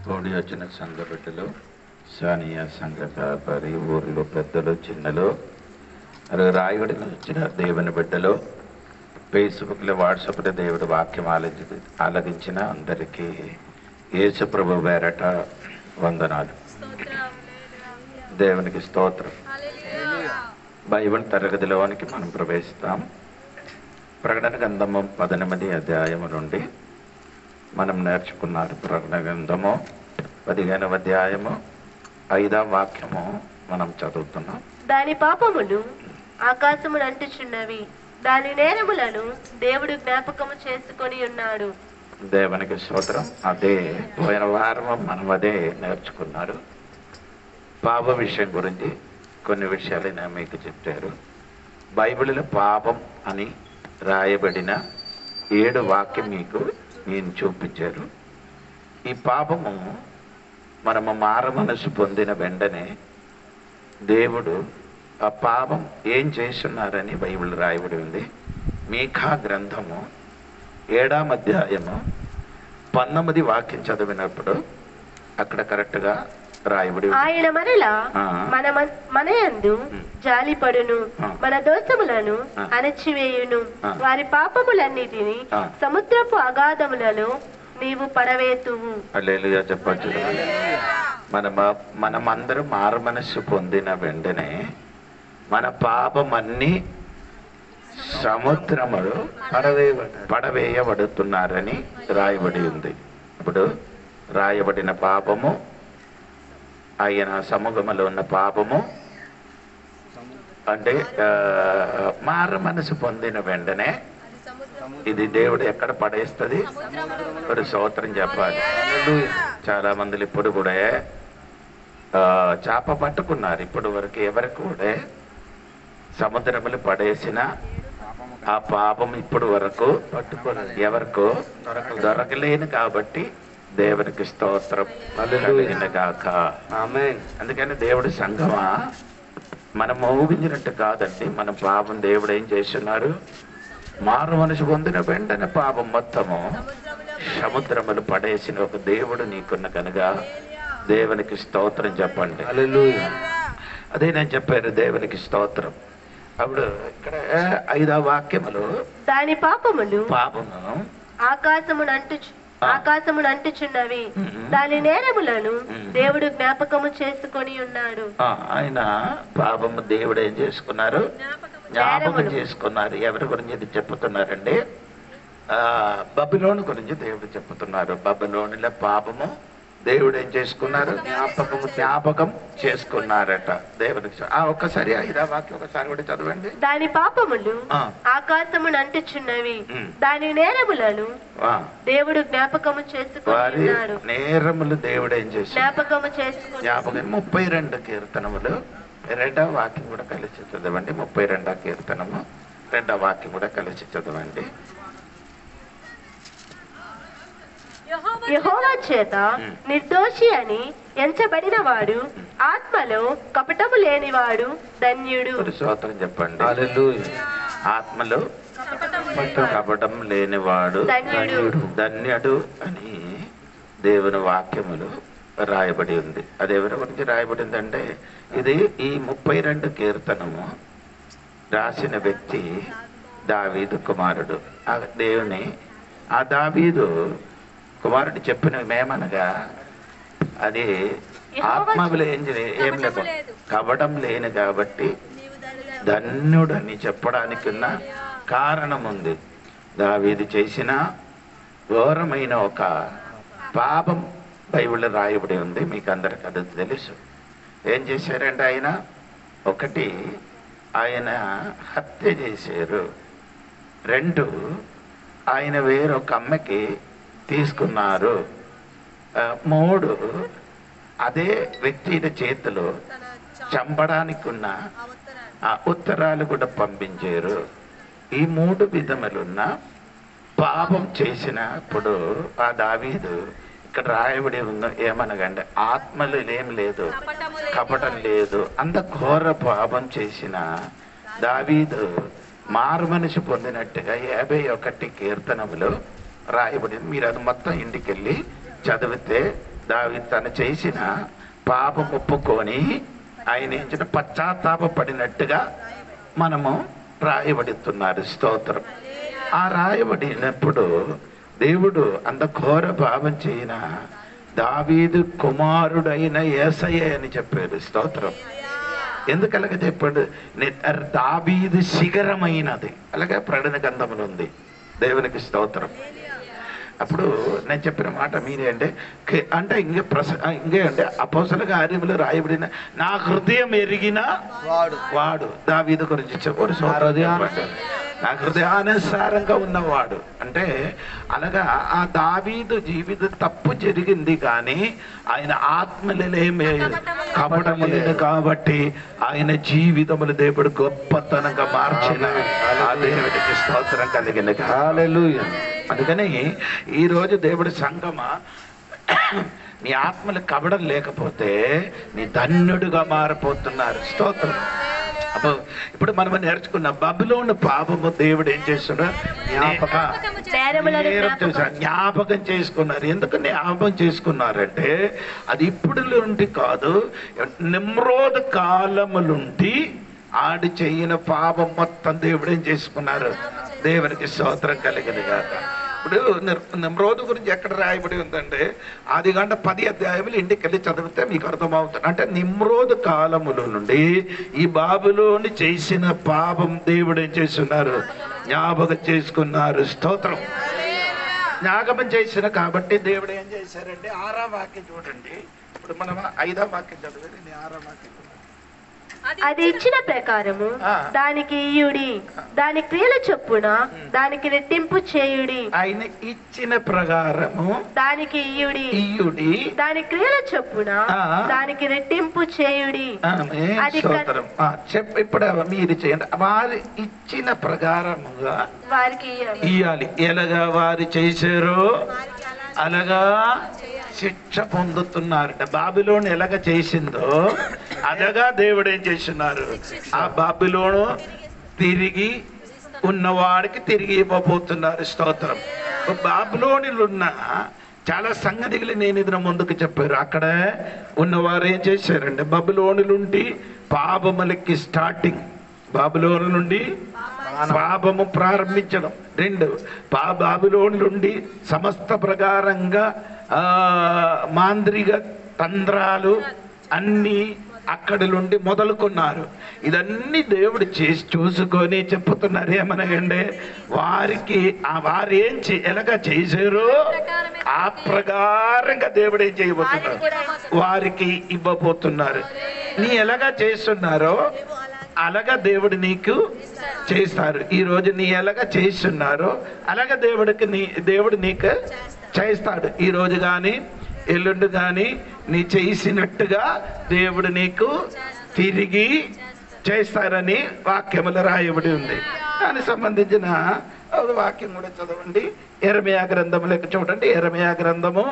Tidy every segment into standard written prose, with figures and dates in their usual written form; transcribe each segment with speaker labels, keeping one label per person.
Speaker 1: కూడి వచ్చిన సంఘ బిడ్డలు, సానియా సంఘ వ్యాపారి, ఊరిలో పెద్దలు, చిన్నలు, మరియు రాయగడిలో వచ్చిన దేవుని బిడ్డలు, ఫేస్బుక్లో, వాట్సాప్లో దేవుడి వాక్యం ఆలగించిన అందరికీ యేసు ప్రభు పేరట వందనాలు. దేవునికి స్తోత్రం. బైబిల్ తరగతిలోనికి మనం ప్రవేశిస్తాం. ప్రకటన గ్రంథము 18 అధ్యాయము నుండి మనం నేర్చుకున్నారు. ప్రకటన గ్రంథము 15వ అధ్యాయము 5వ వాక్యము మనం చదువుతున్నాం.
Speaker 2: దాని పాపములు ఆకాశమును అంటుచున్నవి, దాని నేరములను దేవుడు జ్ఞాపకము చేసుకొని ఉన్నాడు.
Speaker 1: దేవునికి స్తోత్రం. అదే పోయిన వారం మనం అదే నేర్చుకున్నారు. పాప విషయం గురించి కొన్ని విషయాలు నేను మీకు చెప్పారు. బైబిల్లో పాపం అని రాయబడిన 7 వాక్యం మీకు నేను చూపించారు. ఈ పాపము మనము మారు మనసు పొందిన వెంటనే దేవుడు ఆ పాపం ఏం చేస్తున్నారని బైబిల్ రాయబడి ఉంది. మీకా గ్రంథము 7వ అధ్యాయము 19 వాక్యం చదివినప్పుడు అక్కడ కరెక్ట్గా రాయబడి
Speaker 2: ఆయన మరలా మన యందు జాలిపడును, మన దోషములను అణచివేయును, వారి పాపములన్నిటిని సముద్రపు అగాధములలో నీవు పడవేతువు.
Speaker 1: హల్లెలూయా చెప్పచ్చు. మనమందరం మారు మనస్సు పొందిన వెంటనే మన పాపమన్నీ సముద్రములు పడవేయబడుతున్నారని రాయబడి ఉంది. ఇప్పుడు రాయబడిన పాపము, ఆయన సముఖములో ఉన్న పాపము అంటే మారు మనసు పొందిన వెంటనే ఇది దేవుడు ఎక్కడ పడేస్తుంది? ఒక స్తోత్రం చెప్పాలి. చాలా మంది ఇప్పుడు కూడా చేప పట్టుకున్నారు. ఇప్పుడు వరకు ఎవరికి కూడా సముద్రములు పడేసిన ఆ పాపం ఇప్పుడు వరకు ఎవరికో దొరకలేను. కాబట్టి దేవునికి స్తోత్రం గాక. అందుకని దేవుడి సంఘమా, మనం ఊహించినట్టు కాదండి. మన పాపం దేవుడు ఏం చేస్తున్నారు? మారు మనసు పొందిన వెంటనే పాపం మొత్తము సముద్రములు పడేసిన ఒక దేవుడు నీకున్న కనుక దేవునికి స్తోత్రం చెప్పండి. అదే నేను చెప్పాను, దేవునికి స్తోత్రం. అప్పుడు ఇక్కడ 5వ వాక్యములు
Speaker 2: దాని పాపములు ఆకాశమును అంటుచున్నవి, దాని నేరములను దేవుడు జ్ఞాపకము చేసుకొని ఉన్నాడు.
Speaker 1: ఆయన పాపము దేవుడు ఏం చేసుకున్నారు? జ్ఞాపకం చేసుకున్నారు. ఎవరి గురించి ఇది చెప్పుతున్నారండి? బబులోను గురించి దేవుడు చెప్పుతున్నారు. బబులోనుల పాపము దేవుడు ఏం చేసుకున్నారు? జ్ఞాపకం చేసుకున్నారట. దేవుడికి ఒక్కసారి 5వ వాక్యం ఒకసారి కూడా చదవండి.
Speaker 2: దాని పాపములు ఆకాశమును అంటుచున్నవి, దాని నేరములను దేవుడు జ్ఞాపకము చేసుకున్నాడు.
Speaker 1: నేరములు దేవుడు ఏం చేసి
Speaker 2: జ్ఞాపకము చేసుకుని
Speaker 1: 32 కీర్తనములు 2వ వాక్యం కూడా కలిసి చదవండి. 32వ కీర్తనము 2వ వాక్యం కూడా కలిసి చదవండి.
Speaker 2: యెహోవా చేత నిర్దోషి అని ఎంచబడిన వాడు, ఆత్మలో కపటము లేనివాడు ధన్యుడు.
Speaker 1: స్తోత్రం చెప్పండి. ఆత్మలో కపటం లేనివాడు ధన్యుడు అని దేవుని వాక్యములు రాయబడి ఉంది. అది ఎవరి గురించి రాయబడింది అంటే, ఇది ఈ 32 కీర్తనము రాసిన వ్యక్తి దావీదు కుమారుడు. ఆ దేవుని ఆ దావీదు కుమారుడు చెప్పిన మేమనగా, అది ఆత్మలు ఏం లేదు, కపటం లేని కాబట్టి ధన్యుడని చెప్పడానికి ఉన్న కారణం ఉంది. దావీదు చేసిన ఘోరమైన ఒక పాపం బైబిల్లో రాయబడి ఉంది. మీకు అందరికి అది తెలుసు. ఏం చేశారంటే ఆయన, ఒకటి ఆయన హత్య చేశారు. 2 ఆయన వేరొక అమ్మకి తీసుకున్నారు. 3 అదే వ్యక్తి చేతిలో చంపడానికి ఉన్న ఆ ఉత్తరాలు కూడా పంపించారు. ఈ 3 విధములున్న పాపం చేసినప్పుడు ఆ దావీదు ఇక్కడ రాయబడి ఉందో ఏమనగండి, ఆత్మలు ఏం లేదు, కపటం లేదు. అంత ఘోర పాపం చేసిన దావీదు మారు మనసు పొందినట్టుగా 51 కీర్తనములు రాయబడింది. మీరు అది మొత్తం ఇంటికి వెళ్ళి చదివితే దావీదు తను చేసిన పాపం ఒప్పుకొని ఆయన ఇచ్చిన పశ్చాత్తాపడినట్టుగా మనము రాయబడుతున్నారు. స్తోత్రం. ఆ రాయబడినప్పుడు దేవుడు అంత ఘోర పాపం చేయన దావీదు కుమారుడైన యేసయ్య అని చెప్పాడు. స్తోత్రం. ఎందుకలాగ చెప్పాడు? దావీదు శిఖరమైనది అలాగే ప్రకటన గ్రంథములో ఉంది. దేవునికి స్తోత్రం. అప్పుడు నేను చెప్పిన మాట మీరే అంటే ఇంకే అంటే అపోస్తల కార్యములు రాయబడిన నా హృదయం ఎరిగిన వాడు దావీదు గురించి చెప్పాడు. నా హృదయానుసారంగా ఉన్నవాడు అంటే అలాగా ఆ దావీదు జీవితం తప్పు జరిగింది కానీ ఆయన ఆత్మలేమే కపటము లేదు కాబట్టి ఆయన జీవితములు దేవుడు గొప్పతనంగా మార్చిన ఆ దేవుడికి స్తోత్రం కలిగింది. హల్లెలూయా. అందుకని ఈరోజు దేవుడి సంగమా నీ ఆత్మలు కపడం లేకపోతే నీ ధన్యుడుగా మారిపోతున్నారు. స్తోత్రం. అప్పుడు ఇప్పుడు మనం నేర్చుకున్న బబులోను పాపము దేవుడు ఏం చేస్తున్నాడు? జ్ఞాపకం చేసుకున్నారు. ఎందుకు జ్ఞాపకం చేసుకున్నారంటే అది ఇప్పుడు నుండి కాదు, నిమ్రోద్ కాలములుండి ఆడి చెయ్యిన పాపం మొత్తం దేవుడు ఏం చేసుకున్నారు? దేవునికి స్తోత్రం కలిగింది కాక. ఇప్పుడు నిమ్రోదు గురించి ఎక్కడ రాయబడి ఉందంటే 10 అధ్యాయములు ఇంటికి వెళ్ళి చదివితే మీకు అర్థమవుతుంది. అంటే నిమ్రోదు కాలముల నుండి ఈ బాబులోని చేసిన పాపం దేవుడు ఏం చేస్తున్నారు? జ్ఞాపకం చేసుకున్నారు. స్తోత్రం. జ్ఞాపకం చేసిన కాబట్టి దేవుడు ఏం చేశారంటే 6వ వాక్యం చూడండి. ఇప్పుడు మనం 5వ వాక్యం చదివి 6వ వాక్యం
Speaker 2: అది ఇచ్చిన ప్రకారము దానికి ఇయుడి, దాని క్రియల చొప్పున దానికి రెట్టింపు చేయుడి.
Speaker 1: ఆయన ఇచ్చిన ప్రకారము
Speaker 2: దానికి ఇయుడి, దాని క్రియల చొప్పున దానికి రెట్టింపు చేయుడి.
Speaker 1: అది ఇప్పుడు మీరు చేయండి. వారు ఇచ్చిన ప్రకారముగా
Speaker 2: వారికి
Speaker 1: ఇయ్యాలి. ఎలాగా వారు చేశారో అలాగా శిక్ష పొందుతున్నారట. బాబిలోను ఎలాగ చేసిందో అలాగా దేవుడు ఏం చేస్తున్నారు? ఆ బాబిలోను తిరిగి ఉన్నవాడికి తిరిగి ఇవ్వబోతున్నారు. స్తోత్రం. బాబిలోనిలో ఉన్న చాలా సంగతిలు నేను ఇదిన ముందుకు చెప్పారు. అక్కడ ఉన్నవారు ఏం చేశారంటే బబులోనులుండి పాపములకి స్టార్టింగ్, బాబులోను నుండి పాపము ప్రారంభించడం. 2 బాబులోను నుండి సమస్త ప్రకారంగా మాంత్రిక తంత్రాలు అన్నీ అక్కడి నుండి మొదలుకున్నారు. ఇదన్నీ దేవుడు చేసి చూసుకొని చెప్పుతున్నారు ఏమనగండి, వారికి వారు ఏం ఎలాగా చేశారో ఆ ప్రకారంగా దేవుడు ఏం చేయబోతున్నారు? వారికి ఇవ్వబోతున్నారు. నీ ఎలాగా చేస్తున్నారో అలాగా దేవుడు నీకు చేస్తారు. ఈ రోజు నీ ఎలాగా చేస్తున్నారో అలాగా దేవుడు నీకు చేస్తాడు. ఈ రోజు కానీ ఎల్లుండి కానీ నీ చేసినట్టుగా దేవుడు నీకు తిరిగి చేస్తారని వాక్యములు రాయబడి ఉంది. దానికి సంబంధించిన వాక్యం కూడా చదవండి. యెరెమయా గ్రంథములకు చూడండి. యెరెమయా గ్రంథము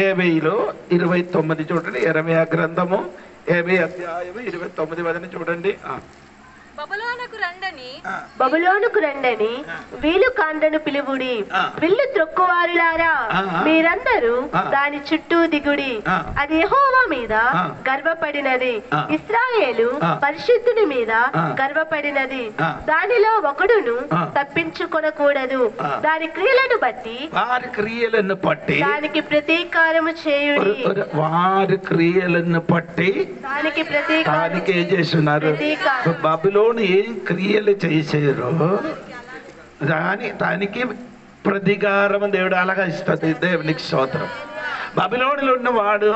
Speaker 1: 70:29 చూడండి. యెరెమయా గ్రంథము 70 అధ్యాయము 29 చూడండి.
Speaker 2: బబులోనుకు రండని వీలు కాండ్రను పిలువుడి, విల్లు త్రొక్కువారులారా మీరందరూ దాని చుట్టూ దిగుడి. అది యెహోవా మీద గర్వపడినది, ఇశ్రాయేలు పరిశుద్ధుని మీద గర్వపడినది. దానిలో ఒకడును తప్పించుకొనకూడదు. దాని క్రియలను బట్టి దానికి ప్రతీకారము చేయుడి.
Speaker 1: వారి క్రియలను బట్టి దానికి ఏం చేస్తున్నారు? బబులోను ఏం క్రియలు చేశారో దానికి ప్రతీకారం దేవుడు అలాగా ఇస్తుంది. దేవునికి స్తోత్రం. బబులోనులో ఉన్నవాడు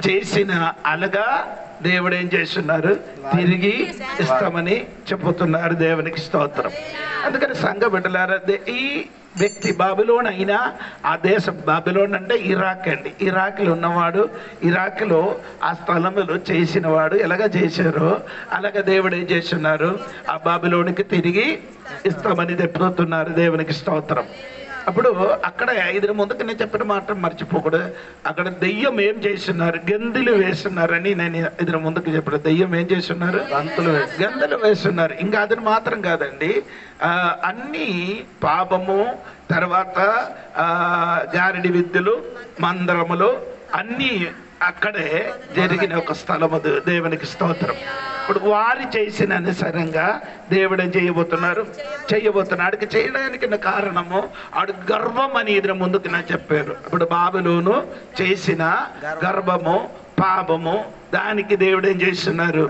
Speaker 1: చేసిన అలాగా దేవుడు ఏం చేస్తున్నారు? తిరిగి ఇస్తామని చెప్పుతున్నారు. దేవునికి స్తోత్రం. అందుకని సంఘ బిడ్డలారా, ఈ వ్యక్తి బాబిలోన్ అయినా ఆ దేశం బాబిలోన్ అంటే ఇరాక్ అండి. ఇరాక్లో ఉన్నవాడు, ఇరాక్లో ఆ స్థలంలో చేసిన వాడు ఎలాగ చేశారో అలాగ దేవుడు ఏం చేస్తున్నారు? ఆ బాబిలోనికి తిరిగి ఇస్తామని చెప్పుతున్నారు. దేవునికి స్తోత్రం. అప్పుడు అక్కడ 5 ముందుకు నేను చెప్పిన మాట మర్చిపోకూడదు. అక్కడ దెయ్యం ఏం చేస్తున్నారు? గంతులు వేస్తున్నారని నేను 5 ముందుకు చెప్పిన. దెయ్యం ఏం చేస్తున్నారు? గంతులు వేస్తున్నారు. ఇంకా అది మాత్రం కాదండి, అన్ని పాపము, తర్వాత గారడి విద్యలు, మందిరములు అన్నీ అక్కడే జరిగిన ఒక స్థలము దేవునికి స్తోత్రం. ఇప్పుడు వారు చేసిన అనుసారంగా దేవుడు ఏం చేయబోతున్నాడు. చేయడానికి కారణము ఆడు గర్వం అనేది ముందుకు నా చెప్పారు. ఇప్పుడు బాబులోను చేసిన గర్భము పాపము దానికి దేవుడు ఏం చేస్తున్నారు,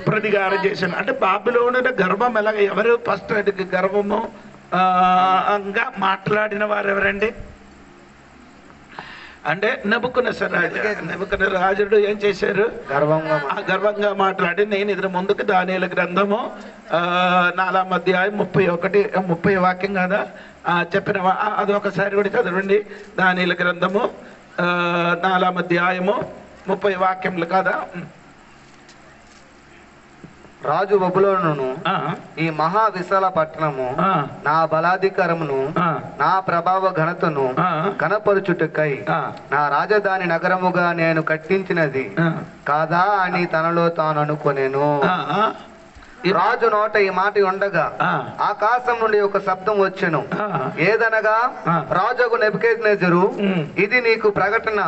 Speaker 1: ప్రతికారం చేస్తున్నారు. అంటే బాబులోను గర్భం ఎలాగ, ఎవరు ఫస్ట్ గర్భము మాట్లాడిన వారు ఎవరండి అంటే నెబుకద్నెజరు ఏం చేశారు, గర్వంగా మాట్లాడి నేను ఇది ముందుకు దానియేలు గ్రంథము 4వ అధ్యాయం 30 వాక్యం కదా చెప్పిన అది ఒకసారి కూడా చదవండి. దానియేలు గ్రంథము 4వ అధ్యాయము 30 వాక్యములు కదా.
Speaker 3: రాజు బబులోనును ఈ మహా విశాల పట్టణము నా బలాధికారమును నా ప్రభావ ఘనతను కనపరుచుటకై నా రాజధాని నగరముగా నేను కట్టించినది కాదా అని తనలో తాను అనుకొనెను. రాజు నోట ఈ మాట ఉండగా ఆకాశం నుండి ఒక శబ్దం వచ్చెను. ఏదనగా రాజుకు నెబుకద్నెజరు, ఇది నీకు ప్రకటన,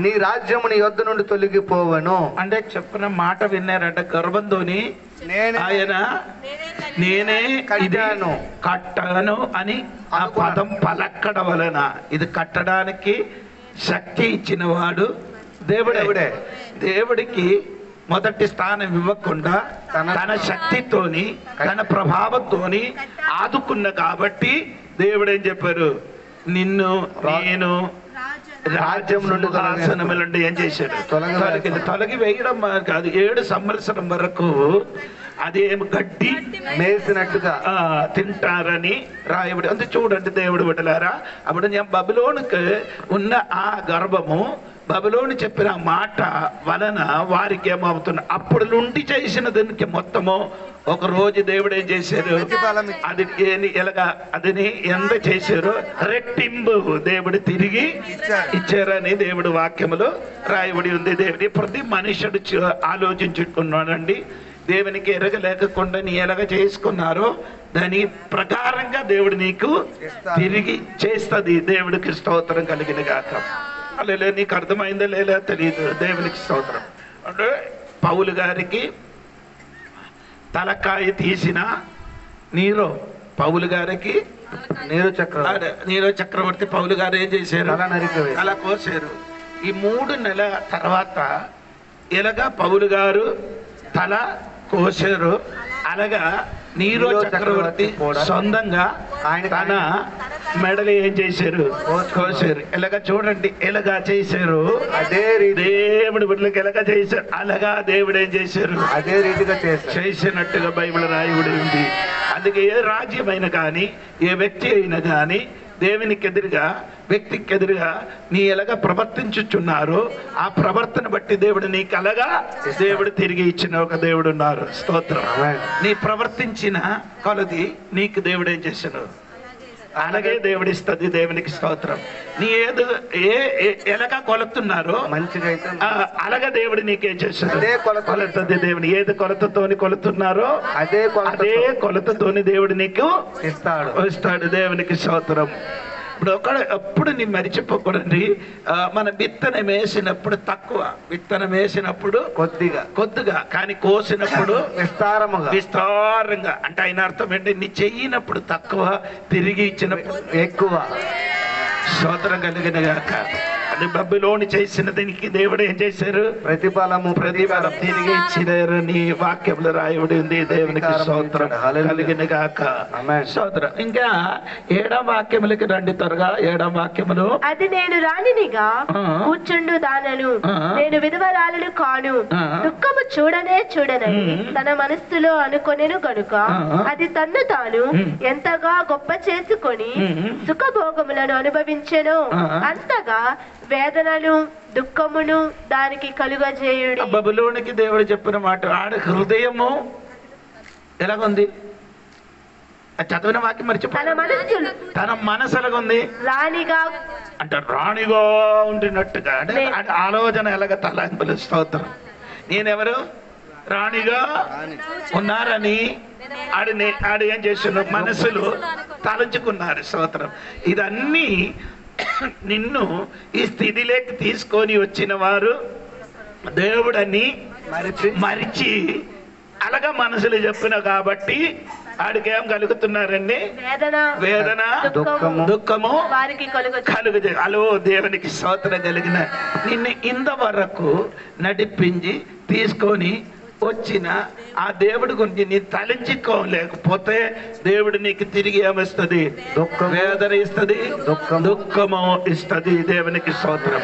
Speaker 3: నీ రాజ్యము నీ యొద్ద నుండి తొలగిపోవను.
Speaker 1: అంటే చెప్పిన మాట విన్నారంట. గర్భంతోని ఆయన నేనే కట్టను అని ఆ పదం పలకడం వలన ఇది కట్టడానికి శక్తి ఇచ్చిన వాడు దేవుడే. దేవుడికి మొదటి స్థానం ఇవ్వకుండా తన శక్తితోని తన ప్రభావంతోని ఆదుకున్న కాబట్టి దేవుడు ఏం చెప్పారు, నిన్ను నేను రాజ్యం నుండి ఆసనముల నుండి ఏం చేశాడు, తొలగి వేయడం కాదు, 7 సంవత్సరం వరకు అదేం గడ్డి
Speaker 3: మేసినట్టుగా
Speaker 1: తింటారని రాయబడి. అంతే చూడండి దేవుడు బిడ్డలారా. అప్పుడు నేను బబులోనుకు ఉన్న ఆ గర్భము బబులోను చెప్పిన మాట వలన వారికి ఏమవుతున్నా అప్పుడు నుండి చేసిన దానికి మొత్తము ఒక రోజు దేవుడు ఏం చేశారు, అది ఎలాగా అదిని ఎంత చేశారు, రెట్టింపు దేవుడు తిరిగి ఇచ్చారని దేవుడు వాక్యములో రాయబడి ఉంది. దేవుడి ప్రతి మనుషుడు ఆలోచించుకున్నాడండి. దేవునికి ఎరగలేకుండా నీ ఎలాగ చేసుకున్నారో దాని ప్రకారంగా దేవుడు నీకు తిరిగి చేస్తుంది. దేవుడికి స్తోత్రం కలిగిన గాక. అలా నీకు అర్థమైందో లేదా తెలియదు. దేవునికి స్తోత్రం. అంటే పౌలు గారికి తలకాయ తీసిన పౌలు గారికి నీరో చక్రవర్తి పౌలు గారు ఏం చేశారు, అలా కోసారు. ఈ 3 నెలల తర్వాత ఎలాగా పౌలు గారు తల కోసారు, అలాగా నీరో చక్రవర్తి సొంతంగా తన మెడలు ఏం చేశారు, కోసారు. ఎలాగా చూడండి, ఎలాగా చేశారు,
Speaker 3: అదే
Speaker 1: దేవుడు బిడ్డలకు ఎలాగా చేశారు, అలాగా దేవుడు ఏం చేశారు,
Speaker 3: అదే రీతిగా
Speaker 1: చేసినట్టుగా బైబిల్ రాయబడి ఉంది. అందుకే ఏ రాజ్యమైనా కానీ ఏ వ్యక్తి అయినా కానీ దేవునికి ఎదురుగా వ్యక్తికి ఎదురుగా నీ ఎలాగా ప్రవర్తించుచున్నారో ఆ ప్రవర్తన బట్టి దేవుడు నీకు అలాగా దేవుడు తిరిగి ఇచ్చిన ఒక దేవుడు ఉన్నారు. స్తోత్రం. నీ ప్రవర్తించిన కొలది నీకు దేవుడు ఏం చేశాడు, అలాగే దేవుడు ఇస్తుంది. దేవునికి స్తోత్రం. నీ ఎలాగా కొలుతున్నారో
Speaker 3: మంచిగా
Speaker 1: అలాగా దేవుడు నీకేం చేస్తాడు, కొలుతుంది. దేవుడు ఏది కొలతతోని కొలుతున్నారో అదే కొలతతోని దేవుడు నీకు ఇస్తాడు. దేవునికి స్తోత్రం. ఇప్పుడు ఎప్పుడు నీ మరిచిపోకూడదు. మన విత్తనం వేసినప్పుడు తక్కువ, విత్తనం వేసినప్పుడు కొద్దిగా కానీ కోసినప్పుడు విస్తారంగా. అంటే ఆయన అర్థం ఏంటి, నీ చెయ్యినప్పుడు తక్కువ, తిరిగి ఇచ్చినప్పుడు ఎక్కువ. స్తోత్రం కలిగిన గాక. అది బబులోను చేసిన దీనికి దేవుడు ఏం చేశారు, ప్రతిఫలం తిరిగి ఇచ్చినారు. నీ వాక్యంలో రాయబడి ఉంది. దేవునికి స్తోత్రం కలిగిన గాక. స్తోత్రం. ఇంకా 7వ వాక్యములకి రండి త్వరగా. 7వ వాక్యములు,
Speaker 2: అది నేను రాణినిగా కూర్చుండు దానను, నేను విధవరాలను కాను, దుఃఖము చూడనని తన మనస్సులో అనుకొనెను గనుక అది తన్ను తాను ఎంతగా గొప్ప చేసుకొని సుఖభోగములను అనుభవించెను, అంతగా వేదనను దుఃఖమును దానికి కలుగజేయుడి.
Speaker 1: బబులోనికి దేవుడు చెప్పిన మాట, ఆడ హృదయము ఎలాగుంది, చదివిన వాక్యం మర్చిపోయి తన మనసు ఎలాగుంది,
Speaker 2: రాణిగా
Speaker 1: అంటే రాణిగా ఉండినట్టుగా. అంటే ఆలోచన ఎలాగ తలంపులు. స్తోత్రం. నేనెవరు, రాణిగా ఉన్నారని ఆడు ఏం చేస్తున్నారు, మనసులు తలంచుకున్నారు. స్తోత్రం. ఇదన్నీ నిన్ను ఈ స్థితిలోకి తీసుకొని వచ్చిన వారు దేవుడని మరిచి అలాగా మనసులు చెప్పిన కాబట్టి ఆడికి ఏం కలుగుతున్నారండి? వేదన దుఃఖము కలుగు. అలో దేవునికి స్తోత్రం కలిగిన నిన్ను ఇంతవరకు నడిపించి తీసుకొని వచ్చిన ఆ దేవుడి గురించి నీ తలంచుకోలేకపోతే దేవుడు నీకు తిరిగి ఏమిస్తుంది? వేదన ఇస్తుంది, దుఃఖము ఇస్తుంది. దేవునికి స్తోత్రం.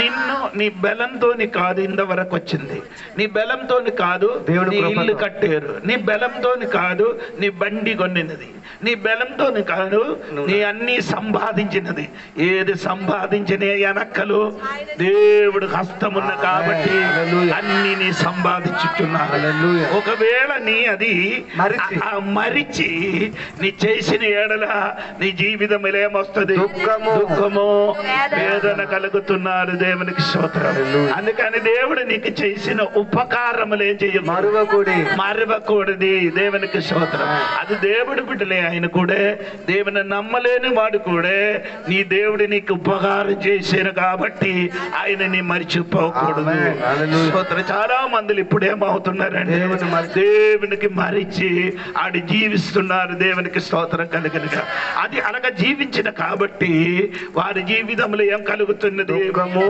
Speaker 1: నిన్ను నీ బలంతోని కాదు ఇంతవరకు వచ్చింది, నీ బలంతోని కాదు నీ ఇల్లు కట్టారు, నీ బలంతోని కాదు నీ బండి కొన్నినది, నీ బలంతోని కాదు నీ అన్ని సంపాదించినది. ఏది సంపాదించిన వెనక్కలు దేవుడు హస్తమున్న కాబట్టి అన్ని నీ సంపాదించుతున్నా. ఒకవేళ నీ అది మరిచి నీ చేసిన ఏడల నీ జీవితం ఏమొస్తుంది? దుఃఖము వేదన కలుగుతున్నారు. దేవునికి స్తోత్రం. అందుకని దేవుడు నీకు చేసిన ఉపకారములు ఏం చెయ్య మరవకూడదు. దేవునికి స్తోత్రం. అది దేవుడి బిడ్డలే. ఆయన కూడా దేవుని నమ్మలేని వాడు కూడా నీ దేవుడు నీకు ఉపకారం చేశాను కాబట్టి ఆయన నీ మరిచిపోకూడదు. స్తోత్రం. చాలా మంది ఇప్పుడు ఏమవుతున్నారంటే దేవునికి మరిచి ఆడి జీవిస్తున్నారు. దేవునికి స్తోత్రం కలిగినగా అది అలాగా జీవించిన కాబట్టి వారి జీవితంలో ఏం కలుగుతున్నది?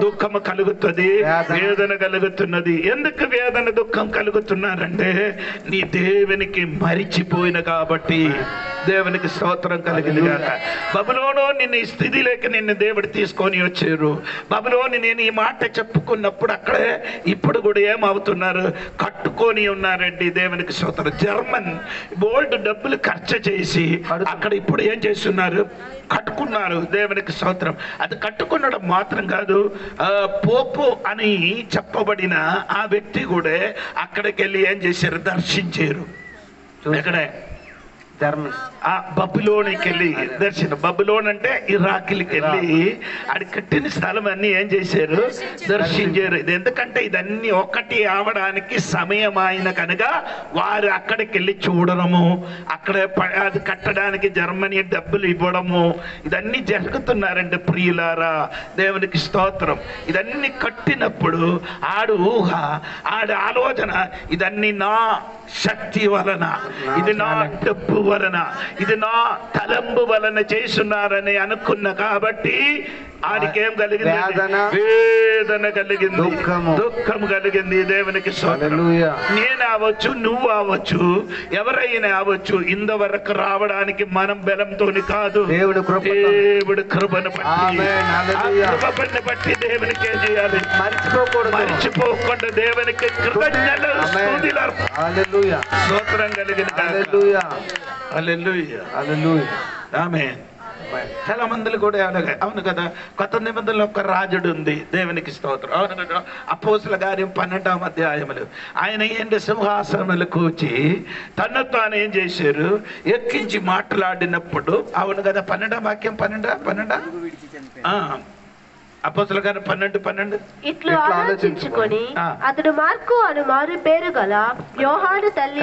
Speaker 1: దుఃఖము కలుగుతుంది, వేదన కలుగుతున్నది. ఎందుకు వేదన దుఃఖం కలుగుతున్నారంటే నీ దేవునికి మరిచిపోయిన కాబట్టి. దేవునికి స్తోత్రం కలిగింది కాక. బబులోను నిన్ను ఈ స్థితిలోకి నిన్ను దేవుడు తీసుకొని వచ్చారు. బబులోని నేను ఈ మాట చెప్పుకున్నప్పుడు అక్కడే ఇప్పుడు కూడా ఏమవుతున్నారు? కట్టుకొని ఉన్నారండి. దేవునికి స్తోత్రం. జర్మన్ బోల్డ్ డబ్బులు ఖర్చు చేసి అక్కడ ఇప్పుడు ఏం చేస్తున్నారు? కట్టుకున్నారు. దేవునికి స్తోత్రం. అది కట్టుకున్నడం మాత్రం కాదు, పోపు అని చెప్పబడిన ఆ వ్యక్తి కూడా అక్కడికి వెళ్ళి ఏం చేశారు? దర్శించారు. ఎక్కడే? జర్మన్. ఆ బబులోనికి వెళ్ళి దర్శనం. బబులోన్ అంటే ఇరాక్కి వెళ్ళి అది కట్టిన స్థలం అన్ని ఏం చేశారు? దర్శించారు. ఇది ఎందుకంటే ఇదన్నీ ఒకటి అవడానికి సమయం ఆయన కనుక వారు అక్కడికి వెళ్ళి చూడడము, అక్కడ అది కట్టడానికి జర్మనీ డబ్బులు ఇవ్వడము, ఇదన్నీ జరుగుతున్నారండి ప్రియులారా. దేవునికి స్తోత్రం. ఇదన్నీ కట్టినప్పుడు ఆడు ఊహ, ఆడి ఆలోచన ఇదన్నీ నా శక్తి వలన, ఇది నా డబ్బు వలన, ఇది నా తలంబు వలన చేస్తున్నారని అనుకున్న కాబట్టి ఆడికేం కలిగింది? వేదన కలిగింది, దుఃఖం కలిగింది. దేవునికి స్తోత్రం. నేను అవ్వచ్చు, నువ్వు అవ్వచ్చు, ఎవరైనా అవ్వచ్చు. ఇంతవరకు రావడానికి మనం బలంతోని కాదు, దేవుడు కృపను బట్టి దేవునికి ఏం చేయాలి? మర్చిపోకుండా దేవునికి కృతజ్ఞతలు స్తోత్రం కలిగిన ఆమేన్. చాలా మందిలు కూడా అలాగే. అవును కదా. కొత్త నిబంధనలో ఒక రాజుడు ఉంది. దేవునికి స్తోత్రం. అవును కదా. అపోస్తుల కార్యం 12వ అధ్యాయములు ఆయన ఏంటి సింహాసనములు కూర్చి తను తాను ఏం చేశారు? ఎక్కించి మాట్లాడినప్పుడు. అవును కదా. 12వ వాక్యం 12 అపోస్తుల కార్యం 12
Speaker 2: ఇట్లు ఆలోచించుకొని అతడు మార్కు అను మారు పేరు గల యోహాను తల్లి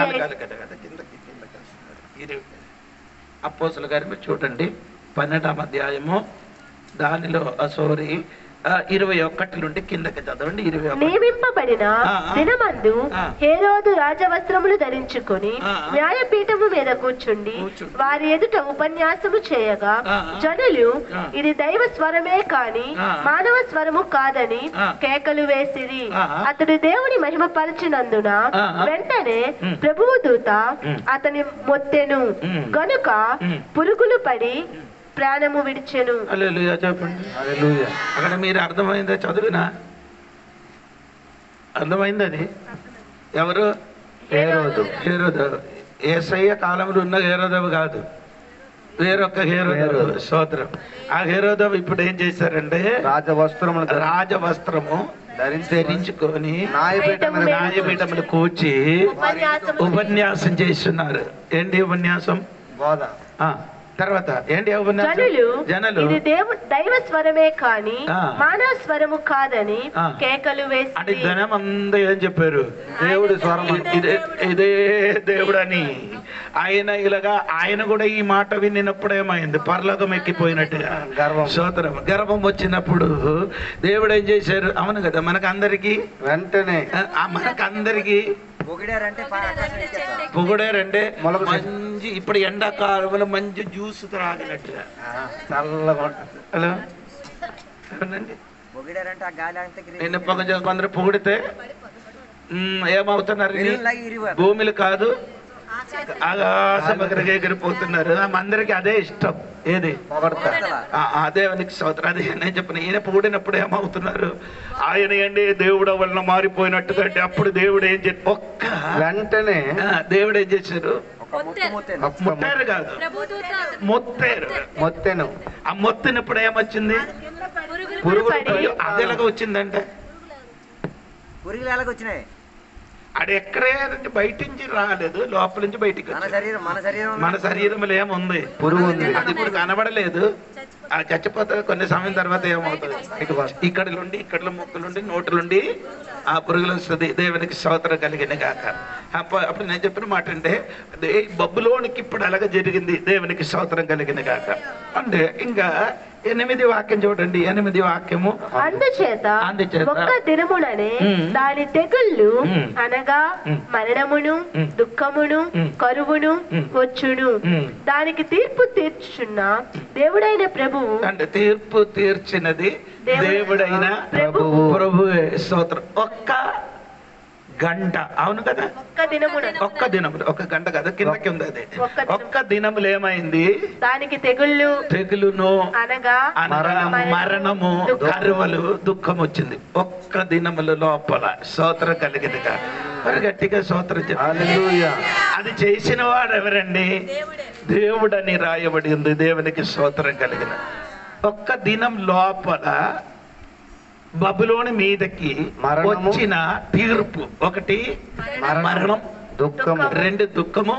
Speaker 1: అపోస్తుల కార్యం చూడండి 12వ అధ్యాయము దానిలో 21 నుండి కిందకి చదవండి. 21.
Speaker 2: నియమింపబడిన దినమందు హేరోదు రాజవస్త్రములు ధరించుకొని న్యాయపీఠము మీద కూర్చుండి వారి ఎదుట ఉపన్యాసము చేయగా జనులు ఇది దైవ స్వరమే కాని మానవ స్వరము కాదని కేకలు వేసిరి. అతడు దేవుని మహిమపరచినందున వెంటనే ప్రభువు దూత అతని మొత్తెను గనుక పురుగులు పడి ప్రాణము విడిచెను.
Speaker 1: హల్లెలూయా చెప్పండి. హల్లెలూయా. అక్కడ మీరు అర్థమైందా? చదువునా అర్థమైంది? అది ఎవరు? హేరోదు. యేసయ్య కాలంలో ఉన్న హేరోదవు కాదు, వేరొక హేరోదవు. స్తోత్రం. ఆ హేరోదవు ఇప్పుడు ఏం చేశారంటే రాజవస్త్రము ధరించుకొని న్యాయపీఠములు కూర్చి ఉపన్యాసం చేస్తున్నారు. ఏంటి ఉపన్యాసం? తర్వాత ఏంటి
Speaker 2: జనులు ఇది దైవ స్వరమే కాని మానవ స్వరము కాదని కేకలు వేసి
Speaker 1: అంటే జనం అంతా ఏం చెప్పారు? దేవుడి స్వరం, ఇదే దేవుడు అని. ఆయన ఇలాగా ఆయన కూడా ఈ మాట విన్నప్పుడు ఏమైంది? పరలోకం ఎక్కిపోయినట్టుగా గర్వం వచ్చినప్పుడు దేవుడు ఏం చేశారు? అవును కదా, మనకందరికి వెంటనే మనకందరికి పొగిడారంటే మంచి, ఇప్పుడు ఎండాకాలంలో మంచి జ్యూస్ త్రాగినట్టుగా చల్లగా. హలో నిన్న కొందరు పొగిడితే ఏమవుతున్నారు? భూమిలు కాదు ఆకాశం ఎగిరిపోతున్నారు. అందరికి అదే ఇష్టం. ఏది? అదే స్తోత్రం. అదే నేను చెప్పిన, ఈయన పొగిడినప్పుడు ఏమవుతున్నారు? ఆయన ఏంటి దేవుడు వలన మారిపోయినట్టుగా. అంటే అప్పుడు దేవుడు ఏం చేసి ఒక్క వెంటనే దేవుడు ఏం చేశారు? ముట్టారు కాదు, మొత్తెను. ఆ మొత్తినప్పుడు ఏమొచ్చింది? పురుగు. అది ఎలాగ వచ్చిందంటే పురుగులు ఎలాగ వచ్చినాయి? అది ఎక్కడే బయట నుంచి రాలేదు, లోపల నుంచి బయటికి. మన శరీరంలో ఏముంది? పురుగు ఉంది. అది ఇప్పుడు కనబడలేదు. ఆ చచ్చిపోతే కొన్ని సమయం తర్వాత ఏమవుతుంది? ఇక్కడ నుండి ముక్కులుండి నోట్లుండి ఆ పురుగులు వస్తుంది. దేవునికి స్తోత్రం కలిగిన కాక. అప్పుడు నేను చెప్పిన మాట అంటే బబులోనికి ఇప్పుడు అలాగ జరిగింది. దేవునికి స్తోత్రం కలిగిన కాక. అంటే ఇంకా 8 వాక్యం చూడండి. 8 వాక్యము.
Speaker 2: అందుచేత ఒక్క దినముననే దాని తెగుళ్ళు అనగా మరణమును, దుఃఖమును, కరువును వచ్చును. దానికి తీర్పు తీర్చున్న దేవుడైన ప్రభువు. అంటే
Speaker 1: తీర్పు తీర్చినది దేవుడైన ప్రభువే. స్తోత్రం. ఒక్క గంట. అవును కదా, ఒక్క దినములు. ఒక గంట కదా, కిందకి ఉంది అది. ఒక్క దినములు ఏమైంది? దానికి తెగులును అనగా మరణము, కరువులు, దుఃఖం వచ్చింది. ఒక్క దినముల లోపల. స్తోత్రం కలిగినగా మరి గట్టిగా స్తోత్రం చెప్పాలి. అది చేసిన వాడు ఎవరండి? దేవుడని రాయబడి ఉంది. దేవునికి స్తోత్రం కలిగిన. ఒక్క దినం లోపల బబులోని మీదకి వచ్చిన తీర్పు. ఒకటి మరణం, దుఃఖం. 2 దుఃఖము,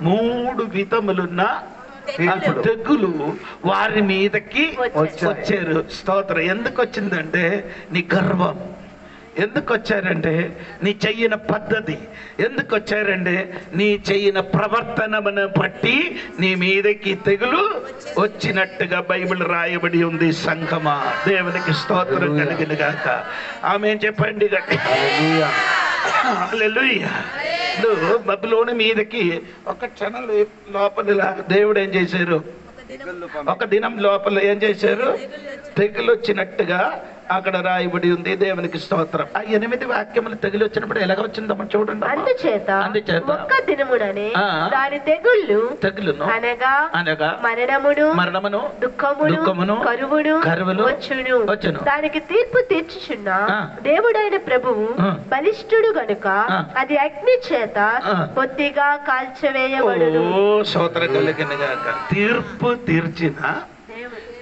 Speaker 1: 3 విధములున్న తెగులు వారి మీదకి వచ్చారు. స్తోత్రం. ఎందుకు వచ్చిందంటే నీ గర్వం. ఎందుకు వచ్చారంటే నీ చెయ్యిన పద్ధతి. ఎందుకు వచ్చారంటే నీ చెయ్యిన ప్రవర్తనను బట్టి నీ మీదకి తెగులు వచ్చినట్టుగా బైబిల్ రాయబడి ఉంది. సంఘమా, దేవునికి స్తోత్రం కలిగిన గాక. ఆమేన్ చెప్పండి. హల్లెలూయా. బబులోని మీదకి ఒక క్షణం లోపల దేవుడు ఏం చేశారు? ఒక దినం లోపల ఏం చేశారు? తెగులు వచ్చినట్టుగా అక్కడ రాయబడి ఉంది. దేవునికి స్తోత్రం. ఆ 8 వాక్యములు తెగులు వచ్చినప్పుడు ఎలాగ వచ్చిందమ్మా చూడండి.
Speaker 2: అందుచేత ఒక్క దినముననే దాని తెగుళ్ళను అనగా మరణమును, దుఃఖమును, కరువును వచ్చును. దానికి తీర్పు తీర్చుచున్న దేవుడైన ప్రభువు బలిష్ఠుడు గనుక అది అగ్ని చేత బొత్తిగా కాల్చవేయబడును.
Speaker 1: స్తోత్రం కలిగిన గాక. తీర్పు తీర్చిన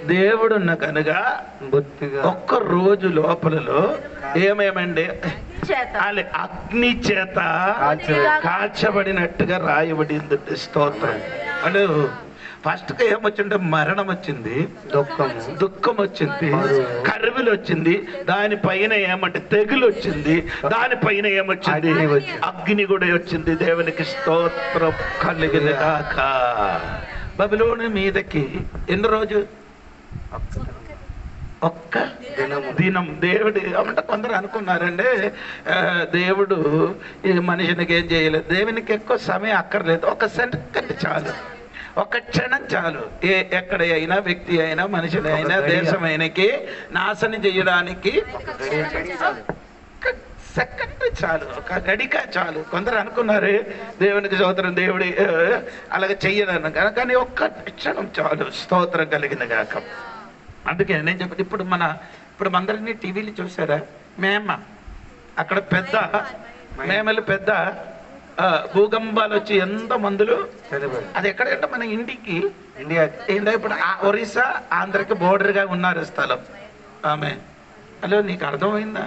Speaker 1: దేవుడున్న కనుక ఒక్క రోజు లోపలలో ఏమేమండి? అగ్ని చేత కాల్చబడినట్టుగా రాయబడింది. స్తోత్రం. అంటే ఫస్ట్ ఏమొచ్చింటే మరణం వచ్చింది, దుఃఖం వచ్చింది, కరువులు వచ్చింది. దానిపైన ఏమంటే తెగులు వచ్చింది. దానిపైన ఏమొచ్చింది? అగ్ని కూడా వచ్చింది. దేవునికి స్తోత్రం కలిగిన కాక. బబులోని మీదకి ఎన్ని రోజు? ఒక్క దినం. దేవుడు అంటే కొందరు అనుకున్నారంటే దేవుడు ఈ మనిషినికి ఏం చేయలేదు. దేవునికి ఎక్కువ సమయం అక్కర్లేదు. ఒక సెకండ్ చాలు, ఒక క్షణం చాలు. ఎక్కడ అయినా, వ్యక్తి అయినా, మనిషిని అయినా, దేశమైనకి నాశనం చేయడానికి సెకండ్ చాలు, ఒక గడిక చాలు. కొందరు అనుకున్నారు దేవునికి స్తోత్రం, దేవుడి అలాగే చెయ్యను కానీ ఒక్క క్షణం చాలు. స్తోత్రం కలిగిన గాక. అందుకే నేను చెప్పి ఇప్పుడు అందరినీ టీవీలు చూసారా? మేమ అక్కడ పెద్ద మేమలు పెద్ద భూకంపాలు వచ్చి ఎంత మందులు. అది ఎక్కడంటే మన ఇండియా ఇప్పుడు ఒరిస్సా ఆంధ్రకి బోర్డర్గా ఉన్నారు స్థలం. ఆమె హలో, నీకు అర్థమైందా?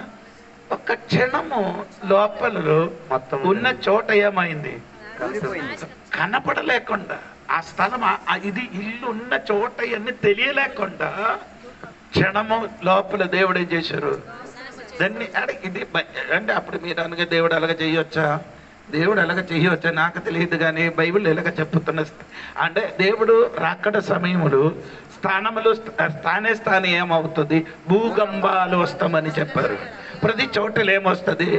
Speaker 1: ఒక్క క్షణము లోపల మొత్తం ఉన్న చోట ఏమైంది? కనపడలేకుండా ఆ స్థలం ఇది ఇల్లు ఉన్న చోట ఇవన్నీ తెలియలేకుండా క్షణము లోపల దేవుడు ఏం చేశారు దాన్ని ఇది అంటే అప్పుడు మీరు అనగా దేవుడు అలాగ చేయొచ్చా, దేవుడు ఎలాగ చేయవచ్చా నాకు తెలియదు, కానీ బైబిల్ ఎలాగ చెప్పుతున్న అంటే దేవుడు రాకడ సమయములు స్థానములు స్థానే ఏమవుతుంది, భూకంపాలు వస్తామని చెప్పారు. ప్రతి చోటలు ఏమొస్తుంది,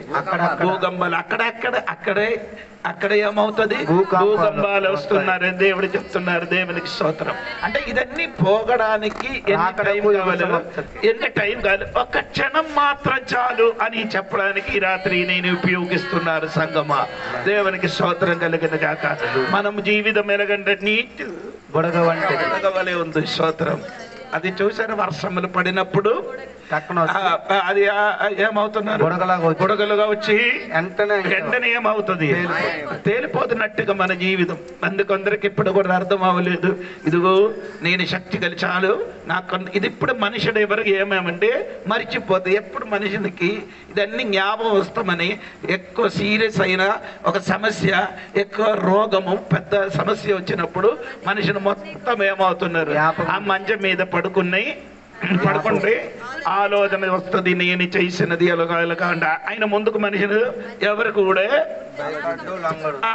Speaker 1: భూకంపాలు అక్కడే ఏమవుతుంది, భూకంపాలు వస్తున్నారని దేవుడు చెప్తున్నారు. దేవునికి స్తోత్రం. అంటే ఇదన్నీ పోగడానికి ఎన్ని టైం కావాలి, ఒక క్షణం మాత్రం చాలు అని చెప్పడానికి ఈ రాత్రి నేను ఉపయోగిస్తున్నారు సంగమా. దేవునికి స్తోత్రం కలిగిన గాక. మనం జీవితం ఎలాగంటే నీటి బుడగవలే ఉంది. స్తోత్రం. అది చూసారు, వర్షములు పడినప్పుడు అది ఏమవుతున్నారు, బుడగలుగా వచ్చి వెంటనే ఏమవుతుంది, తేలిపోతున్నట్టుగా మన జీవితం. అందుకొందరికి ఇప్పుడు కూడా అర్థం అవ్వలేదు. ఇదిగో నేను శక్తి కలిచాలు నాకు ఇది. ఇప్పుడు మనుషుడు ఎవరికి ఏమేమంటే మరిచిపోతే, ఎప్పుడు మనుషునికి ఇదన్నీ జ్ఞాపకం వస్తామని ఎక్కువ సీరియస్ అయిన ఒక సమస్య, ఎక్కువ రోగము, పెద్ద సమస్య వచ్చినప్పుడు మనుషులు మొత్తం ఏమవుతున్నారు, ఆ మంచం మీద పడుకుంటే ఆలోచన వస్తుంది, నేను చేసినది ఎలాగా ఆయన ముందుకు మనుషులు ఎవరు కూడా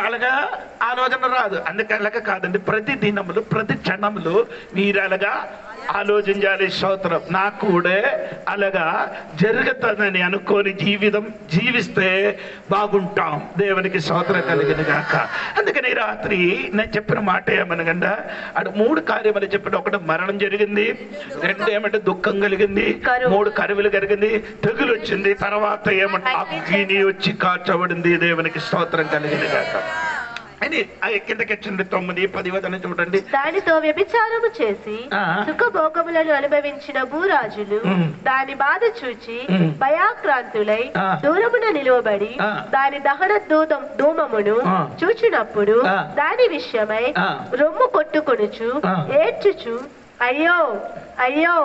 Speaker 1: అలాగా ఆలోచన రాదు. అందుకే అలాగా కాదండి, ప్రతి దినములు ప్రతి క్షణములు మీరు అలాగా ఆలోచించాలి. స్తోత్రం. నాకు కూడా అలాగా జరుగుతుందని అనుకోని జీవిస్తే బాగుంటాం. దేవునికి స్తోత్రం కలిగిన గాక. అందుకని రాత్రి నేను చెప్పిన మాట ఏమనగా అటు 3 కార్యములు చెప్పిన, ఒకటి మరణం జరిగింది, 2 ఏమంటే దుఃఖం కలిగింది, 3 కరువులు కలిగింది, తెగులు వచ్చింది, తర్వాత ఏమంటే అగ్ని వచ్చి కాల్చబడింది. దేవునికి స్తోత్రం కలిగిన గాక. అని కిందకెచ్చండి 9, 10 వదన చూడండి.
Speaker 2: దానితో వ్యభిచారము చేసి సుఖభోగములను అనుభవించిన భూరాజులు దాని బాధ చూచి భయాక్రాంతులై దూరమున నిలువబడి దాని దహన ధూమమును చూచినప్పుడు దాని విషయమై రొమ్ము కొట్టుకొనుచు ఏడ్చుచు, అయ్యో అయ్యో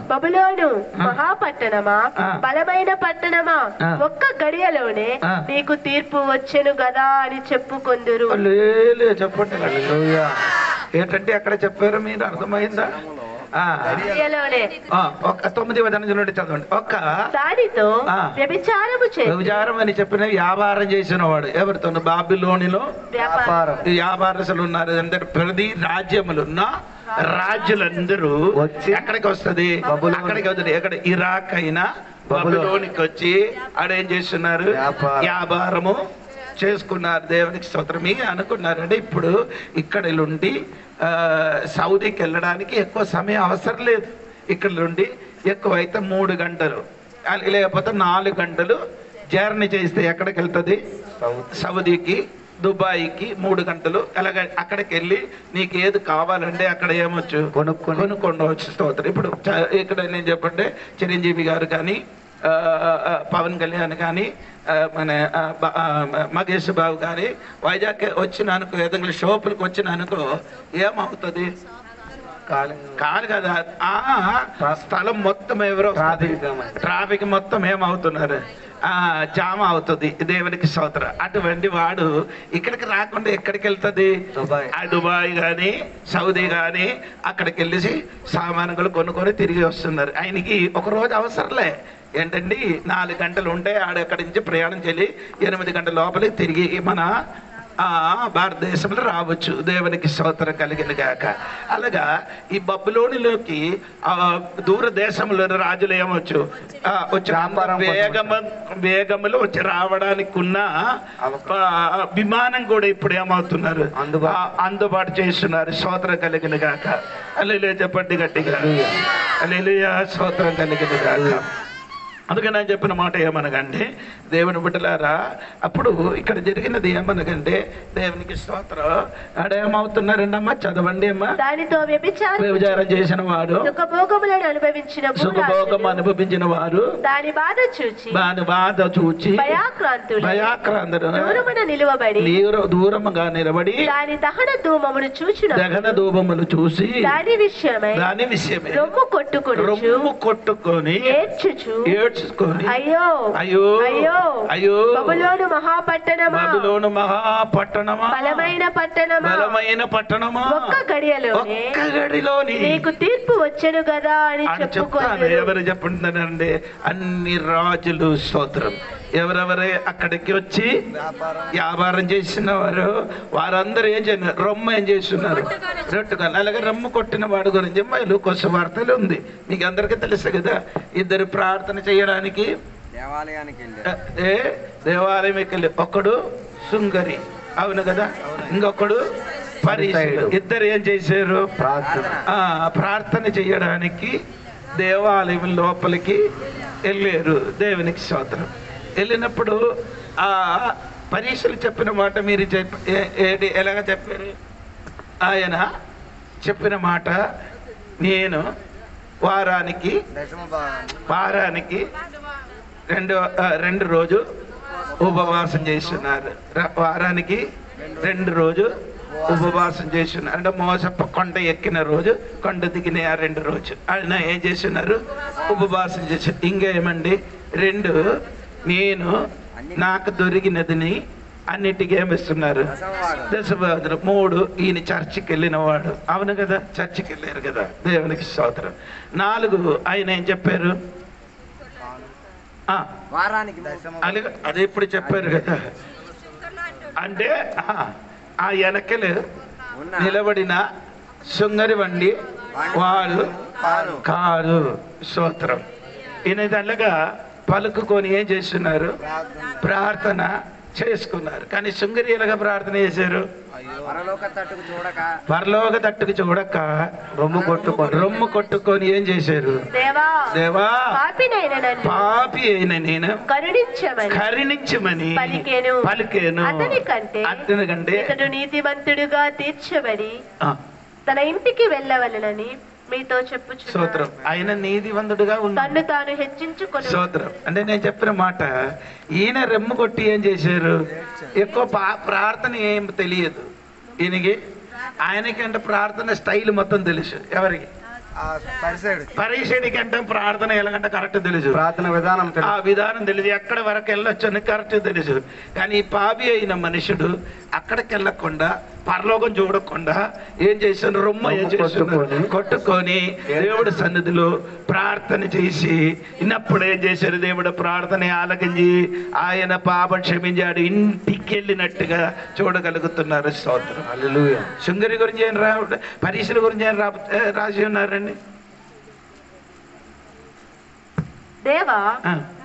Speaker 2: బబులోను మహాపట్టణమా, బలమైన పట్టణమా, ఒక్క గడియలోనే నీకు తీర్పు వచ్చెను గదా అని చెప్పుకొందురు.
Speaker 1: చెప్పండి. ఏంటంటే అక్కడ చెప్పారు, మీరు అర్థమైందా? 9వ నుండి చదవండి.
Speaker 2: దానితో
Speaker 1: వ్యభిచారం అని చెప్పిన వ్యాపారం చేసిన వాడు ఎవరితో, బాబిలోనిలో వ్యాపారస్తులు ఉన్నారు. అంటే ప్రతి రాజ్యములున్న రాజులందరూ ఎక్కడికి వస్తుంది, అక్కడికి వస్తుంది. ఎక్కడ ఇరాక్ అయినా బబులోనికి వచ్చి ఆడేం చేస్తున్నారు, వ్యాపారము చేసుకున్నారు. దేవునికి స్తోత్రం. అనుకున్నారంటే ఇప్పుడు ఇక్కడ నుండి సౌదీకి వెళ్ళడానికి ఎక్కువ సమయం అవసరం లేదు. ఇక్కడ నుండి ఎక్కువైతే 3 గంటలు లేకపోతే 4 గంటలు జర్నీ చేస్తే ఎక్కడికి వెళ్తుంది, సౌదీకి, దుబాయ్కి 3 గంటలు. అలాగే అక్కడికి వెళ్ళి నీకు ఏది కావాలంటే అక్కడ ఏమొచ్చు కొనుక్కోవచ్చు. స్తోత్రం. ఇప్పుడు ఇక్కడ నేను చెప్పండి, చిరంజీవి గారు కానీ, పవన్ కళ్యాణ్ కానీ, మన మహేష్ బాబు కానీ వైజాగ్ వచ్చినానుకో, ఏదైనా షోపులకు వచ్చినానుకో ఏమవుతుంది, కాదు కదా, స్థలం మొత్తం ఎవరో ట్రాఫిక్ మొత్తం ఏమవుతున్నారు, జామ అవుతుంది. దేవునికి స్తోత్రం. అటువంటి వాడు ఇక్కడికి రాకుండా ఎక్కడికి వెళ్తుంది, దుబాయ్ కానీ సౌదీ కానీ అక్కడికి వెళ్ళేసి సామానులు కొనుక్కొని తిరిగి వస్తున్నారు. ఆయనకి ఒక రోజు అవసరంలే. ఏంటండి 4 గంటలు ఉంటే ఆడెక్కడి నుంచి ప్రయాణం చేయాలి, 8 గంటల లోపలికి తిరిగి మన భారతదేశంలో రావచ్చు. దేవునికి స్తోత్రం కలిగిన గాక. అలాగా ఈ బబులోనిలోకి దూరదేశంలో రాజులు ఏమవచ్చు వచ్చి వేగములు వచ్చి రావడానికి ఉన్న విమానం కూడా ఇప్పుడు ఏమవుతున్నారు, అందుబాటు చేస్తున్నారు. స్తోత్రం కలిగిన గాక. హల్లెలూయా చెప్పండి గట్టిగా. హల్లెలూయా స్తోత్రం కలిగిన గాక. అందుకని నేను చెప్పిన మాట ఏమనగంటే, దేవుని బిడ్డలారా, అప్పుడు ఇక్కడ జరిగినది ఏమనగంటే, దేవునికి స్తోత్రం, ఆడేమవుతున్నారండి అమ్మా, చదవండి అమ్మా.
Speaker 2: దానితో
Speaker 1: వ్యభిచారం చేసిన వాడు
Speaker 2: సుఖభోగములను
Speaker 1: అనుభవించిన వారు దాని బాధ చూచి భయాక్రాంతులు దూరముగా నిలబడి
Speaker 2: దాని దహన ధూమమును చూసి దాని విషయమై
Speaker 1: రొమ్ము కొట్టుకొని ఏడ్చుచు తెచ్చుకొని
Speaker 2: అయ్యో
Speaker 1: అయ్యో
Speaker 2: అయ్యో
Speaker 1: అయ్యో
Speaker 2: బబులోను మహాపట్టణమా,
Speaker 1: బబులోను మహాపట్టణమా,
Speaker 2: బలమైన పట్టణమా,
Speaker 1: బలమైన పట్టణమా,
Speaker 2: ఒక్క
Speaker 1: గడిలోని
Speaker 2: నీకు తీర్పు వచ్చెను కదా అని
Speaker 1: చెప్తాను. ఎవరు చెప్పుంటారండి? అన్ని రాజులు. స్తోత్రం. ఎవరెవరే అక్కడికి వచ్చి వ్యాపారం చేసిన వారు వారందరూ ఏం చేస్తున్నారు? రొమ్ము ఏం చేస్తున్నారు? రొట్టుకాలు. అలాగే రొమ్ము కొట్టిన వాడు గురించి లూకోసు వార్తలు ఉంది, మీకు అందరికీ తెలుసు కదా. ఇద్దరు ప్రార్థన చేయడానికి దేవాలయంకి వెళ్ళి, ఒకడు సుంగరి, అవును కదా, ఇంకొకడు పరిసయ్యుడు. ఇద్దరు ఏం చేశారు? ప్రార్థన చేయడానికి దేవాలయం లోపలికి వెళ్ళారు. దేవునికి స్తోత్రం. వెళ్ళినప్పుడు ఆ పరీక్షలు చెప్పిన మాట మీరు ఎలాగ చెప్పారు? ఆయన చెప్పిన మాట, నేను వారానికి రెండు రోజు ఉపవాసం చేస్తున్నారు. వారానికి 2 రోజు ఉపవాసం చేస్తున్నారు. అంటే మోసప్ప కొండ ఎక్కిన రోజు, కొండ దిగిన 2 రోజు ఆయన ఏం చేస్తున్నారు? ఉపవాసం చేశారు. ఇంకేమండి? 2 నేను నాకు దొరికినదిని అన్నిటికీ ఏమిస్తున్నారు? దశభాగం. 3 ఈయన చర్చికి వెళ్ళిన వాడు, అవును కదా, చర్చికి వెళ్ళారు కదా, దేవునికి స్తోత్రం. 4 ఆయన ఏం చెప్పారు? అది ఇప్పుడు చెప్పారు కదా. అంటే ఆ వెనకలు నిలబడిన సుంగరి వండి వాడు కాదు. స్తోత్రం. ఈయన దానిగా పలుకుకొని ఏం చేస్తున్నారు? ప్రార్థన చేసుకున్నారు. కానీ శృంగరి ఎలాగా ప్రార్థన చేశారు? పరలోక తట్టుకు చూడక రొమ్ము కొట్టుకొని ఏం చేశారు? దేవా పాపి అయిన నేను కరుణించమని పలికేను. అతనికంటే
Speaker 2: నీతిమంతుడుగా తీర్చబడి తన ఇంటికి వెళ్ళవలనని మీతో చెప్పుచు.
Speaker 1: స్తోత్రం. ఆయన నీతివంతుడుగా
Speaker 2: తన్ను తాను హెచ్చించుకొని.
Speaker 1: స్తోత్రం. అంటే నేను చెప్పిన మాట, ఈయన రెమ్ము కొట్టి ఏం చేశారు? ఎక్కువ ప్రార్థన ఏం తెలియదు ఈయనకి. ఆయనకి అంటే ప్రార్థన స్టైల్ మొత్తం తెలుసు. ఎవరికి? పరిసయుడికి అంటే ప్రార్థన ఎలాగంటే కరెక్ట్ తెలుసు,
Speaker 3: ప్రార్థన విధానం
Speaker 1: ఆ విధానం తెలియదు, ఎక్కడ వరకు వెళ్ళొచ్చు అని కరెక్ట్ తెలుసు. కానీ ఈ పాపి అయిన మనుషుడు అక్కడికి వెళ్ళకుండా, పరలోకం చూడకుండా ఏం చేశాడు? రొమ్మ ఏం చేస్తున్నాడు? కొట్టుకొని దేవుడి సన్నిధిలో ప్రార్థన చేసి, ఇన్నప్పుడు ఏం చేశారు? దేవుడు ప్రార్థన ఆలకించి ఆయన పాపం క్షమించాడు, ఇంటికి వెళ్ళినట్టుగా చూడగలుగుతున్నారు. స్తోత్రం.
Speaker 3: హల్లెలూయా.
Speaker 1: శృంగరి గురించి ఏం పరీక్షల గురించి ఏం రాసి ఉన్నారండి?
Speaker 2: దేవా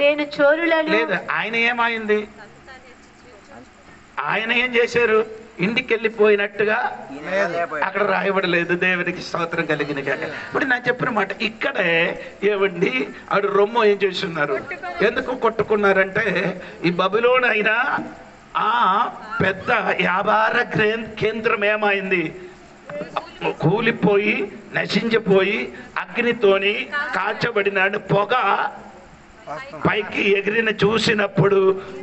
Speaker 2: నేను చోరులను
Speaker 1: లేదు. ఆయన ఏమైంది? ఆయన ఏం చేశారు? ఇంటికి వెళ్ళిపోయినట్టుగా అక్కడ రాయబడలేదు. దేవునికి స్తోత్రం కలిగిన కాక. ఇప్పుడు నేను చెప్పిన మాట ఇక్కడే ఏమండి? ఆడు రొమ్ము ఏం చేస్తున్నారు? ఎందుకు కొట్టుకున్నారంటే, ఈ బబులోను అయినా ఆ పెద్ద వ్యాపార కేంద్రం ఏమైంది? కూలిపోయి నశించిపోయి అగ్నితోని కాల్చబడినాడు. పొగ పైకి ఎగిరిన చూసినప్పుడు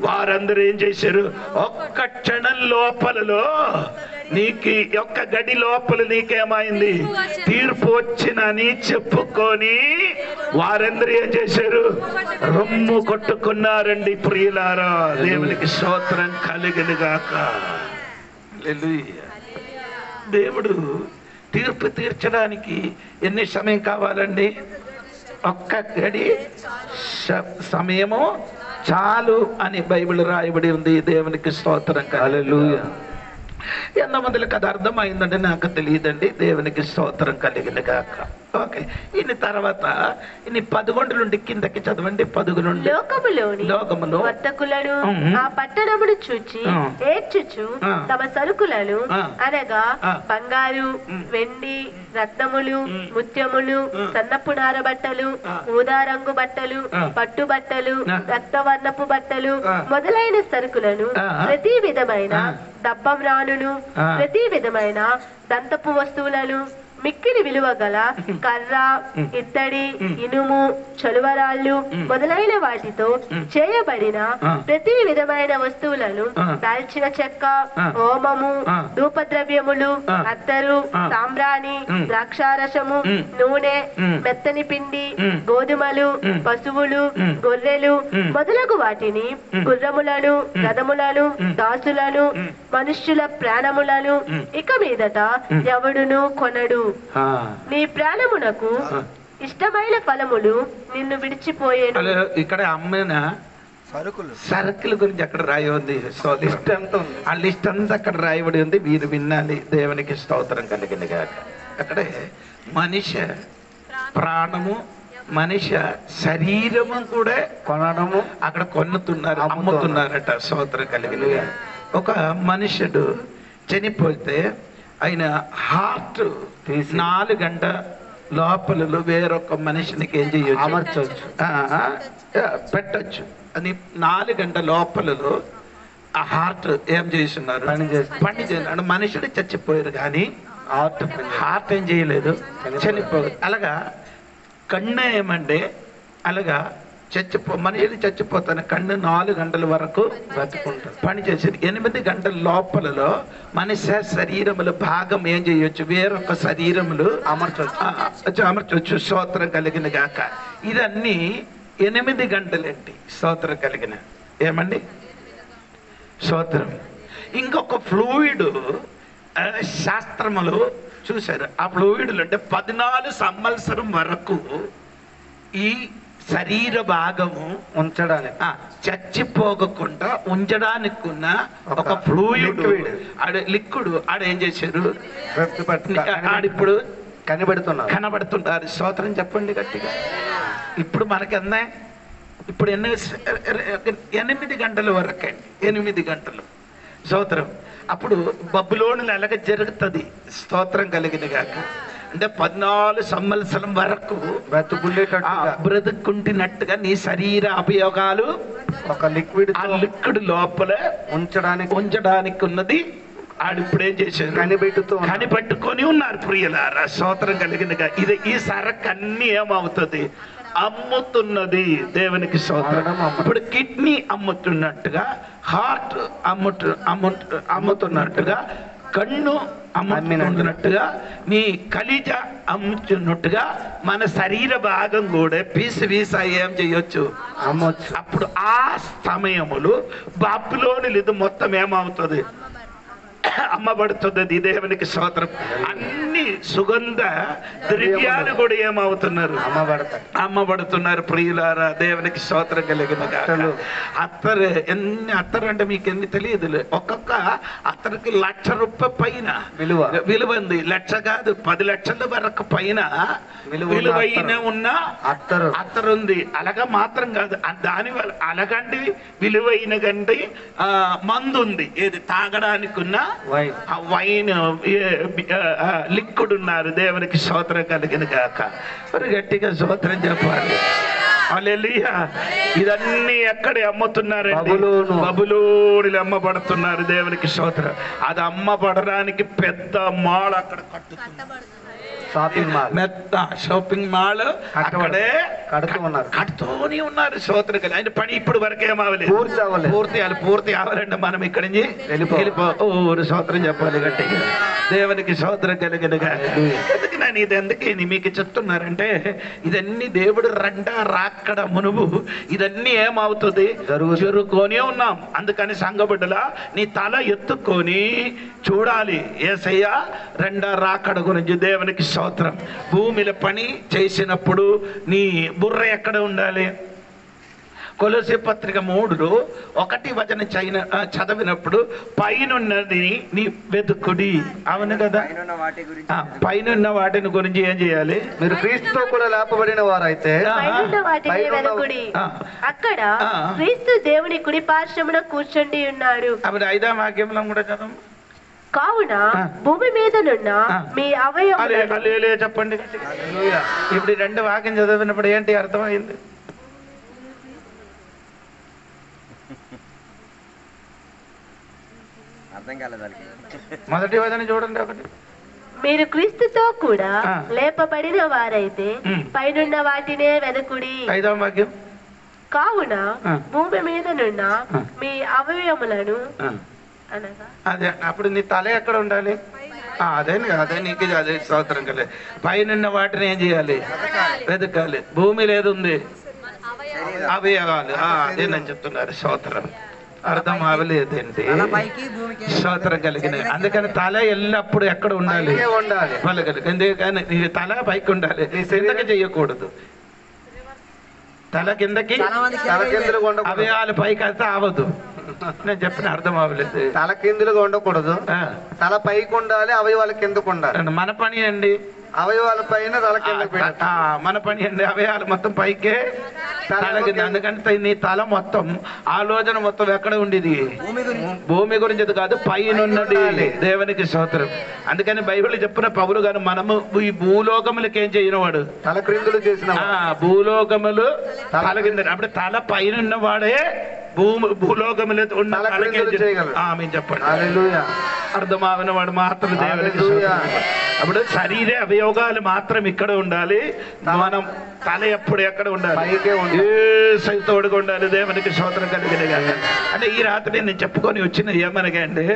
Speaker 1: వారందరూ ఏం చేశారు? ఒక్క క్షణం లోపలలో నీకు ఒక్క గడి లోపల నీకేమైంది? తీర్పు వచ్చినని చెప్పుకొని వారందరూ ఏం చేశారు? రొమ్ము కొట్టుకున్నారండి. ప్రియులారా, దేవునికి స్తోత్రం కలిగిన గాక. హల్లెలూయా. దేవుడు తీర్పు తీర్చడానికి ఎన్ని సమయం కావాలండి? ఒక్క గడి సమయము చాలు అని బైబిల్ రాయబడి ఉంది. దేవునికి స్తోత్రం. హల్లెలూయా. ఎంతమందికి అది అర్థమైందంటే నాకు తెలియదండి. దేవునికి స్తోత్రం కలిగిన గాక. ఓకే. ఇన్ని తర్వాత ఇన్ని 11 నుండి కిందకి చదవండి. 11 నుండి. లోకములో
Speaker 2: వర్తకులను ఆ పట్టణమును చూచి ఏడ్చుచు తమ సరుకులను అనగా బంగారు, వెండి, రత్నములు, ముత్యములు, సన్నపు నార బట్టలు, ఊదా రంగు బట్టలు, పట్టు బట్టలు, రక్తవర్ణపు బట్టలు మొదలైన సరుకులను, ప్రతి విధమైన దబ్బమ్రానులు, ప్రతి విధమైన దంతపు వస్తువులను మిక్కిలి విలువ గల కర్ర, ఇత్తడి, ఇనుము, చలువరాళ్ళు మొదలైన వాటితో చేయబడిన ప్రతి విధమైన వస్తువులను, దాల్చిన చెక్క, హోమము, ధూపద్రవ్యములు, అత్తరు, సాంబ్రాణి, ద్రాక్షారసము, నూనె, మెత్తని పిండి, గోధుమలు, పశువులు, గొర్రెలు మొదలగు వాటిని, గుర్రములను, రథములను, దాసులను, మనుష్యుల ప్రాణములను ఇక మీదట ఎవడును కొనడు. నీ ప్రాణమునకు ఇష్టమైన ఫలములు నిన్ను విడిచిపోయేను.
Speaker 1: ఇక్కడ అమ్మిన సరుకుల గురించి అక్కడ రాయి ఉంది. సో లిస్ట్ అంతా ఆ లిస్ట్ అంతా అక్కడ రాయబడి ఉంది. మీరు వినాలి. దేవునికి స్తోత్రం కలిగింది కాక. అక్కడే మనిషి ప్రాణము, మనిషి శరీరము కూడా కొనడము అక్కడ కొన్నుతున్నారు, అమ్ముతున్నారట. స్తోత్రం కలిగింది. ఒక మనుషుడు చనిపోతే ఆయన హార్ట్ 4 గంటల లోపలలో వేరొక మనిషినికి ఏం చేయొచ్చు, అమర్చవచ్చు, పెట్టచ్చు. అది 4 గంటల లోపలలో ఆ హార్ట్ ఏం చేస్తున్నారు, పని చేస్తున్నారు. మనుషుడు చచ్చిపోయారు కానీ హార్ట్ ఏం చేయలేదు, చనిపోయారు. అలాగా కన్ను ఏమంటే అలాగా మనిషిని చచ్చిపోతాను. కన్ను 4 గంటల వరకు బతుకుంటారు, పని చేసేది. 8 గంటల లోపలలో మనిషి శరీరములు భాగం ఏం చేయొచ్చు, వేరొక శరీరములు అమర్చవచ్చు. స్తోత్రం కలిగిన గాక. ఇదన్నీ 8 గంటలేంటి స్తోత్రం కలిగిన ఏమండి స్తోత్రం. ఇంకొక ఫ్లూయిడ్ శాస్త్రములు చూశారు. ఆ ఫ్లూయిడ్లు అంటే 14 సంవత్సరం వరకు ఈ శరీర భాగము ఉంచడానికి, చచ్చిపోకుండా ఉంచడానికి ఉన్న ఒక ఫ్లూయిడ్ లిక్విడ్ ఆడేం చేశారు, ఆడిప్పుడు కనబడుతున్నారు. స్తోత్రం చెప్పండి గట్టిగా. ఇప్పుడు మనకి అన్నా ఇప్పుడు 8 గంటల వరకు అండి, 8 గంటలు. స్తోత్రం. అప్పుడు బబులోనులు ఎలాగ జరుగుతుంది స్తోత్రం కలిగిన గాక. అంటే 14 సంవత్సరం వరకు బ్రతుకుంటున్నట్టుగా నీ శరీర అవయవాలు ఒక లిక్విడ్ లోపల ఉంచడానికి ఉన్నది. ఆడిప్పుడు ఏం చేశారు, కనిపెట్టుకొని ఉన్నారు ప్రియులారా. స్తోత్రం కలిగినగా. ఇది ఈ సరకు అన్ని ఏమవుతుంది, అమ్ముతున్నది. దేవునికి స్తోత్రం. ఇప్పుడు కిడ్నీ అమ్ముతున్నట్టుగా, హార్ట్ అమ్ముతున్నట్టుగా, కన్ను అమ్ముతున్నట్టుగా, నీ కలిజ అమ్ముతున్నట్టుగా మన శరీర భాగం కూడా పీస ఏం చేయొచ్చు, అమ్మొచ్చు. అప్పుడు ఆ సమయములు బబులోను ఇది మొత్తం ఏమవుతుంది, అమ్మబడుతుంది. దేవునికి స్తోత్రం. అన్ని సుగంధ ద్రవ్యాలు కూడా ఏమవుతున్నారు, అమ్మబడుతున్నారు ప్రియులారా. దేవునికి స్తోత్రం కలిగిన అత్తరు. ఎన్ని అత్తరు అంటే మీకు ఎన్ని తెలియదు. ఒక్కొక్క అత్తరికి ₹1,00,000 పైన విలువ ఉంది. 1,00,000 కాదు, 10 లక్షల వరకు పైన విలువైన ఉన్న అత్తరు ఉంది. అలాగా మాత్రం కాదు, దాని వల్ల అలాగంటి విలువైన గంటి మందు ఉంది. ఏది తాగడానికి ఉన్న వైన్ లిక్విడ్ ఉన్నారు. దేవునికి స్తోత్రం కలిగిన గాక. మరి గట్టిగా స్తోత్రం చెప్పాలి. హల్లెలూయా. ఇదన్నీ ఎక్కడ అమ్ముతున్నారండి, బబులోనులు అమ్మబడుతున్నారు. దేవునికి స్తోత్రం. అది అమ్మబడడానికి పెద్ద మాల్ అక్కడ కట్టుతున్నారు. షాపింగ్ మాల్ అక్కడే కడుతూనే ఉన్నారు. స్తోత్రం కలిగి. ఆయన పని ఇప్పుడు వరకు ఏమవ్వలేదు, పూర్తి అవ్వాలండి. మనం ఇక్కడి నుంచి వెళ్ళిపోరు. స్తోత్రం చెప్పాలి గట్టిగా. దేవునికి స్తోత్రం కలిగినగా. ఎందుకు మీకు చెప్తున్నారంటే ఇదన్నీ దేవుడు రాక్కడ మునుపు ఇదన్నీ ఏమవుతుంది, జరుగుతూనే ఉన్నాం. అందుకని సంఘబిడ్డలా నీ తల ఎత్తుకొని చూడాలి యేసయ్య రాకడ గురించి. దేవునికి స్తోత్రం. భూమిలో పని చేసినప్పుడు నీ బుర్ర ఎక్కడ ఉండాలి? కొలొస్సే పత్రిక 3లో 1 వచనం చదివినప్పుడు పైనున్నది నీ వెతుకుడి. అవును కదా, పైనున్న వాటిని గురించి ఏం చేయాలి? మీరు క్రీస్తుతో కూడా లేపబడిన వారైతే
Speaker 2: అక్కడ క్రీస్తు దేవుని కుడి పార్శ్వమున కూర్చుండి ఉన్నాడు.
Speaker 1: అప్పుడు 5వ వాక్యంలో కూడా చదవం.
Speaker 2: కావున భూమి మీదనున్న మీ అవయవాలు
Speaker 1: చెప్పండి. ఇప్పుడు 2 వాక్యం చదివినప్పుడు ఏంటి అర్థమైంది? అర్థం కాలేదు. మొదటి వచనం చూడండి. ఒకటి
Speaker 2: మీరు క్రీస్తుతో కూడా లేపబడిన వారైతే పైనున్న వాటినే వెదకుడి.
Speaker 1: 5వ వాక్యం,
Speaker 2: కావున భూమి మీద నున్న మీ అవయవములను అనగా
Speaker 1: అదే అప్పుడు నీ తల ఎక్కడ ఉండాలి? అదే నీకు అదే స్తోత్రం కలే. పైన వాటిని ఏం చేయాలి? వెతకాలి. భూమి లేదుంది అవయవాలు, అదే నేను చెప్తున్నారు. స్తోత్రం అర్థం అవ్వలేదేంటి? స్తోత్రం కలిగిన. అందుకని తల ఎల్లప్పుడు ఎక్కడ ఉండాలి? పలకలి. ఎందుకని నీ తల పైకి ఉండాలి, నీ కిందకి చెయ్యకూడదు. తల కిందకి అవయవాలు పైకి అయితే అవదు. నేను చెప్పిన అర్థం అవ్వలేదు.
Speaker 3: తల కిందులుగా ఉండకూడదు, తల పైకి ఉండాలి, అవయవాల కిందకు ఉండాలి.
Speaker 1: మన పని అండి
Speaker 3: అవయవాల పైన తల కింద,
Speaker 1: మన పని అండి అవయవాలు మొత్తం పైకే తల కింద. అందుకంటే నీ తల మొత్తం ఆలోచన మొత్తం ఎక్కడ ఉండేది? భూమి గురించి కాదు, పైన ఉన్నది. దేవునికి స్తోత్రం. అందుకని బైబిల్ చెప్పిన పౌలు గారు మనము ఈ భూలోకములకి ఏం చేయనివాడు?
Speaker 3: తల క్రిందులు చేసిన
Speaker 1: భూలోకములు తల కింద. అప్పుడు తల పైన ఉన్నవాడే భూలోకములు ఉన్న చెప్పండి. అర్థమావిన వాడు మాత్రం దేవునికి. అప్పుడు శరీర అవయోగాలు మాత్రం ఇక్కడ ఉండాలి, మనం తల ఎప్పుడు ఎక్కడ ఉండాలి? తోడుగా ఉండాలి. దేవునికి స్తోత్రం కలిగిన. అంటే ఈ రాత్రి నేను చెప్పుకొని వచ్చిన ఏమనగా అండి,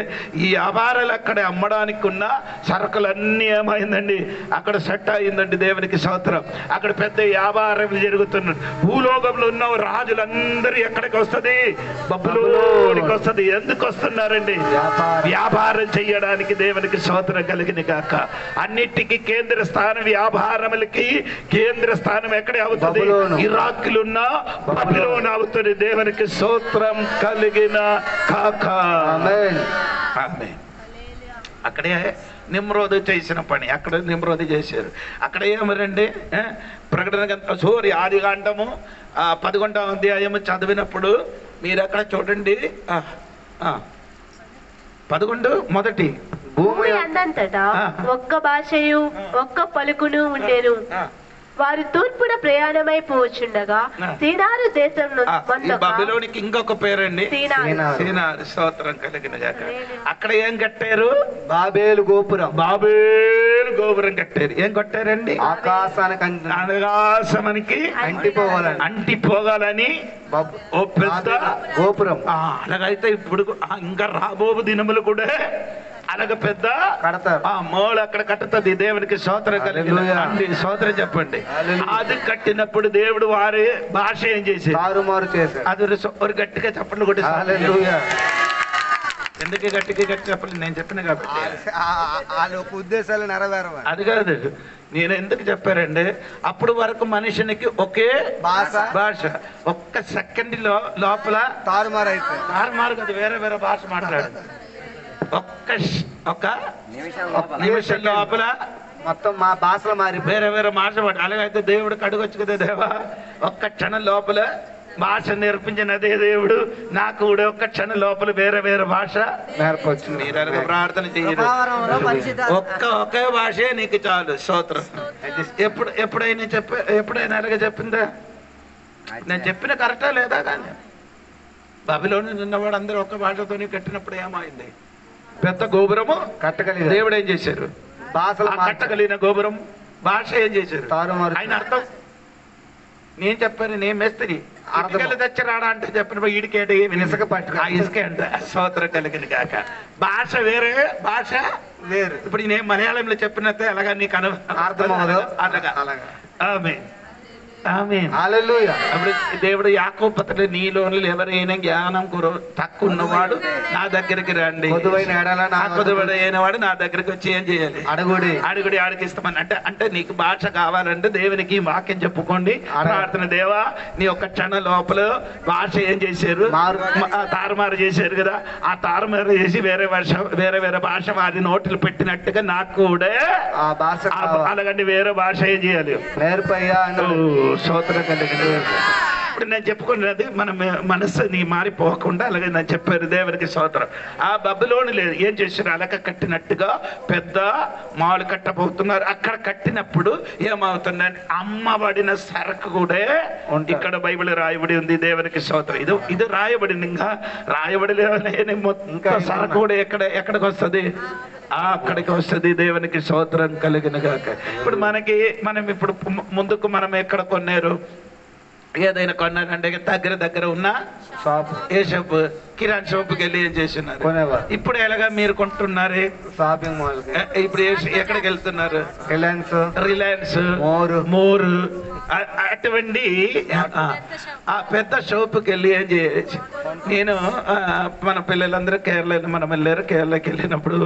Speaker 1: ఈ వ్యాపారాలు అక్కడ అమ్మడానికి ఉన్న సరుకులన్నీ ఏమైందండి? అక్కడ సెట్ అయిందండి. దేవునికి స్తోత్రం. అక్కడ పెద్ద వ్యాపారం జరుగుతున్నాయి. భూలోకంలో ఉన్న రాజులందరూ ఎక్కడికి వస్తుంది? బబులోనికి వస్తుంది. ఎందుకు వస్తున్నారండి? వ్యాపారం చెయ్యడానికి. దేవునికి స్తోత్రం కలిగిన గాక. అన్నిటికీ కేంద్ర స్థానం, వ్యాపారములకి కేంద్ర స్థానం ఎక్కడే అవుతుంది? ఇరాక్లున్న బబులోను అవుతుంది. దేవునికి స్తోత్రం కలిగిన కాక. అక్కడే నిమ్రోదు చేసిన పని అక్కడ నిమ్రోదు చేశారు. అక్కడ ఏమరండి? ప్రకటన సూర్య ఆదికాండము 11వ అధ్యాయము చదివినప్పుడు మీరు అక్కడ చూడండి. 11 మొదటి,
Speaker 2: భూమి అందంతటా ఒక్క భాషయు ఒక్క పలుకును ఉండేను. వారు తూర్పున ప్రయాణమై పోవచ్చుండగా సీనారు దేశం
Speaker 1: బబులోనికి ఇంకొక పేరండి సీనారు. స్తోత్రం కలిగిన గాక. అక్కడ ఏం కట్టారు?
Speaker 3: బాబేలు గోపురం.
Speaker 1: బాబేలు గోపురం కట్టారు. ఏం కట్టారండి? ఆకాశానికి అంటిపోగాలని ఓ పెద్ద
Speaker 3: గోపురం.
Speaker 1: అలాగైతే ఇప్పుడు ఇంకా రాబోవు దినములు కూడా అలాగ పెద్ద మోళ అక్కడ కట్టుతుంది. దేవునికి స్తోత్రం కలిగిన. స్తోత్రం చెప్పండి. అది కట్టినప్పుడు దేవుడు వారి భాష ఏం చేసి అది గట్టిగా చప్పట్లు కొట్టి. ఎందుకు గట్టిగా చెప్పలేదు? నేను చెప్పిన కాబట్టి
Speaker 3: ఉద్దేశాలు నెరవేరవు.
Speaker 1: అది కాదు, నేను ఎందుకు చెప్పారండి? అప్పుడు వరకు మనిషినికి ఒకే భాష. ఒక్క సెకండ్ లోపల తారుమారు కదా, వేరే వేరే భాష మాట్లాడు. ఒక్క నిమిషం లోపల
Speaker 3: మొత్తం మా భాషలో మారి
Speaker 1: వేరే వేరే భాష మాట. అలాగైతే దేవుడికి అడగొచ్చు కదా, దేవా ఒక్క క్షణం లోపల భాష నేర్పించినదే దేవుడు నాకు కూడా ఒక్క క్షణం లోపల వేరే వేరే భాష
Speaker 3: నేర్పచ్చు.
Speaker 1: మీరు అలాగ ప్రార్థన చేయరు. ఒకే భాషే నీకు చాలు. స్తోత్రం. ఎప్పుడైనా అలాగే చెప్పిందా? నేను చెప్పిన కరెక్టా లేదా? కానీ బబులోను ఉన్నవాడు అందరూ ఒక్క భాషతోనే కట్టినప్పుడు ఏమైంది? పెద్ద గోపురము
Speaker 3: కట్టగలిగిన
Speaker 1: దేవుడు ఏం చేశారు? కట్టగలిగిన గోపురం భాష ఏం చేశారు? ఆయన అర్థం నేను చెప్పాను. నేను మేస్త్రి అర్థాలు తెచ్చరాడా అంటే చెప్పిన ఈడికేట ఇసుక పట్టు ఇసుక అంట. స్తోత్రం కలిగిన కాక. భాష వేరే, భాష వేరు. ఇప్పుడు నేను మలయాళంలో చెప్పినట్టే అలాగా నీకు అర్థం అవ్వదు. అలాగా ఆమేన్. అప్పుడు దేవుడు యాకోబు పత్రిక నీలో ఎవరైనా జ్ఞానం తక్కువ ఉన్నవాడు నా దగ్గరికి రండి, కొద్దువైన వాడు నా దగ్గరికి వచ్చి ఏం చేయాలి? అడుగుడి ఆడికిస్తామని. అంటే నీకు భాష కావాలంటే దేవునికి వాక్యం చెప్పుకోండి, ప్రార్థన. దేవా నీ ఒక్క క్షణ లోపల భాష ఏం చేశారు? తారుమారు చేశారు కదా. ఆ తారుమారు చేసి వేరే వేరే భాష వారి నోట్లు పెట్టినట్టుగా నాకు కూడా అలాగంటే వేరే భాష ఏం చేయాలి?
Speaker 3: నేర్పయ్యా.
Speaker 1: స్తోత్రం కలిగిన ఇప్పుడు నేను చెప్పుకున్నది మన మనస్సుని మారిపోకుండా అలాగే నేను చెప్పారు దేవునికి స్తోత్రం. ఆ బబులోను లేదు, ఏం చేశారు, అలక కట్టినట్టుగా పెద్ద మాలు కట్టబోతున్నారు. అక్కడ కట్టినప్పుడు ఏమవుతుందండి, అమ్మబడిన సరకు కూడా ఇక్కడ బైబిల్ రాయబడి ఉంది. దేవునికి స్తోత్రం. ఇది రాయబడింది, ఇంకా రాయబడి లేని మొత్తం సరకు కూడా ఎక్కడికి వస్తుంది, అక్కడికి వస్తుంది. దేవునికి స్తోత్రం కలిగిన గాక. ఇప్పుడు మనం ఇప్పుడు ముందుకు మనం ఎక్కడ కొన్నారు, ఏదైనా కొన్నారంటే దగ్గర ఉన్న షాప్, ఏ షాప్, కిరాణా షాప్కి వెళ్ళి ఏం చేస్తున్నారు. ఇప్పుడు ఎలాగా మీరు కొంటున్నారు,
Speaker 3: షాపింగ్ మాల్.
Speaker 1: ఇప్పుడు ఎక్కడికి వెళ్తున్నారు,
Speaker 3: రిలయన్స్,
Speaker 1: మోరు అటువంటి ఆ పెద్ద షాప్కి వెళ్ళి ఏం చేయొచ్చు. నేను మన పిల్లలందరూ మనం వెళ్ళారు. కేరళకి వెళ్ళినప్పుడు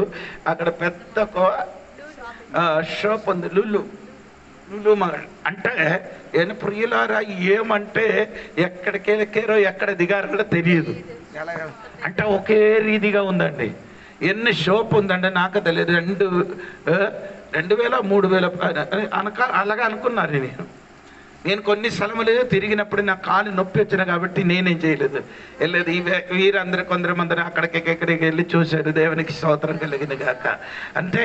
Speaker 1: అక్కడ పెద్ద షాప్ ఉంది, లుల్లు అంటే ఏం ప్రియులారా, ఏమంటే ఎక్కడికి వెళ్ళారో ఎక్కడ దిగారో కూడా తెలియదు. అంటే ఒకే రీతిగా ఉందండి. ఎన్ని షాప్ ఉందంటే నాకు తెలియదు. 2000 3000 అలాగా అనుకున్నారు. నేను కొన్ని స్థలములు తిరిగినప్పుడు నా కాలు నొప్పి వచ్చిన కాబట్టి నేనేం చేయలేదు, వెళ్ళలేదు. వీరందరూ కొందరు అక్కడికి వెళ్ళి చూశారు. దేవునికి స్తోత్రం కలిగిన గాక. అంటే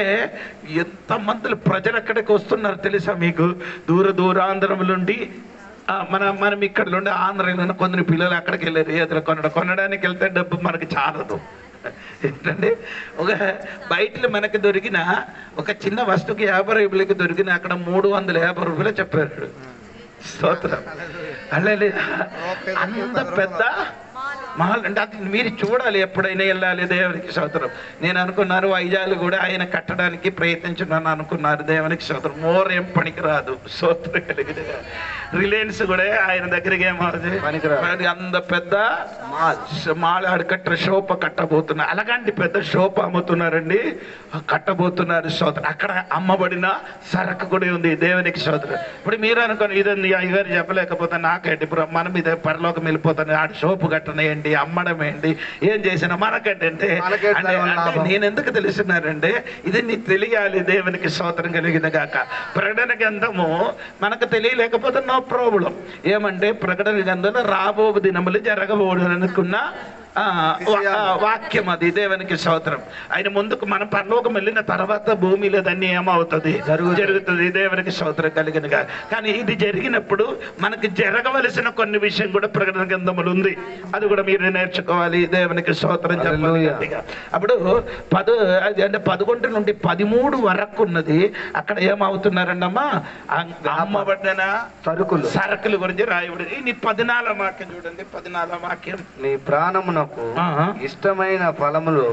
Speaker 1: ఎంతమంది ప్రజలు అక్కడికి వస్తున్నారు తెలుసా మీకు, దూరాంధ్రముల నుండి. మనం ఇక్కడ నుండి ఆంధ్రలో కొందరు పిల్లలు అక్కడికి వెళ్ళారు. ఏదో కొనడానికి వెళ్తే డబ్బు మనకి చాలదు. ఏంటంటే ఒక బయటలో మనకి దొరికిన ఒక చిన్న వస్తువుకి 50 రూపాయలకి దొరికిన అక్కడ 350 రూపాయలు చెప్పారు. స్తోత్రం. అల్లే అంత పెద్ద మహల్ అంటే అది మీరు చూడాలి, ఎప్పుడైనా వెళ్ళాలి. దేవునికి స్తోత్రం. నేను అనుకున్నారు వైజాగ్లు కూడా ఆయన కట్టడానికి ప్రయత్నించున్నాను అనుకున్నారు. దేవునికి స్తోత్రం. మోర్ ఏం పనికిరాదు. స్తోత్రం కలిగిన రిలయన్స్ కూడా ఆయన దగ్గరికి ఏమవుతుంది, అంత పెద్ద మాల్ అడకట్ట షోప కట్టబోతున్నారు. అలాగంటి పెద్ద షోప అమ్ముతున్నారండి, కట్టబోతున్నారు. స్తోత్రం. అక్కడ అమ్మబడిన సరకు కూడా ఉంది. దేవునికి స్తోత్రం. ఇప్పుడు మీరు అనుకోండి, ఇదండి అయ్యగారు చెప్పలేకపోతే నాకేంటి, ఇప్పుడు మనం ఇదే పరలోకం వెళ్ళిపోతాను, ఆడ షోపు కట్టనేయండి, అమ్మడం ఏంటి, ఏం చేసినా మనకంటే నేను ఎందుకు తెలుస్తున్నానంటే ఇది నీకు తెలియాలి. దేవునికి స్తోత్రం కలిగిన గాక. ప్రకటన గ్రంథము మనకు తెలియలేకపోతే నో ప్రాబ్లం. ఏమంటే ప్రకటన గ్రంథంలో రాబో దినములు జరగబోడు అనుకున్న వాక్యం అది. దేవునికి స్తోత్రం. ఆయన ముందుకు మనం పరలోకం వెళ్ళిన తర్వాత భూమిలో దాన్ని ఏమవుతుంది, జరుగుతుంది. దేవునికి స్తోత్రం కలిగినగా. కానీ ఇది జరిగినప్పుడు మనకి జరగవలసిన కొన్ని విషయం కూడా ప్రకటన గ్రంథములు ఉంది. అది కూడా మీరు నేర్చుకోవాలి. దేవునికి స్తోత్రం చెప్పాలి. అప్పుడు 11 నుండి 13 వరకు ఉన్నది. అక్కడ ఏమవుతున్నారండమ్మా, అమ్మబడిన సరుకుల గురించి రాయబడి. ఈ 14వ వాక్యం చూడండి. 14వ వాక్యం,
Speaker 3: నీ ప్రాణమున ఇష్టమైన ఫలములు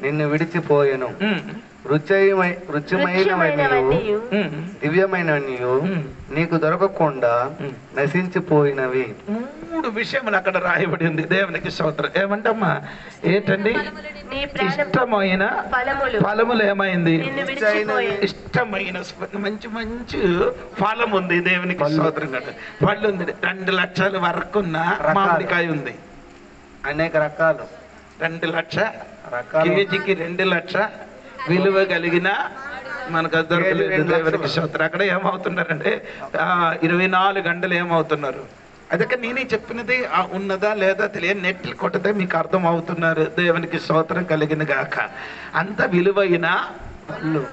Speaker 3: నిన్ను విడిచిపోయెను, రుచిమైనవనియు దివ్యమైనవనియు నీకు దొరకకుండా నశించిపోయినవి.
Speaker 1: 3 విషయములు అక్కడ రాయబడి ఉంది. దేవునికి స్తోత్రం. ఏమంటమ్మా, ఏంటండి, ఇష్టమైన ఫలములు ఏమైంది, ఇష్టమైన మంచి మంచి ఫలం ఉంది. దేవునికి స్తోత్రం. పళ్ళు ఉంది. 2 లక్షల వరకు ఉన్న మామిడికాయ ఉంది.
Speaker 3: అనేక రకాలు.
Speaker 1: 2 లక్షల కేజీకి 2 లక్షల విలువ కలిగిన మనకు దొరకలేదు. దేవునికి స్తోత్రం. అక్కడ ఏమవుతున్నారంటే 24 గంటలు ఏమవుతున్నారు. అదొక నేనే చెప్పినది ఉన్నదా లేదా తెలియదు, నెట్లు కొట్టదే మీకు అర్థం అవుతున్నారు. దేవునికి స్తోత్రం కలిగిన గాక. అంత విలువైన పళ్ళు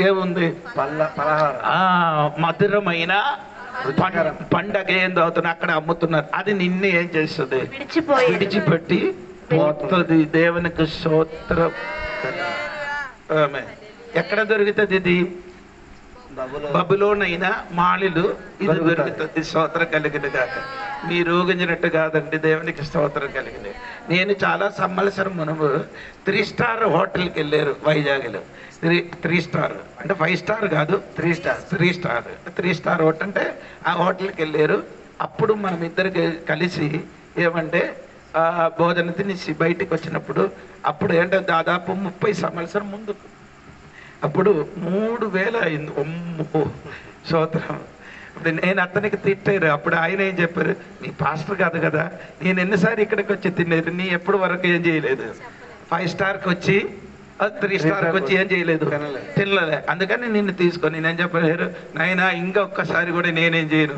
Speaker 1: ఏముంది, మధురమైన పండగ ఏందో అవుతున్నా అక్కడ అమ్ముతున్నారు. అది నిన్ను ఏం చేస్తుంది, విడిచిపెట్టి పోతుంది. దేవునికి స్తోత్రం. ఎక్కడ దొరుకుతుంది ఇది, బబులోనైనా మాలిలు ఇది దొరుకుతుంది. స్తోత్రం కలిగిన కాక. మీరు ఊగించినట్టు కాదండి. దేవునికి స్తోత్రం కలిగింది. నేను చాలా సంవత్సరం మునుపు 3 స్టార్ హోటల్కి వెళ్ళారు వైజాగ్లో. 3 స్టార్ అంటే 5 స్టార్ కాదు, 3 స్టార్ హోటల్ అంటే ఆ హోటల్కి వెళ్ళారు. అప్పుడు మనం ఇద్దరికి కలిసి ఏమంటే భోజనం తినేసి బయటికి వచ్చినప్పుడు, అప్పుడు ఏంటంటే దాదాపు 30 సంవత్సరం ముందు, అప్పుడు 3000 అయింది. ఒమ్మో స్తోత్రం. ఇప్పుడు నేను అతనికి తిట్టారు. అప్పుడు ఆయన ఏం చెప్పారు, నీ పాస్టర్ కాదు కదా, నేను ఎన్నిసార్లు ఇక్కడికి వచ్చి తినేది, నీ ఎప్పుడు వరకు ఏం చేయలేదు, 5 స్టార్కి వచ్చి 3 స్టార్కి వచ్చి ఏం చేయలేదు, తినలే. అందుకని నిన్ను తీసుకొని నేను చెప్పలేరు నాయనా ఇంకా ఒక్కసారి కూడా నేనేం చేయను.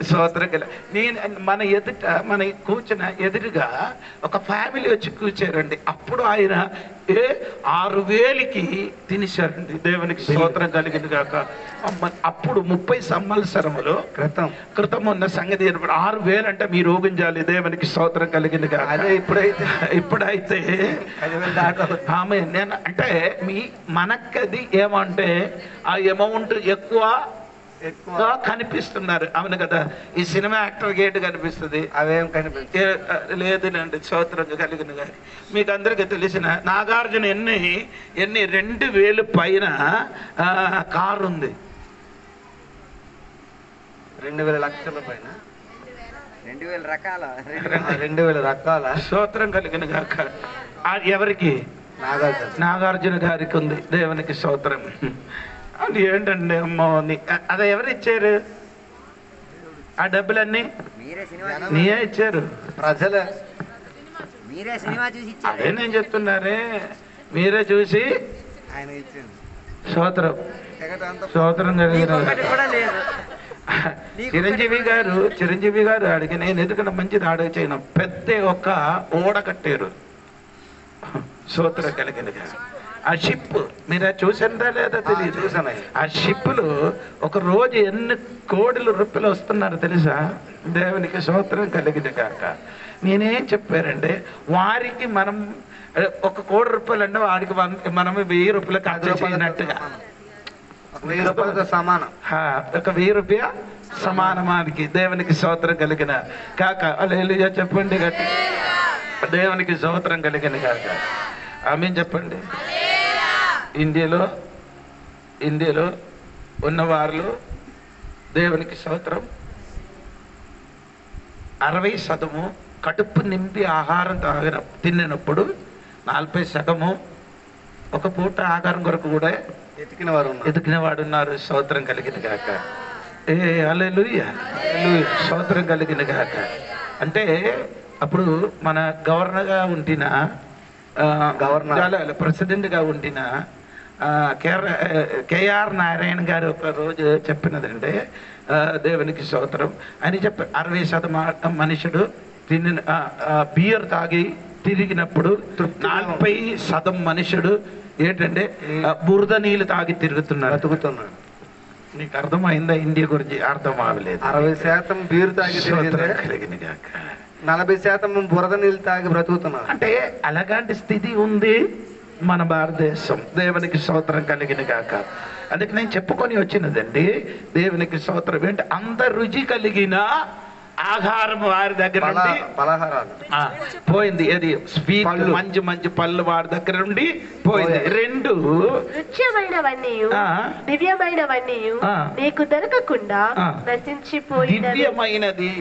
Speaker 1: స్తోత్రం. నేను మన ఎదుట మన కూర్చున్న ఎదురుగా ఒక ఫ్యామిలీ వచ్చి కూర్చారండి. అప్పుడు ఆయన 6,000కి తినేశారండి. దేవునికి స్తోత్రం కలిగింది కాక. అప్పుడు 30 సంవత్సరములు క్రితం ఉన్న సంగతి 6,000 అంటే మీరు ఊగించాలి. దేవునికి స్తోత్రం కలిగింది కాక.
Speaker 3: అదే
Speaker 1: ఇప్పుడైతే ఆమె నేను అంటే మనకది ఏమంటే ఆ అమౌంట్ ఎక్కువ కనిపిస్తున్నారు. అవును కదా. ఈ సినిమా యాక్టర్ గేట్ కనిపిస్తుంది,
Speaker 3: అవేం కనిపిస్తుంది
Speaker 1: లేదులేండి. స్తోత్రం కలిగిన గారి మీకు అందరికీ తెలిసిన నాగార్జున ఎన్ని 2,000 పైన కారు ఉంది.
Speaker 3: 2,000 లక్షల పైన
Speaker 4: 2,000 రకాల
Speaker 3: 2,000 రకాల.
Speaker 1: స్తోత్రం కలిగిన గాక. ఎవరికి? నాగార్జున గారికి ఉంది. దేవునికి స్తోత్రం. అది ఏంటండి అమ్మో, అది ఎవరు ఇచ్చారు ఆ డబ్బులన్నీ? నీయే ఇచ్చారు.
Speaker 3: ప్రజలే.
Speaker 4: మీరే సినిమా చూసి
Speaker 1: అదే నేను చెప్తున్నారే, మీరే చూసి
Speaker 3: ఆయన ఇచ్చింది.
Speaker 1: స్తోత్రం స్తోత్రం కలిగిన చిరంజీవి గారు అడిగి నేను ఎందుకంటే మంచిది అడుగు చేయను. పెద్ద ఒక ఓడ కట్టారు. స్తోత్రం కలిగిన ఆ షిప్ మీరు చూసారా లేదా తెలియదు. ఆ షిప్లు ఒక రోజు ఎన్ని కోట్ల రూపాయలు వస్తున్నారు తెలుసా? దేవునికి స్తోత్రం కలిగిన కాక. నేనేం చెప్పారంటే వారికి మనం 1 కోటి రూపాయలు అంటే వాడికి మనం 1,000 రూపాయలు ఖర్చు చేయనట్టుగా
Speaker 3: 1,000 రూపాయలతో సమానం.
Speaker 1: ఒక 1,000 రూపాయ సమానమానికి. దేవునికి స్తోత్రం కలిగిన కాక. హల్లెలూయా చెప్పండి గట్టి. దేవునికి స్తోత్రం కలిగిన కాక. ఆమేన్ చెప్పండి. ఇండియాలో ఉన్నవారు దేవునికి స్తోత్రం 60% కడుపు నింపి ఆహారం తిన్నప్పుడు 40% ఒక పూట ఆహారం కొరకు కూడా ఎతికిన వాడు ఉన్నారు. స్తోత్రం కలిగిన కాక. హల్లెలూయా స్తోత్రం కలిగిన కాక. అంటే అప్పుడు మన గవర్నర్గా ఉంటిన ప్రెసిడెంట్గా ఉంటిన కేఆర్ నారాయణ గారు ఒక రోజు చెప్పినదంటే దేవునికి స్తోత్రం అని చెప్పి 60% మనుషుడు బియర్ తాగి తిరిగినప్పుడు 40% మనుషుడు ఏంటంటే బురద నీళ్ళు తాగి తిరుగుతున్నాడు. నీకు అర్థమైందా? ఇండియా గురించి అర్థం అవ్వలేదు.
Speaker 3: 60% బీరు తాగి
Speaker 1: కలిగిన కాక.
Speaker 3: 40% బురద నీళ్ళు తాగి బ్రతుకుతున్నారు.
Speaker 1: అంటే అలాంటి స్థితి ఉంది మన భారతదేశం. దేవునికి స్తోత్రం కలిగిన కాక. అందుకే నేను చెప్పుకొని వచ్చినదండి. దేవునికి స్తోత్రం ఏంటి? అంత రుచి కలిగిన ఆహారం వారి దగ్గర నుండి పోయింది. ఏది? స్వీట్ మంచి పళ్ళు వారి దగ్గర నుండి పోయింది. 2
Speaker 2: రుచ్యమైనవన్నీ దివ్యమైనవన్నీ నీకు దొరకకుండా నశించిపోయినవి.
Speaker 1: దివ్యమైనది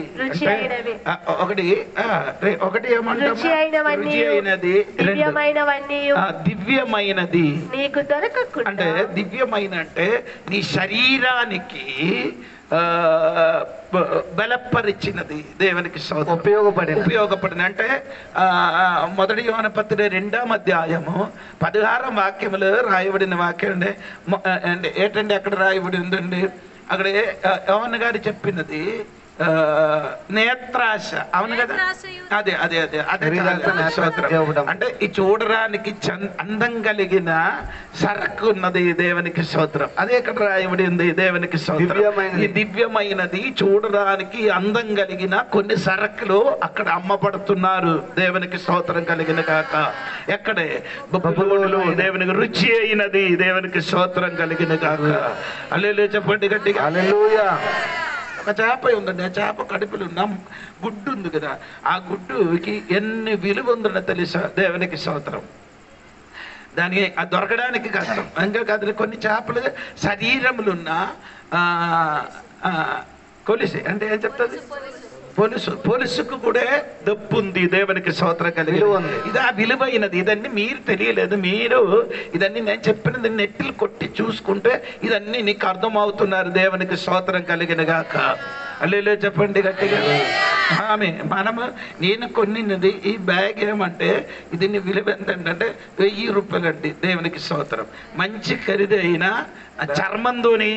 Speaker 1: ఒకటి ఏమంటారు? రుచి అయినది దివ్యమైనది
Speaker 2: నీకు దొరకకుండా.
Speaker 1: అంటే దివ్యమైన అంటే నీ శరీరానికి బలపరిచినది. దేవునికి ఉపయోగపడిన అంటే 1 యోహాను పత్రిక 2వ అధ్యాయము 16వ వాక్యములో రాయబడిన వాక్యం అంటే ఏంటంటే అక్కడ రాయబడి ఉందండి. అక్కడ యోహాను గారు చెప్పినది నేత్రాశ. అవును కదా. అదే అంటే ఈ చూడడానికి అందం కలిగిన సరకు ఉన్నది. దేవునికి స్తోత్రం. అదే ఇక్కడ రాయబడి ఉంది. దేవునికి స్తోత్రం. ఈ దివ్యమైనది చూడడానికి అందం కలిగిన కొన్ని సరకులు అక్కడ అమ్మబడుతున్నారు. దేవునికి స్తోత్రం కలిగిన కాక. ఎక్కడే? బబులోనులో దేవునికి రుచి అయినది. దేవునికి స్తోత్రం కలిగిన కాక. హల్లెలూయా చెప్పండి గట్టిగా.
Speaker 3: హల్లెలూయా.
Speaker 1: ఒక చేప ఉందండి. ఆ చేప కడుపులో ఉన్న గుడ్డు ఉంది కదా, ఆ గుడ్డుకి ఎన్ని విలువ ఉందో తెలుసా? దేవునికి స్తోత్రం. దానికి దొరకడానికి కష్టం. ఇంకా కాదు కొన్ని చేపలు శరీరములున్న కొలిసి అంటే ఏం చెప్తుంది? పొలుసుకు కూడా దప్పు ఉంది. దేవునికి స్తోత్రం కలిగి ఇది ఆ విలువైనది. ఇదన్నీ మీరు తెలియలేదు. మీరు ఇదన్నీ నేను చెప్పినది నెట్లు కొట్టి చూసుకుంటే ఇదన్నీ నీకు అర్థం అవుతున్నారు. దేవునికి స్తోత్రం కలిగిన గాక. హల్లెలూయా చెప్పండి గట్టిగా. ఆమె మనము నేను కొన్నిది ఈ బ్యాగ్ ఏమంటే దీన్ని విలువ ఎంతంటే 1000 రూపాయలండి. దేవునికి స్తోత్రం. మంచి ఖరీదైన చర్మంతోని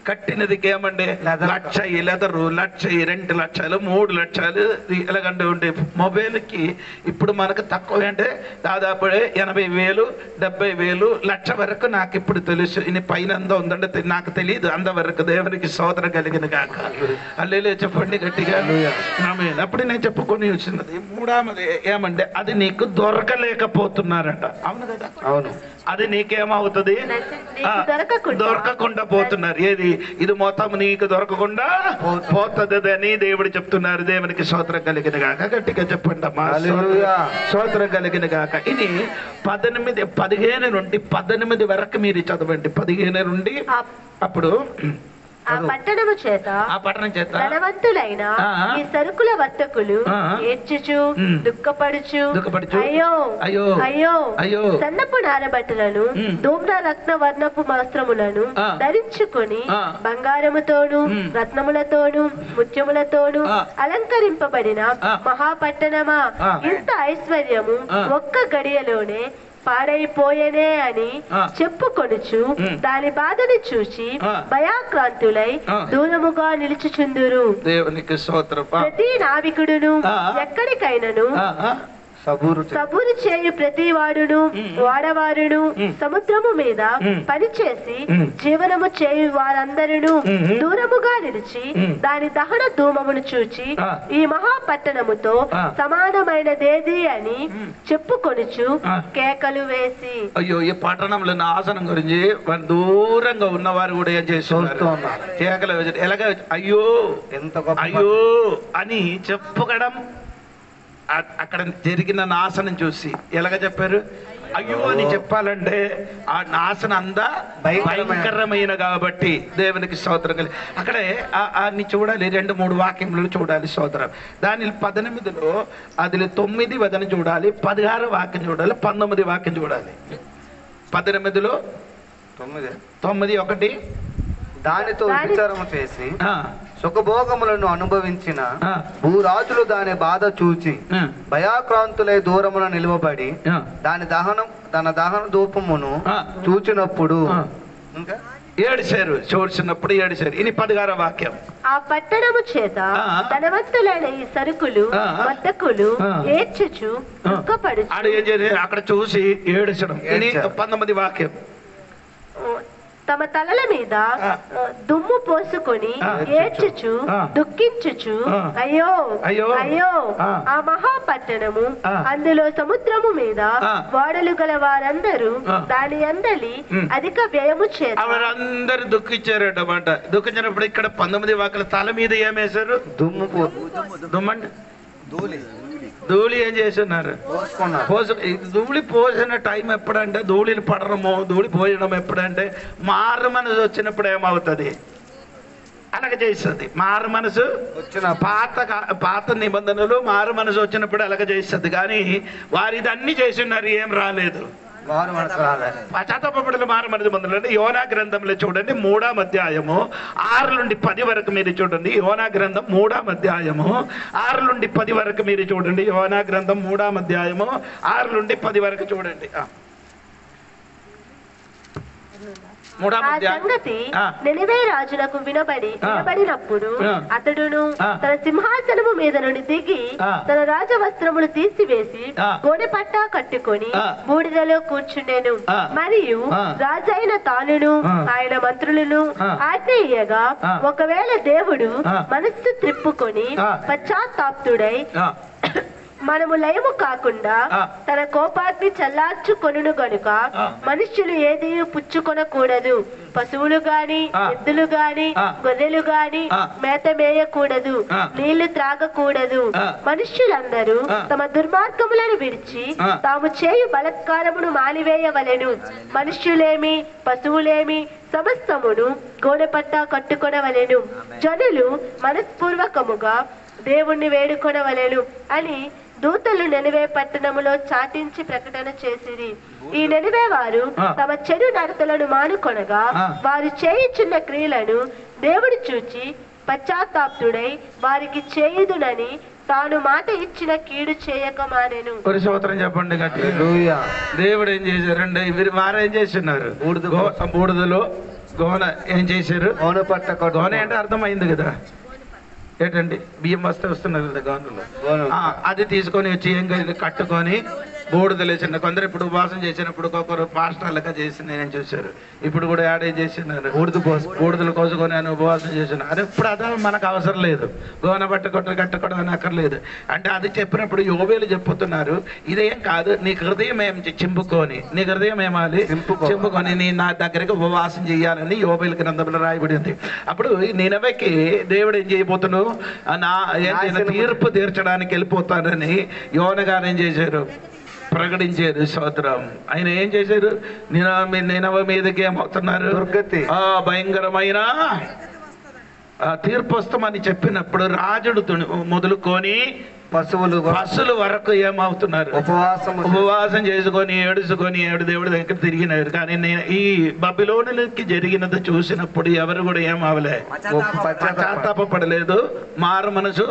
Speaker 1: కట్టినది ఏమండి, 1,00,000 లెదరు, 1,00,000, 2 లక్షలు, 3 లక్షలు ఎలాగంటే ఉండే. మొబైల్కి ఇప్పుడు మనకు తక్కువ అంటే దాదాపు 80,000, 70,000, 1,00,000 వరకు నాకు ఇప్పుడు తెలుసు. ఇది పైన అందా ఉందంటే నాకు తెలియదు అంతవరకు. దేవునికి స్తోత్రం కలిగిన కాక అల్లెలే చెప్పండి గట్టిగా. అప్పుడు నేను చెప్పుకొని వచ్చినది. మూడవది ఏమంటే అది నీకు దొరకలేకపోతున్నారట. అవును కదా? అవును. అది నీకేమవుతుంది, దొరకకుండా పోతున్నారు. ఏది ఇది మొత్తం నీకు దొరకకుండా పోతుంది అని దేవుడు చెప్తున్నారు. దేవునికి స్తోత్రం కలిగిన గాక. గట్టిగా చెప్పండి అమ్మా, స్తోత్రం కలిగిన గాక. ఇది 15 నుండి 18 వరకు మీరు చదవండి. 15 నుండి అప్పుడు
Speaker 2: ఆ పట్టణము చేత ధనవంతులైన ఈ సరుకుల వర్తకులు ఏడ్చుచు దుఃఖపడుచు అయ్యో అయ్యో అయ్యో అయ్యో సన్నపు నారబట్టలను ధూమ్ర రత్న వర్ణపు వస్త్రములను ధరించుకొని బంగారముతోను రత్నములతోను ముత్యములతోను అలంకరింపబడిన మహాపట్టణమా, ఇంత ఐశ్వర్యము ఒక్క గడియలోనే పాడైపోయేనే అని చెప్పుకొనుచు దాని బాధని చూచి భయాక్రాంతులై దూరముగా నిలుచుచుందురు.
Speaker 1: దేవునికి స్తోత్రం.
Speaker 2: ప్రతి నావికుడును ఎక్కడికైనను సబూరు చేయు ప్రతి వాడును వాడవారును సముద్రము మీద పనిచేసి జీవనము చేయు వారందరూ దూరముగా నిలిచి దాని దహన ధూమమును చూచి ఈ మహాపట్టణముతో సమానమైనదేది అని చెప్పుకొనుచు కేకలు వేసి.
Speaker 1: అయ్యో, ఈ పట్టణంలో నాశనం గురించి దూరంగా ఉన్నవారు కూడా ఏం చేస్తున్నారు, కేకలు వేసి ఎలాగ అయ్యో ఎంత అయ్యో అని చెప్పుకోవడం. అక్కడ జరిగిన నాశనం చూసి ఎలాగ చెప్పారు, అయ్యో అని చెప్పాలంటే ఆ నాశనం అంతా భయంకరమైన కాబట్టి దేవునికి స్తోత్రం కలిగి. అక్కడే అన్ని చూడాలి, 2-3 వాక్యములు చూడాలి స్తోత్రం. దాని 18లో అది 9 వదన చూడాలి, 16 వాక్యం చూడాలి, 19 వాక్యం చూడాలి. 18లో 9, 1
Speaker 3: దానితో విచారము చేసి సుఖభోగములను అనుభవించిన భూరాజులు దాని బాధ చూచి భయాక్రాంతులై దూరమున నిలువబడి తన దహన ధూపమును చూచినప్పుడు ఇంకా
Speaker 1: ఏడిశారు. చూసినప్పుడు ఏడిశారు. ఇది 16వ వాక్యం.
Speaker 2: ఆ పట్టణము చేత ధనవంతులైన ఈ సరుకులు వర్తకులు ఏడ్చుచు దుఃఖపడుచు.
Speaker 1: అక్కడ చూసి ఏడిచడం. 19వ వాక్యం.
Speaker 2: తమ తలల మీద దుమ్ము పోసుకొని ఏడ్చుచు దుఃఖించుచు అయ్యో అయ్యో అయ్యో ఆ మహాపట్టణము, అందులో సముద్రము మీద వాడలు గల వారందరూ దాని అందలి అధిక వ్యయము చేత
Speaker 1: అందరూ దుఃఖించారటమాట. దుఃఖించినప్పుడు ఇక్కడ 19 వాక్యాల తల మీద ఏమేశారు, దుమ్మండి ధూళి ఏం చేస్తున్నారు, ధూళి పోసిన టైం ఎప్పుడంటే, ధూళిని పడడము ధూళి పోయడం ఎప్పుడంటే మారు మనసు వచ్చినప్పుడు ఏమవుతుంది, అలాగ చేస్తుంది. మారు మనసు వచ్చిన పాత నిబంధనలు మారు మనసు వచ్చినప్పుడు అలాగ చేస్తుంది. కానీ వారు ఇదన్నీ చేస్తున్నారు, ఏం రాలేదు. పశ్చాత్తాపపడిన మారు మనసు పొందాలి అంటే యోనా గ్రంథంలో చూడండి 3వ అధ్యాయము 6 నుండి 10 వరకు మీరు చూడండి. యోనా గ్రంథం 3వ అధ్యాయము 6 నుండి 10 వరకు మీరు చూడండి. యోనా గ్రంథం 3వ అధ్యాయము 6 నుండి 10 వరకు చూడండి.
Speaker 2: సంగతి నినివే రాజులకు వినబడినప్పుడు అతడును తన సింహాసనము మీద నుండి దిగి తన రాజవస్త్రములు తీసివేసి గోనె పట్టా కట్టుకొని బూడిదలో కూర్చుండెను. మరియు రాజైన తానును ఆయన మంత్రులను ఆజ్ఞేయగా ఒకవేళ దేవుడు మనస్సు త్రిప్పుకొని పశ్చాత్తాప్తుడై మనము లయము కాకుండా తన కోపాగ్ని చల్లార్చుకొనును గనుక మనుష్యులు ఏది పుచ్చుకొనకూడదు. పశువులు గాని ఎద్దులు గాని గొర్రెలు గాని మేత మేయకూడదు, నీళ్లు త్రాగకూడదు. మనుష్యులందరూ తమ దుర్మార్గములను విడిచి తాము చేయు బలత్కారమును మానివేయవలెను. మనుష్యులేమి పశువులేమి సమస్తమును గోనెపట్ట కట్టుకొనవలెను. జనులు మనస్పూర్వకముగా దేవుణ్ణి వేడుకొనవలెను అని దూతలు నెనివే పట్టణములో చాటించి ప్రకటన చేసిరి. ఈ నెనివే వారు తమ చెడు నడతలను మానుకొనగా వారు చేయుచున్న క్రియలను దేవుడు చూచి పశ్చాత్తాప్తుడై వారికి చేయుదునని తాను మాట ఇచ్చిన కీడు చేయక మానెను.
Speaker 1: ఒక స్తోత్రం చెప్పండి గట్టి. దేవుడు ఏం చేశారండి? వారు ఏం చేస్తున్నారు? బూడిదలో గోన ఏం చేశారు? గోన అంటే అర్థమైంది కదా ఏంటండి? బియ్యం వస్తున్నారు కదా గోనలో, అది తీసుకొని వచ్చి ఏం కట్టుకొని బూడిదలు వేసిన కొందరు ఇప్పుడు ఉపవాసం చేసినప్పుడు ఒక్కొక్కరు పాస్టర్లుగా చేసి నేను చూశారు. ఇప్పుడు కూడా యాడ్ ఏం చేసినారు? బూడిదలు కోసుకొని ఆయన ఉపవాసం చేసిన. అది ఇప్పుడు అదే మనకు అవసరం లేదు. గోన కట్టుకోవడం అని అక్కర్లేదు. అంటే అది చెప్పినప్పుడు యోబేలు చెప్పుతున్నారు, ఇదేం కాదు, నీ హృదయం ఏం చింపుకొని, నీ హృదయం ఏమాలి చింపుకొని నీ నా దగ్గరికి ఉపవాసం చేయాలని యోబేలు గ్రంథంలో రాయబడింది. అప్పుడు నినవెకి దేవుడు ఏం చేయబోతున్నావు? తీర్పు తీర్చడానికి వెళ్ళిపోతానని యోన గారు ఏం చేశారు? ప్రకటించారు. స్తోత్రం. ఆయన ఏం చేశారు? నినవ మీదకి ఏమవుతున్నారు? భయంకరమైన తీర్పు వస్తామని చెప్పినప్పుడు రాజుడు మొదలుకొని పశువులు వరకు ఏమవుతున్నారు? ఉపవాసం చేసుకొని ఏడుచుకొని దేవుడి దగ్గర తిరిగినారు. కానీ ఈ బబిలోనులకి జరిగినది చూసినప్పుడు ఎవరు కూడా ఏమవలే, పశ్చాత్తాపడలేదు, మారు మనసు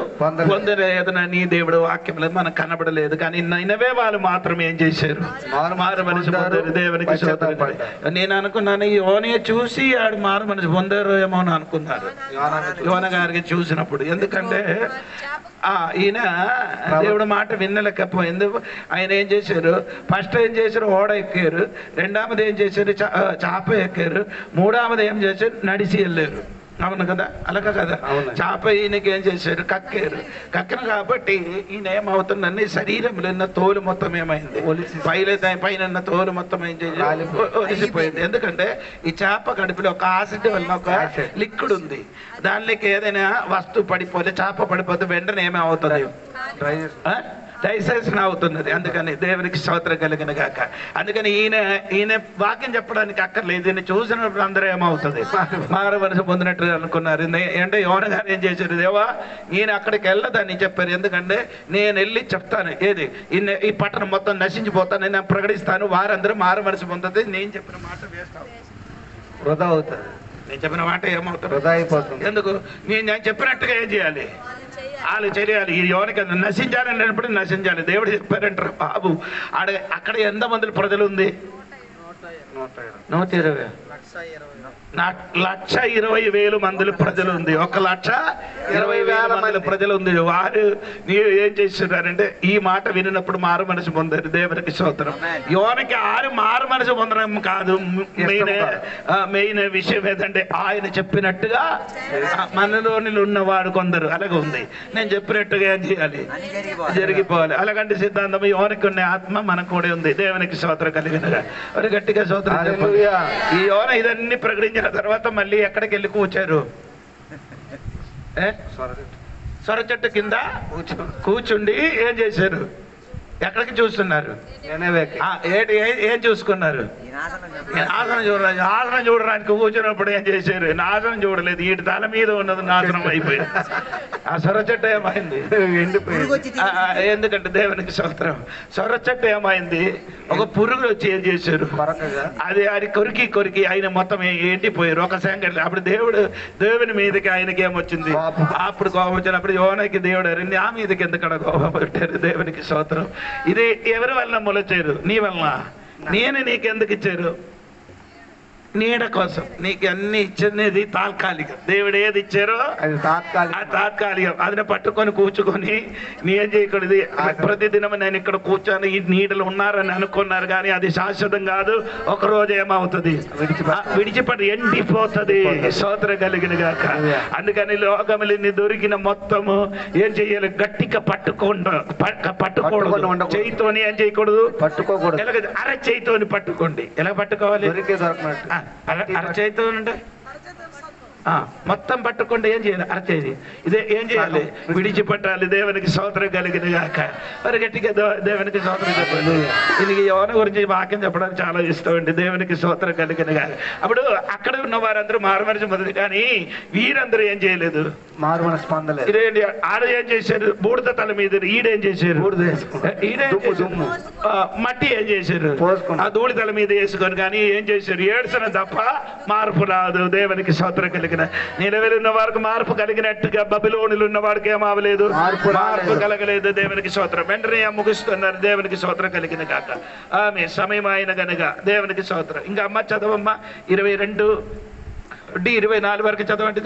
Speaker 1: పొందలేదనని దేవుడు వాక్యం మనకు కనబడలేదు. కానీ నినవే వాళ్ళు మాత్రం ఏం చేశారు? మారు మనసు పొందారు. దేవునికి స్తోత్రం. నేను అనుకున్నాను ఈ యోనే చూసి ఆడు మారు మనసు పొందారు ఏమో అని అనుకున్నారు యోన గారికి చూసినప్పుడు. ఎందుకంటే ఈయన దేవుడు మాట వినలేకపోయింది. ఆయన ఏం చేశారు? ఫస్ట్ ఏం చేశారు? ఓడ ఎక్కారు. రెండవది ఏం చేశారు? చాప ఎక్కారు. మూడవది ఏం చేశారు? నడిచి వెళ్ళారు. అవును కదా? అలాగే కదా? చాప ఈయనకి ఏం చేశారు? కక్కిన కాబట్టి ఈయన ఏమవుతుందని శరీరంలో ఉన్న తోలు మొత్తం ఏమైంది? పైన తోలు మొత్తం ఏం చేయాలి? ఒలిసిపోయింది. ఎందుకంటే ఈ చేప కడుపులో ఒక ఆసిడ్ వల్ల ఒక లిక్విడ్ ఉంది. దానిలోకి ఏదైనా వస్తువు పడిపోతే, చేప పడిపోతే వెంటనే ఏమవుతుంది? డైజెషన్ అవుతున్నది. అందుకని దేవునికి స్తోత్రం కలిగిన గాక. అందుకని ఈయన వాక్యం చెప్పడానికి అక్కర్లేదు. ఈయన చూసినప్పుడు అందరూ ఏమవుతుంది? మారు మనసు పొందినట్టు అనుకున్నారు. అంటే యోన గారు ఏం చేశారు? దేవా ఈయన అక్కడికి వెళ్ళదని చెప్పారు. ఎందుకంటే నేను వెళ్ళి చెప్తాను, ఏది ఈ పట్టణం మొత్తం నశించిపోతాను, నేను ప్రకటిస్తాను, వారందరూ మారు మనసు పొందుతుంది. నేను చెప్పిన మాట వేస్ట్ వృధా అవుతుంది. నేను చెప్పిన మాట ఏమవుతుంది? వృధా అయిపోతుంది. ఎందుకు? నేను చెప్పినట్టుగా ఏం చేయాలి? వాళ్ళు చేయాలి. ఈ యోనికి నశించాలన్నప్పుడు నశించాలి. దేవుడు చెప్పారంటారు బాబు. అక్కడ ఎంతమంది ప్రజలు ఉంది? 120. 1,20,000 మంది ప్రజలు ఉంది. 1,20,000 మంది ప్రజలు ఉంది. వారు మీరు ఏం చేస్తున్నారంటే ఈ మాట వినినప్పుడు మారు మనసు పొందారు. దేవునికి స్తోత్రం. యోనకి మారు మనసు పొందడం కాదు మెయిన్ విషయం ఏంటంటే ఆయన చెప్పినట్టుగా మనలోని ఉన్నవాడు కొందరు అలాగే ఉంది. నేను చెప్పినట్టుగా ఏం చేయాలి? జరిగిపోవాలి. అలాగంటే సిద్ధాంతం యోనకి ఉన్న ఆత్మ మనకు కూడా ఉంది. దేవునికి స్తోత్రం కలిగినగా మరి గట్టిగా స్తోత్రం చెప్పాలి. ఈ యోన ఇదన్నీ ప్రకటించిన తర్వాత మళ్ళీ ఎక్కడికి వెళ్ళి కూర్చారు? సొర చెట్టు కింద కూర్చుండి ఏం చేశారు? ఎక్కడికి చూస్తున్నారు? ఏం చూసుకున్నారు? ఆసనం చూడడానికి కూర్చున్నప్పుడు ఏం చేశారు? నాశనం చూడలేదు. వీటి తల మీద ఉన్నది నాశనం అయిపోయింది. ఆ సొర చెట్టు ఏమైంది? ఎందుకంటే దేవునికి స్తోత్రం. సొర చెట్టు ఏమైంది? ఒక పురుగులు వచ్చి ఏం చేశారు? అది కొరికి ఆయన మొత్తం ఎండిపోయారు. ఒక సంగతి. అప్పుడు దేవుని మీదకి ఆయనకి ఏమొచ్చింది? అప్పుడు కోపం వచ్చినప్పుడు యోనకి దేవుడు నా మీదకి ఎందుకడ కోపం పెట్టారు? దేవునికి స్తోత్రం. ఇది ఎవరి వలన మొలచారు? నీ వలన. నేను నీకెందుకు ఇచ్చారు? నీడ కోసం. నీకు అన్ని ఇచ్చేది తాత్కాలికం. దేవుడు ఏది ఇచ్చారో అది తాత్కాలికం. అది పట్టుకొని కూర్చుకొని నేం చేయకూడదు. ప్రతిదినం నేను ఇక్కడ కూర్చొని ఈ నీడలు ఉన్నారని అనుకున్నారు, కానీ అది శాశ్వతం కాదు. ఒక రోజు ఏమవుతుంది? విడిచిపడి ఎండిపోతుంది. స్తోత్రం కలిగిన గాక. అందుకని లోకములు దొరికిన మొత్తము ఏం చెయ్యాలి? గట్టిగా పట్టుకోకూడదు. చేయితోని ఏం చేయకూడదు? పట్టుకోకూడదు. అరచేయితోని పట్టుకోండి. ఎలా పట్టుకోవాలి? అరచేయితో అంటే మొత్తం పట్టుకుంటే ఏం చేయాలి? అరచేది ఇదే ఏం చేయాలి? విడిచిపెట్టాలి. దేవునికి స్తోత్రం కలిగిన గాక. మరి గట్టిగా దేవునికి స్తోత్రం చెప్పండి. దీనికి యోన గురించి వాక్యం చెప్పడానికి చాలా ఇష్టం అండి. దేవునికి స్తోత్రం కలిగిన గాక. అప్పుడు అక్కడ ఉన్న వారందరూ మారు మనసు పొందలేదు, కానీ వీరందరూ ఏం చేయలేదు? మారు మనసు పొందలేదు. ఇదేంటి? ఆడ ఏం చేశారు? బూడిద తల మీద. ఈడేం చేశారు? మట్టి ఏం చేశారు? ఆ ధూళి తల మీద వేసుకొని. కానీ ఏం చేశారు? ఏడ్చిన తప్ప మార్పు రాదు. దేవునికి స్తోత్రం కలిగి కలిగిన. నిలవెలి ఉన్న వారికి మార్పు కలిగినట్టుగా బబులోనులు ఉన్న వాడికి ఏమవలేదు, మార్పు కలగలేదు. దేవునికి స్తోత్రం. వెంటనే ముగిస్తున్నారు. దేవునికి స్తోత్రం కలిగిన కాక. ఆమె సమయం అయిన గనుక దేవునికి స్తోత్రం. ఇంకా అమ్మ చదవమ్మ 22-24 వరకు చదవండి.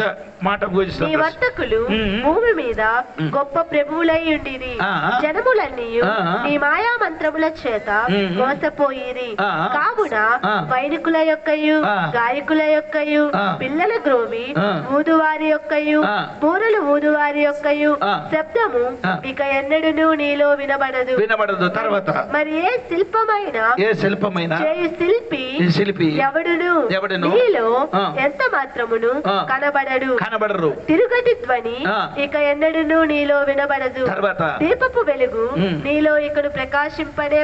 Speaker 1: మాట
Speaker 2: నీ వర్తకులు భూమి మీద గొప్ప ప్రభువులై ఉండిరి. జనములన్నీ నీ మాయా మంత్రముల చేత మోసపోయిరి. కావున వైనికుల యొక్కయు గాయకుల యొక్కయు పిల్లల గ్రోవి ఊదువారి యొక్కయు బూరలు ఊదువారి యొక్కయు శబ్దము ఇక ఎన్నడూను నీలో వినబడదు.
Speaker 1: తర్వాత
Speaker 2: మరి ఏ శిల్పమైన శిల్పి ఎవడును నీలో ఎంత మాత్రమును కనబడరు. తిరుగటి ధ్వని ఇక ఎన్నడూను నీలో వినబడదు. దీపపు వెలుగు నీలో ఇకను ప్రకాశింపనే.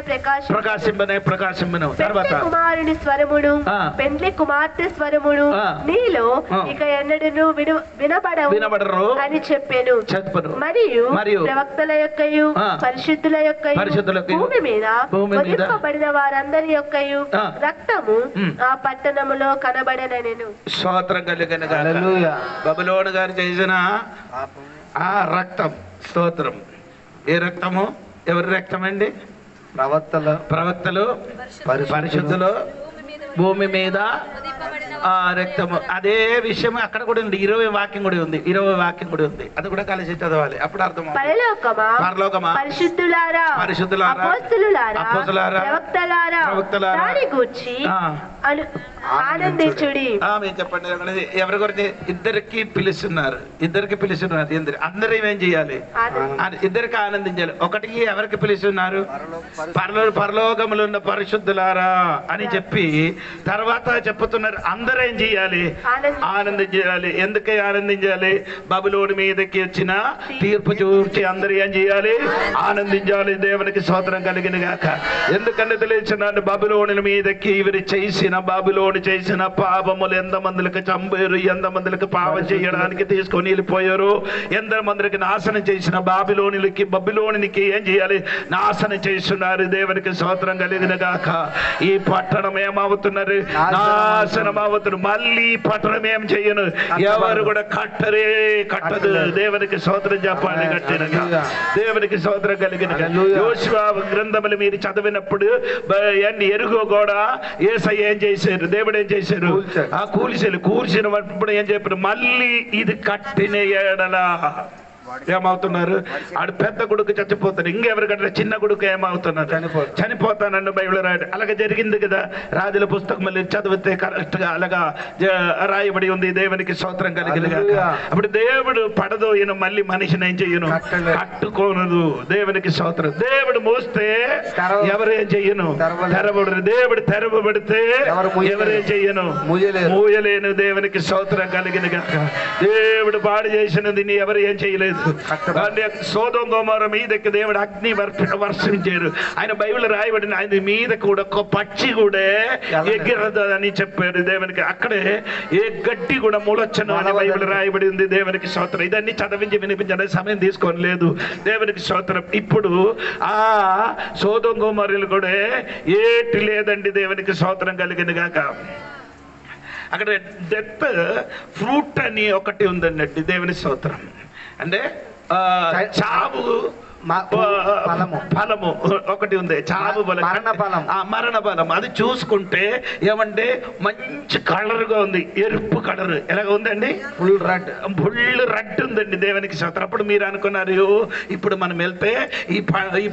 Speaker 2: కుమారుని స్వరమును పెండ్లి కుమార్తె స్వరమును నీలో ఇక ఎన్నడూను వినబడరు అని చెప్పాను. మరియు ప్రవక్తల యొక్కయు పరిశుద్ధుల యొక్కయు భూమి మీద వధింపబడిన వారందరి యొక్కయు రక్తము ఆ పట్టణములో కనబడనెను.
Speaker 1: బబులోను గారు చేసిన ఆ రక్తం స్తోత్రం. ఏ రక్తము? ఎవరి రక్తం అండి? ప్రవక్తలు పరిశుద్ధులు భూమి మీద ఆ రక్తము. అదే విషయం అక్కడ కూడా ఉంది. 20 వాక్యం కూడా ఉంది. అది కూడా కలిసి చదవాలి, అప్పుడు అర్థం. పరలోకమా పరిశుద్ధులారా అపోస్తలులారా ప్రవక్తలారా గూర్చి ఆనందించుడి. చెప్పండి. ఎవరి గురించి? ఇద్దరికి పిలుస్తున్నారు. అందరూ ఏమేం చేయాలి? ఇద్దరికి ఆనందించాలి. ఒకటి ఎవరికి పిలుస్తున్నారు? పరలోకములు ఉన్న పరిశుద్ధులారా అని చెప్పి తర్వాత చెప్పుతున్నారు. అందరూ ఏం చేయాలి? ఆనందించాలి. ఎందుకే ఆనందించాలి? బబులోను మీదకి వచ్చిన తీర్పు చూసి అందరూ ఏం చేయాలి? ఆనందించాలి. దేవునికి స్తోత్రం కలిగిన గాక. ఎందుకంటే తెలియచున్నాను, బబులోనుల మీదకి వీరు చేసిన పాపములు ఎంతమందికి చంపారు, ఎంతమందికి పాపం చేయడానికి తీసుకొని వెళ్ళిపోయారు, ఎంతమందికి నాశనం చేసిన బబులోనికి ఏం చేయాలి? నాశనం చేస్తున్నారు. దేవునికి స్తోత్రం కలిగిన గాక. ఈ పట్టణం ఏమవుతున్నారు? నాశనం అవుతున్నారు. మళ్ళీ పట్టణం ఏం చేయను, ఎవరు కూడా కట్టదు. దేవునికి స్తోత్రం చెప్పాలి గట్టినగా. దేవునికి స్తోత్రం కలిగిన. యోషువ గ్రంథములు మీరు చదివినప్పుడు ఎరుగో కూడా యేసయ్య ఏం చేశారు? దేవుడు ఏం చేశారు? ఆ కూల్చినప్పుడు ఏం చెప్పారు? మళ్ళీ ఇది కట్టిన ఎడలా ఏమవుతున్నారు? ఆడు పెద్ద కొడుకు చచ్చిపోతారు. ఇంకెవరికంటే చిన్న కొడుకు ఏమవుతున్నారు? చనిపోతానన్ను బైబిల్ రాయడం. అలాగే జరిగింది కదా. రాజుల పుస్తకం మళ్ళీ చదివితే కరెక్ట్ గా అలాగా రాయబడి ఉంది. దేవునికి స్తోత్రం కలిగిన. అప్పుడు దేవుడు పడదోయను, మళ్ళీ మనిషిని ఏం చెయ్యను? కట్టుకోనదు. దేవునికి స్తోత్రం. దేవుడు మోస్తే ఎవరేం చెయ్యను? తెరవడు. దేవుడు తెరవబడితే ఎవరేం చెయ్యను? మూయలేను. దేవునికి స్తోత్రం కలిగిన. దేవుడు పాడు చేసినది ఎవరు ఏం చేయలేదు. సోదొమ గొమొర్రా మీదకి దేవుడు అగ్ని వర్షించారు. ఆయన బైబిల్ రాయబడిన ఆయన మీద కూడా ఒక పక్షి కూడా ఎగిరదు అని చెప్పారు. దేవునికి అక్కడే ఏ గడ్డి కూడా మూలొచ్చను అని బైబిల్ రాయబడి ఉంది. దేవునికి స్తోత్రం. ఇదన్నీ చదివించి వినిపించడానికి సమయం తీసుకోలేదు. దేవునికి స్తోత్రం. ఇప్పుడు ఆ సోదొమ గొమొర్రాలు కూడా ఏటి లేదండి. దేవునికి స్తోత్రం కలిగిన గాక. అక్కడ డెత్ ఫ్రూట్ అని ఒకటి ఉందండి. దేవుని స్తోత్రం. అంటే చావు ఫలము ఒకటి ఉంది. చావు మరణ ఫలం. అది చూసుకుంటే ఏమంటే మంచి కలర్ గా ఉంది. ఎరుపు కలర్ ఎలాగ ఉందండి? ఫుల్ రెడ్ ఉందండి. దేవునికి స్తోత్రం. అప్పుడు మీరు అనుకున్నారు, ఇప్పుడు మనం వెళ్తే ఈ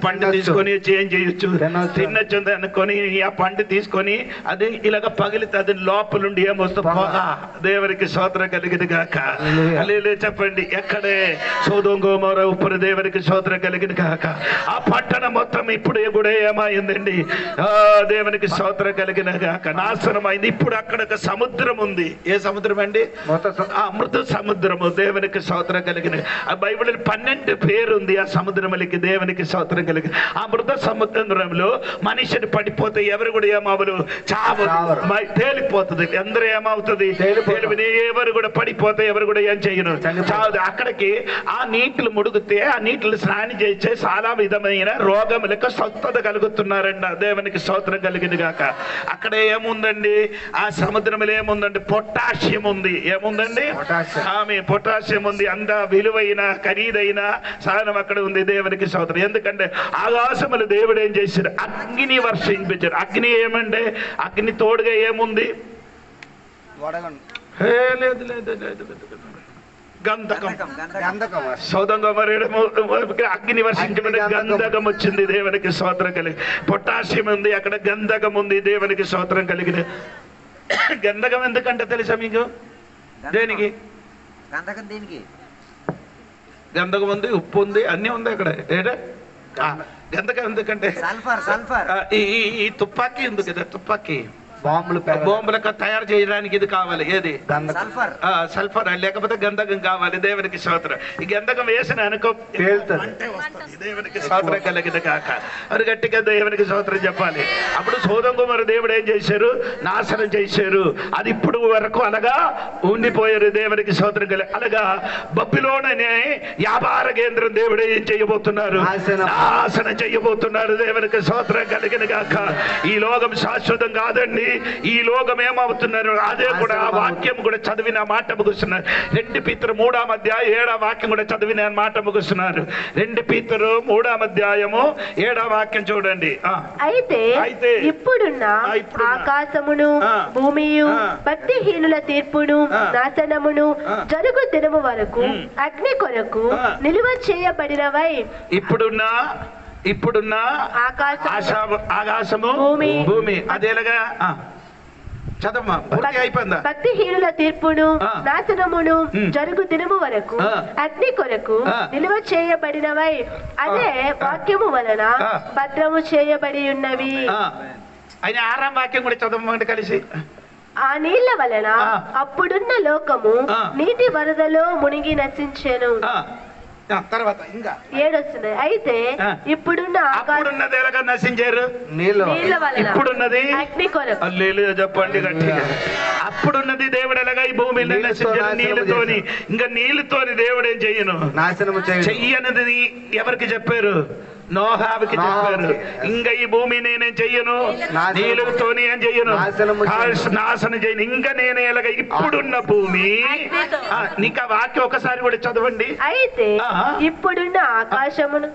Speaker 1: పండు తీసుకొని ఏం చేయొచ్చు, తినొచ్చు అనుకొని ఆ పండు తీసుకొని అది ఇలాగ పగిలితే అది లోపలుండి ఏమొస్తుంది? పొగ. దేవునికి స్తోత్రం కలిగింది గాక. చెప్పండి. ఎక్కడే సొదొమ గొమొర్రా ఉప్పుడు దేవునికి స్తోత్రం కలిగింది కాక. ఆ పట్టణం మొత్తం ఇప్పుడు కూడా ఏమైందండి? దేవునికి స్తోత్రం కలిగిన గాక. నాశనం అయింది. ఇప్పుడు అక్కడ ఒక సముద్రం ఉంది. ఏ సముద్రం అండి? మృత సముద్రము. దేవునికి స్తోత్రం కలిగిన. ఆ బైబిల్ 12 పేరు ఉంది ఆ సముద్రములకి. దేవునికి స్తోత్రం కలిగిన. ఆ మృత సముద్రంలో మనిషిని పడిపోతే ఎవరు కూడా ఏమవరు? చావు. తేలిపోతుంది. అందరూ ఏమవుతుంది? ఎవరు కూడా పడిపోతే ఎవరు కూడా ఏం చేయను? చావు. అక్కడికి ఆ నీటిలో ముడిగితే ఆ నీటిలో స్నానం చేసే చాలా విధమైన రోగములకు స్వస్థత కలుగుతున్నారండి. దేవునికి స్తోత్రం కలిగింది గాక. అక్కడ ఏముందండి? ఆ సముద్రంలో ఏముందండి? పొటాషియం ఉంది. ఏముందండి? పొటాషియం ఉంది. అంత విలువైన ఖరీదైన సాధనం అక్కడ ఉంది. దేవునికి స్తోత్రం. ఎందుకంటే ఆకాశములు దేవుడు ఏం చేశారు? అగ్ని వర్షించారు. అగ్ని ఏమంటే అగ్ని తోడుగా ఏముంది? లేదు లేదు లేదు గంధకం. అగ్ని వర్షించబడి గంధకం వచ్చింది. దేవునికి స్తోత్రం కలిగి. పొటాషియం ఉంది, అక్కడ గంధకం ఉంది. దేవునికి స్తోత్రం కలిగింది. గంధకం ఎందుకంటే తెలుసా మీకు? దేనికి గంధకం ఉంది, ఉప్పు ఉంది, అన్ని ఉంది అక్కడ. ఏంటంటే గంధకం ఎందుకంటే ఈ తుపాకీ ఉంది కదా, తుపాకీ బాంబులకు తయారు చేయడానికి ఇది కావాలి. ఏది? సల్ఫర్. లేకపోతే గంధకం కావాలి. దేవునికి స్తోత్రం. ఈ గంధకం వేసిన అనుకో దేవునికి స్తోత్రం కలిగింది కాక. అది గట్టిగా దేవునికి స్తోత్రం చెప్పాలి. అప్పుడు సొదొమ గొమొర్రా దేవుడు ఏం చేశారు? నాశనం చేశారు. అది ఇప్పుడు వరకు అలాగా ఉండిపోయారు. దేవునికి స్తోత్రం కలిగి. అలాగా బబిలోను అనే వ్యాపార కేంద్రం దేవుడు ఏం చేయబోతున్నారు? నాశనం చేయబోతున్నారు. దేవునికి స్తోత్రం కలిగింది కాక. ఈ లోకం శాశ్వతం కాదండి. ఈ లోకం ఏమవుతున్నారు? అదే కూడా ఆ వాక్యం కూడా చదివిన మాట ముగుస్తున్నారు. 2 పీతరు 3వ అధ్యాయం 7వ వాక్యం కూడా చదివిన మాట ముగుస్తున్నారు. 2 పీతరు 3వ అధ్యాయము 7వ వాక్యం చూడండి.
Speaker 2: అయితే ఇప్పుడున్న ఆకాశమును భూమియు భక్తిహీనుల తీర్పును నాశనమును జరుగు దినము వరకు అగ్ని కొరకు నిలువ చేయబడినవై.
Speaker 1: ఇప్పుడున్న ఆకాశము భూమి అదేలాగా చదమ్మా. అయిపోయిందా?
Speaker 2: భక్తిహీనుల తీర్పును నాశనమును జరుగు దినము వరకు అగ్ని కొరకు నిలువ చేయబడినవై అదే వాక్యము వలన భద్రము చేయబడి ఉన్నవి.
Speaker 1: ఆయన 6వ వాక్యం కూడా చదవమంటే కలిసి.
Speaker 2: ఆ నీళ్ల వలన అప్పుడున్న లోకము నీటి వరదలో మునిగి నశించెను.
Speaker 1: తర్వాత ఇంకా
Speaker 2: 7 వస్తుంది. అయితే ఇప్పుడున్న
Speaker 1: నశించారు
Speaker 2: నీళ్ల వలన
Speaker 1: ఇప్పుడున్నది
Speaker 2: అగ్ని కొరకు.
Speaker 1: చెప్పండి గట్టిగా. అప్పుడున్నది దేవుడు ఎలాగా ఈ భూమిని నశించారు నీళ్ళతోని. ఇంకా నీళ్ళతోని దేవుడు ఏం చెయ్యను?
Speaker 3: నాశనము
Speaker 1: చెయ్యనది ఎవరికి చెప్పారు? నోహాకి చెప్పారు. ఇంకా ఈ భూమి నేనేం చెయ్యను? నీళ్ళతోని ఏం చెయ్యను? నాశనం చేయను. ఇంకా నేనే ఎలాగ ఇప్పుడున్న భూమి. నీకు ఆ వాక్యం ఒకసారి కూడా చదవండి.
Speaker 2: అయితే ఇప్పుడున్న ఆకాశమును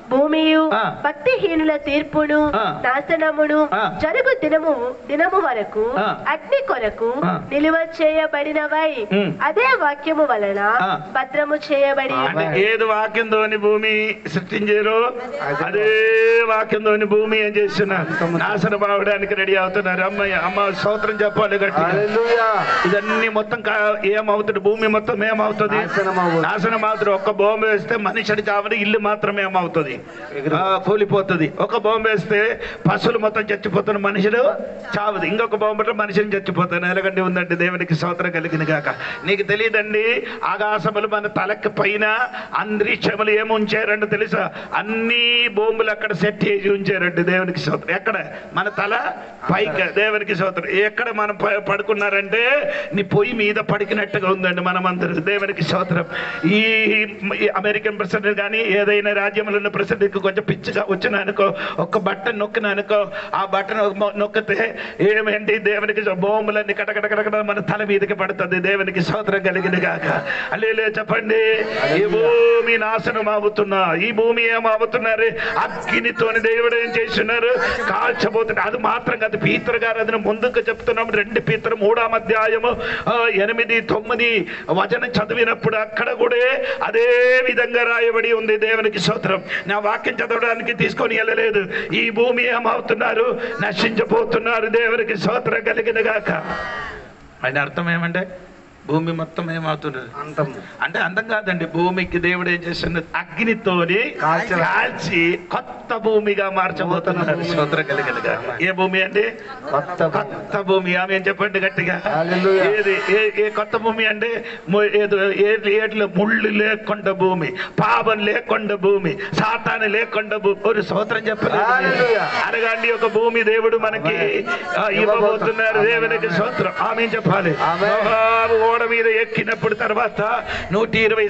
Speaker 2: భూమియు భక్తిహీనుల తీర్పును నాశనమును జరుగు దినము వరకు అగ్ని కొరకు నిలువ చేయబడినవై అదే వాక్యము వలన భద్రము చేయబడి.
Speaker 1: ఏది వాక్యంతోని భూమి సృష్టించారు, అదే వాక్యంతోని భూమి ఏం చేస్తున్నారు? నాశనం అవడానికి రెడీ అవుతున్నారు. అమ్మ స్తోత్రం చెప్పాలి గట్టిగా. ఇదన్నీ మొత్తం ఏమవుతుంది? భూమి మొత్తం ఏమవుతుంది? నాశనం అవుతుంది. ఒక్క బాంబు వేస్తే మనిషిని చావని, ఇల్లు మాత్రమే ఏమవుతుంది? కూలిపోతుంది. ఒక బాంబు వేస్తే పశువులు మొత్తం చచ్చిపోతున్న, మనుషులు చావదు. ఇంకొక బాంబుతో మనిషిని చచ్చిపోతాను. ఎలాగండి ఉందండి. దేవునికి స్తోత్రం కలిగింది కాక. నీకు తెలియదండి, ఆకాశములు మన తలకి పైన అంతరిక్షములు ఏమి ఉంచారంటే తెలుసా? అన్ని బాంబులు అక్కడ సెట్ చేసి ఉంచారండి. దేవునికి స్తోత్రం. ఎక్కడ? మన తల పైకి. దేవునికి స్తోత్రం. ఎక్కడ మనం పడుకున్నారంటే నీ పొయ్యి మీద పడికినట్టుగా ఉందండి మనమందరూ. దేవునికి స్తోత్రం. ఈ అమెరికన్ ప్రెసిడెంట్ కానీ ఏదైనా రాజ్యంలో ఉన్న ప్రెసిడెంట్కి కొంచెం పిచ్చిగా వచ్చిన అనుకో, ఒక్క బటన్ నొక్కిన అనుకో, ఆ బటన్ నొక్కితే ఏమేంటి? దేవునికి బాంబులన్నీ కటకటకట మన తల మీదకి పడుతుంది. దేవునికి స్తోత్రం కలిగింది కాక. అల్లెలూయా చెప్పండి. ఈ భూమి నాశనం అవుతున్నా, ఈ భూమి ఏమవుతున్నారు? అగ్నితోని దేవుడు ఏం చేస్తున్నారు? కాల్చబోతున్నారు. అది మాత్రం కాదు, పీతరు గారు అది ముందుకు చెప్తున్నాం. 2 పీతరు 3వ అధ్యాయము 8, 9 వచనం చదివినప్పుడు అక్కడ కూడా అదే విధంగా రాయబడి ఉంది. దేవునికి స్తోత్రం. నా వాక్యం చదవడానికి తీసుకొని వెళ్ళలేదు. ఈ భూమి ఏమవుతున్నారు? నశించబోతున్నారు. దేవునికి స్తోత్రం కలిగిన గాక. ఆయన అర్థం ఏమంటే భూమి మొత్తం ఏమవుతున్నది? అంటే అంతం కాదండి. భూమికి దేవుడు ఏం చేస్తున్నది? అగ్నితోని కాల్చి కొత్త భూమిగా మార్చబోతున్నారు. స్తోత్రం కలిగిన. ఏ భూమి అండి? కొత్త భూమి. ఆమె చెప్పండి గట్టిగా. ఏది? ఏ కొత్త భూమి అంటే ఏట్లో ముళ్ళు లేకుండా భూమి, పాపం లేకుండా భూమి, సాతాను లేకుండా భూమి. ఒక స్తోత్రం చెప్పలేదు. అరగండి ఒక భూమి దేవుడు మనకి ఇవ్వబోతున్నారు. దేవునికి స్తోత్రం. ఆమె చెప్పాలి. ఓడ మీద ఎక్కినప్పుడు తర్వాత 120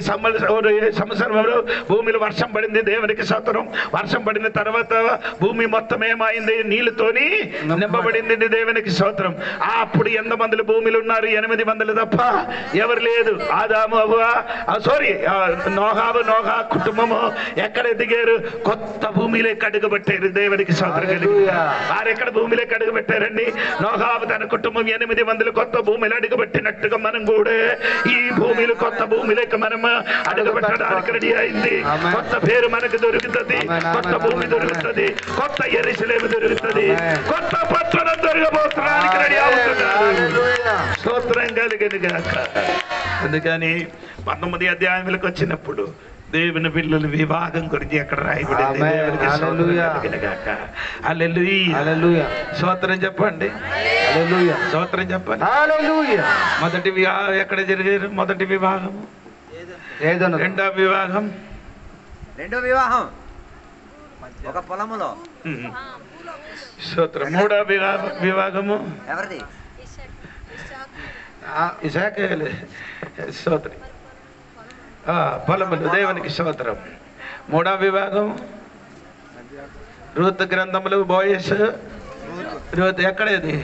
Speaker 1: సంవత్సరంలో భూమిలో వర్షం పడింది. దేవునికి స్తోత్రం. వర్షం పడిన తర్వాత భూమి మొత్తం ఏమైంది? నీళ్ళతోని నింపబడింది. దేవునికి స్తోత్రం. అప్పుడు ఎంతమంది భూమిలో ఉన్నారు? 8 మంది తప్ప ఎవరు లేదు. ఆదాము నోహా కుటుంబము ఎక్కడ దిగారు? కొత్త భూమిలోకి అడుగుపెట్టారు. దేవునికి స్తోత్రం. వారు ఎక్కడ భూమిలోకి అడుగు పెట్టారండి? నోహాబు తన కుటుంబం 8 మంది కొత్త భూమిలో అడుగుపెట్టినట్టుగా మనం కూడా ఈ భూమిలో కొత్త భూమిలోకి మనం అడుగుపెట్టడానికి రెడీ అయింది. కొత్త పేరు మనకు దొరుకుతుంది, కొత్త భూమి దొరుకుతుంది, కొత్త యెరూషలేము దొరుకుతుంది, కొత్త పట్టణం దొరకబోతున్నానికి రెడీ అవుతున్నారు. స్తోత్రం కలిగిన గాక. అందుకని 19 అధ్యాయములకు వచ్చినప్పుడు దేవుని పిల్లలు వివాహం గురించి ఎక్కడ రాయబడింది? స్తోత్రం చెప్పండి. స్తోత్రం చెప్పండి. మొదటి వివాహం ఎక్కడ జరిగారు? మొదటి వివాహం. రెండో వివాహం
Speaker 4: ఒక పొలములో.
Speaker 1: స్తోత్రం. మూడో వివాహము
Speaker 4: ఎవరిది?
Speaker 1: ఇసాకేలే. స్తోత్రం. పొలములు. దేవునికి స్తోత్రం. మూడో వివాహం రూతు గ్రంథములు. బోయస్ రూతు ఎక్కడేది?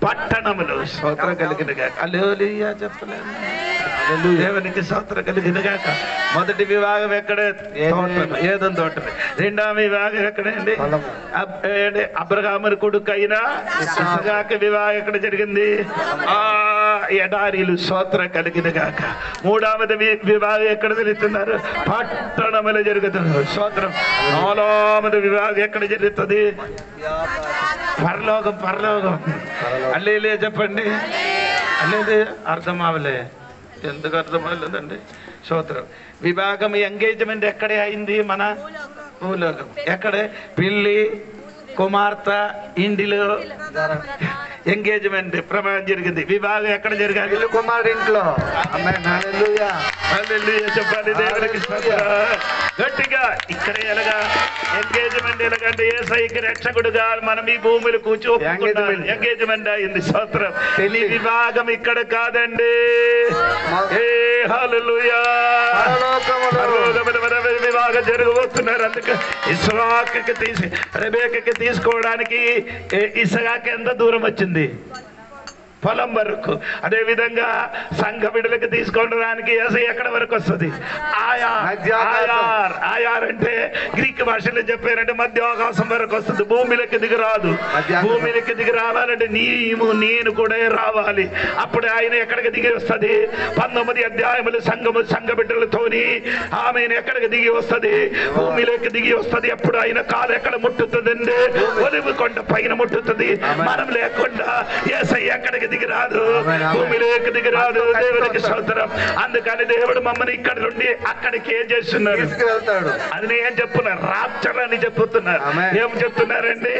Speaker 1: పట్టణములు. స్తోత్రం కలిగిన గాక. హల్లెలూయా చెప్పలేదు. దేవునికి స్తోత్రం కలిగిన గాక. మొదటి వివాహం ఎక్కడ? ఏదైనా తోటలు. రెండవ వివాహం ఎక్కడండి? అబ్రహాము కొడుకు అయిన ఇస్సాకు వివాహం ఎక్కడ జరిగింది? ఎడారిలు. స్తోత్రం కలిగిన గాక. మూడవది వివాహం ఎక్కడ జరుగుతున్నారు? పట్టణములు జరుగుతున్నారు. స్తోత్రం. నాలుగవది వివాహం ఎక్కడ జరుగుతుంది? పరలోకం. అల్లేలే చెప్పండి. అల్లేలే అర్థం అవలే. ఎందుకు అర్థం అవ్వలేదండి? స్తోత్రం. వివాహం ఎంగేజ్మెంట్ ఎక్కడే అయింది? మన భూలోకం. ఎక్కడే? పిల్లి కుమార్తె ఇంటిలో ఎంగేజ్మెంట్ ప్రమాణం జరిగింది. వివాహం ఎక్కడ జరగాలి?
Speaker 3: కుమారుడు ఇంట్లో.
Speaker 1: చెప్పాలి. దేవునికి గట్టిగా. ఇక్కడ ఎలాగా ఎంగేజ్మెంట్? ఎలాగంటే యేసయ్యకి రక్షకుడుగా మనం ఈ భూమిలో కూర్చోబెట్టుకున్నాం. ఎంగేజ్మెంట్ అయింది. స్తోత్రం. పెళ్లి వివాహం ఇక్కడ కాదండి. హల్లెలూయా. వివాహం జరగబోతున్నారు. అందుకే ఇస్సాకుకి రెబెక్కకి తీసుకోవడానికి ఇస్సాకు ఎంత దూరం వచ్చింది? పొలం వరకు. అదే విధంగా సంఘ బిడ్డలకు తీసుకోవడానికి యేసయ్య ఎక్కడ వరకు వస్తుంది? ఆయార్ అంటే గ్రీక్ భాషలో చెప్పారంటే మధ్య ఆకాశం వరకు వస్తుంది. భూమిలోకి దిగి రాదు. భూమిలోకి దిగి రావాలంటే నేను కూడా రావాలి. అప్పుడు ఆయన ఎక్కడికి దిగి వస్తుంది? 19 అధ్యాయములు సంఘ బిడ్డలతోని ఆమెను ఎక్కడికి దిగి వస్తుంది? భూమిలోకి దిగి వస్తుంది. అప్పుడు ఆయన కాలు ఎక్కడ ముట్టుతుందండి? ఒలివ కొండ పైన ముట్టుతుంది. మనం లేకుండా యేసయ్య ఎక్కడికి దిగి రాదు, భూమిలోకి దిగి రాదు. దేవునికి స్తోత్రం. అందుకని దేవుడు మమ్మల్ని ఇక్కడ నుండి అక్కడికి ఏం చేస్తున్నారు? అది నేను చెప్తున్నారు. రాప్చర్ అని చెప్తున్నారు. ఏం చెప్తున్నారండి?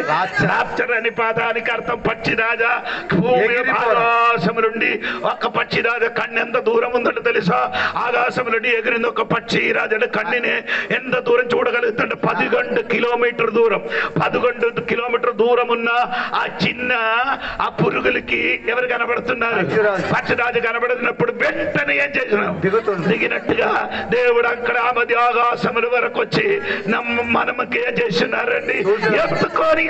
Speaker 1: రాప్చర్ అని పదానికి అర్థం పక్షిరాజా. భూమి ఆకాశం నుండి ఒక పక్షిరాజా కన్ను ఎంత దూరం ఉందంటే తెలుసా? ఆకాశం నుండి ఎగిరింది ఒక పక్షి రాజు కన్నుని ఎంత దూరం చూడగలుగుతుంటే 11 కిలోమీటర్ దూరం. 11 కిలోమీటర్ దూరం ఉన్న ఆ చిన్న ఆ పురుగులకి ఎవరు కనబడుతున్నారు? పక్షిరాజు కనబడుతున్నప్పుడు వెంటనే ఏం చేసినాం? దిగినట్టుగా దేవుడు అక్కడ ఆ మధ్య ఆకాశముల వరకు వచ్చి మనకి ఏం చేస్తున్నారండి? ఎత్తుకొని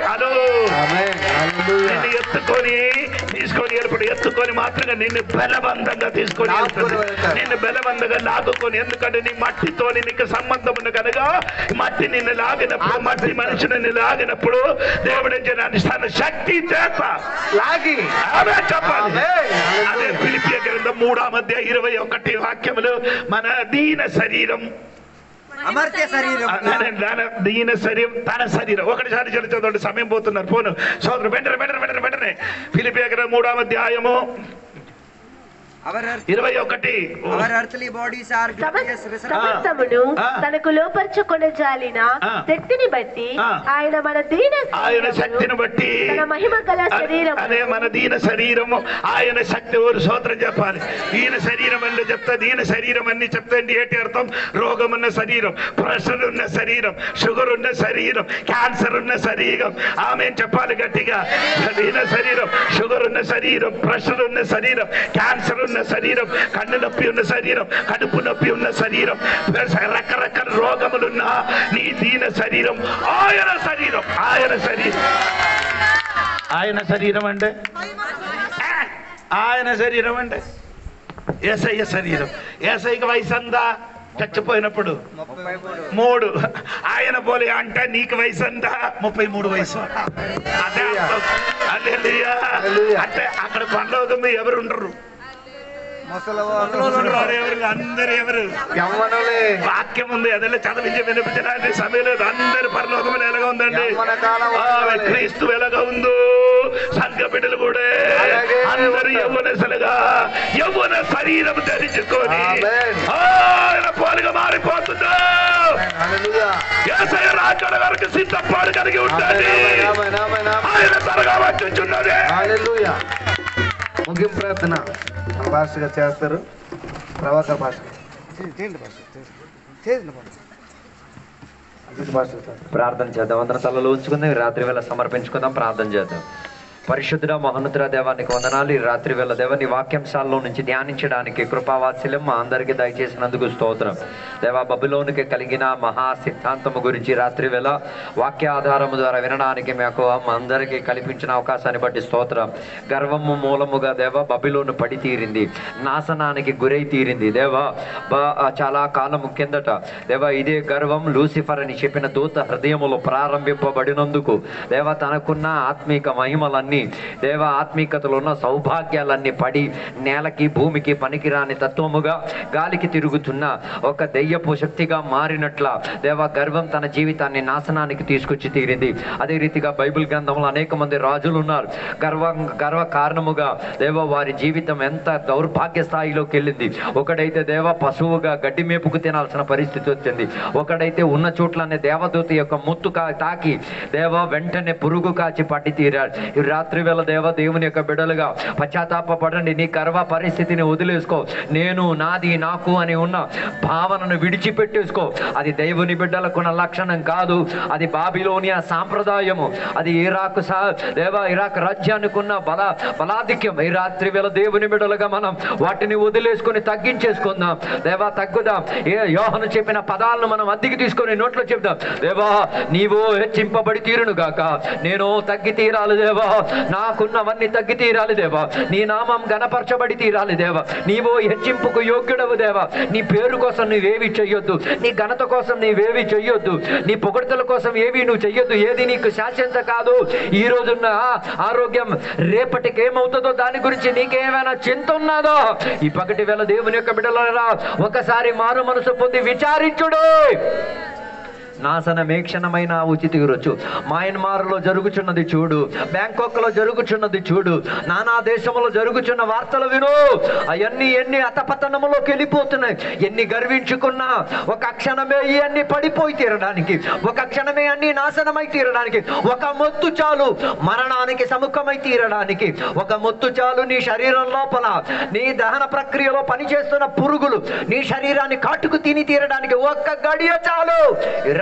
Speaker 1: నిన్ను ఎత్తుకొని తీసుకొని వెళ్ళిపోయి ఎత్తుకొని మాత్రంగా నిన్ను బలవంతంగా తీసుకొని నిన్ను బలవంతంగా లాగుకొని. ఎందుకంటే నీ మట్టితోని నీకు సంబంధం ఉన్న కనుక మట్టి నిన్ను లాగినప్పుడు, మట్టి మనిషిని లాగినప్పుడు దేవుడు తన శక్తి చేత లాగి చెప్పాలి. అదే ఫిలిప్పీయుల గ్రంథం 3:21 వాక్యములు మన దీన శరీరం
Speaker 4: అమర్త్య శరీరం,
Speaker 1: దీన శరీరం తన శరీరం. ఒకటిసారి చదువుతుంటే సమయం పోతున్నారు పోను సోదరు. వెంటనే ఫిలిప్పీయుల గ్రంథం 3వ అధ్యాయము 21.
Speaker 2: సమస్తమును తనకు లోపర్చుకొని జాలిన శక్తిని బట్టి ఆయన మన శక్తిని బట్టి తన మహిమ గల శరీరం,
Speaker 1: అదే మన దీన శరీరము ఆయన శక్తి. ఊరు స్తోత్రం చెప్పాలి. దీన శరీరం అని చెప్తా, దీన శరీరం అని చెప్తాండి ఏంటి అర్థం? రోగం ఉన్న శరీరం, ప్రెషర్ ఉన్న శరీరం, షుగర్ ఉన్న శరీరం, క్యాన్సర్ ఉన్న శరీరం. ఆమె చెప్పాలి గట్టిగా. దీన శరీరం, షుగర్ ఉన్న శరీరం, ప్రెషర్ ఉన్న శరీరం, క్యాన్సర్ ఉన్న ఉన్న శరీరం, కన్ను నొప్పి ఉన్న శరీరం, కడుపు నొప్పి ఉన్న శరీరం, రకరకాల రోగములున్న నీ దీన శరీరం ఆయన శరీరం, ఆయన శరీరం, ఆయన శరీరం అంటే ఆయన శరీరం అంటే యేసయ్య శరీరం. యేసయ్యకి వయసు అంతా చచ్చిపోయినప్పుడు 3. ఆయన పోలే అంటే నీకు వయసు అంతా 33 వయసు. అదే అంటే అక్కడ పరలోకం ఎవరు ఉండరు, అందరు ఎవరు వాక్యం ఉంది. అదే చదివించి వినిపించడానికి సమయం లేదు. అందరు పరలోకం ఎలాగా ఉందండి, క్రీస్తు ఎలాగా ఉందో సంఘ బిడ్డలు కూడా అందరు యవ్వనసులుగా యవ్వన శరీరం ధరించుకొని ఆయన పోలిగా మారిపోతుందో యేసయ్య రాకడ వరకు సిద్ధపాటు కలిగి ఉంటుంది. ఆయన త్వరగా వచ్చుచున్నది.
Speaker 3: ముగింపు ప్రార్థన మన భాష గారు చేస్తారు. ప్రభాకర్ భాష
Speaker 5: ప్రార్థన చేద్దాం. అందరం తలలో ఉంచుకుందాం. రాత్రి వేళ సమర్పించుకుందాం. ప్రార్థన చేద్దాం. పరిశుద్ధ మహోన్నతుడ దేవానికి వందనాలు. ఈ రాత్రి వేళ దేవ నీ వాక్యాంశాల్లో నుంచి ధ్యానించడానికి కృపావాత్సల్యం మా అందరికీ దయచేసినందుకు స్తోత్రం. దేవా బబులోనికి కలిగిన మహా సిద్ధాంతము గురించి రాత్రి వేళ వాక్య ఆధారము ద్వారా వినడానికి మాకు మా అందరికీ కల్పించిన అవకాశాన్ని బట్టి స్తోత్రం. గర్వము మూలముగా దేవ బబులోను పడి తీరింది, నాశనానికి గురై తీరింది. దేవా చాలా కాలము కిందట దేవా ఇదే గర్వం లూసిఫర్ అని చెప్పిన దూత హృదయములో ప్రారంభింపబడినందుకు దేవ తనకున్న ఆత్మీక మహిమలన్నీ దేవ ఆత్మీకతలో ఉన్న సౌభాగ్యాలన్నీ పడి నేలకి భూమికి పనికిరాని తత్వముగా గాలికి తిరుగుతున్న ఒక దెయ్యపు శక్తిగా మారినట్ల దేవ గర్వం తన జీవితాన్ని నాశనానికి తీసుకొచ్చి తీరింది. అదే రీతిగా బైబిల్ గ్రంథంలో అనేక మంది రాజులు ఉన్నారు. గర్వ కారణముగా దేవ వారి జీవితం ఎంత దౌర్భాగ్య స్థాయిలోకి వెళ్ళింది. ఒకడైతే దేవ పశువుగా గడ్డి మేపుకు తినాల్సిన పరిస్థితి వచ్చింది. ఒకడైతే ఉన్న చోట్లనే దేవదూత యొక్క ముత్తు తాకి దేవ వెంటనే పురుగు కాచి పట్టి తీరాడు. రాత్రి వేళ దేవ దేవుని యొక్క బిడ్డలుగా పశ్చాత్తాపపడండి. నీ గర్వ పరిస్థితిని వదిలేసుకో. నేను నాది నాకు అని ఉన్న భావనను విడిచిపెట్టేసుకో. అది దేవుని బిడ్డలకున్న లక్షణం కాదు, అది బాబిలోనియా సాంప్రదాయము. అది ఇరాక్ రాజ్యానికి ఉన్న బలాధిక్యం. ఈ రాత్రి వేళ దేవుని బిడ్డలుగా మనం వాటిని వదిలేసుకొని తగ్గించేసుకుందాం. దేవా తగ్గుదాం. యోహాను చెప్పిన పదాలను మనం అద్దెకి తీసుకొని నోట్లో చెప్దాం. దేవా నీవు హెచ్చింపబడి తీరును గాక, నేను తగ్గి తీరాలి దేవా, నాకున్నవన్నీ తగ్గి తీరాలి దేవా, నీ నామం గణపరచబడి తీరాలి దేవా, నీవు హెచ్చింపుకు యోగ్యుడవు దేవా. నీ పేరు కోసం నువ్వేవి చెయ్యొద్దు, నీ ఘనత కోసం నీవేవి చెయ్యొద్దు, నీ పొగడ్తల కోసం ఏవి నువ్వు చెయ్యొద్దు. ఏది నీకు శాశ్వత కాదు. ఈ రోజున్న ఆరోగ్యం రేపటికి ఏమవుతుందో దాని గురించి నీకేమైనా చింత ఉన్నదో ఈ పగటి వేళ దేవుని యొక్క బిడ్డలారా ఒకసారి మారు మనసు పొంది విచారించుడు. నాశనమే క్షణమైన ఉచిత గురొచ్చు. మయన్మార్లో జరుగుచున్నది చూడు, బ్యాంకాక్లో జరుగుచున్నది చూడు, నానా దేశంలో జరుగుచున్న వార్తలు విను. అవన్నీ ఎన్ని అతపతనములోకి వెళ్ళిపోతున్నాయి. ఎన్ని గర్వించుకున్నా ఒక క్షణమే ఇవన్నీ పడిపోయి తీరడానికి, ఒక క్షణమే అన్ని నాశనమై తీరడానికి. ఒక మొత్తు చాలు మరణానికి సముఖమై తీరడానికి. ఒక మొత్తు చాలు నీ శరీరం లోపల నీ దహన ప్రక్రియలో పనిచేస్తున్న పురుగులు నీ శరీరాన్ని కాటుకు తిని తీరడానికి ఒక్క గడియ చాలు.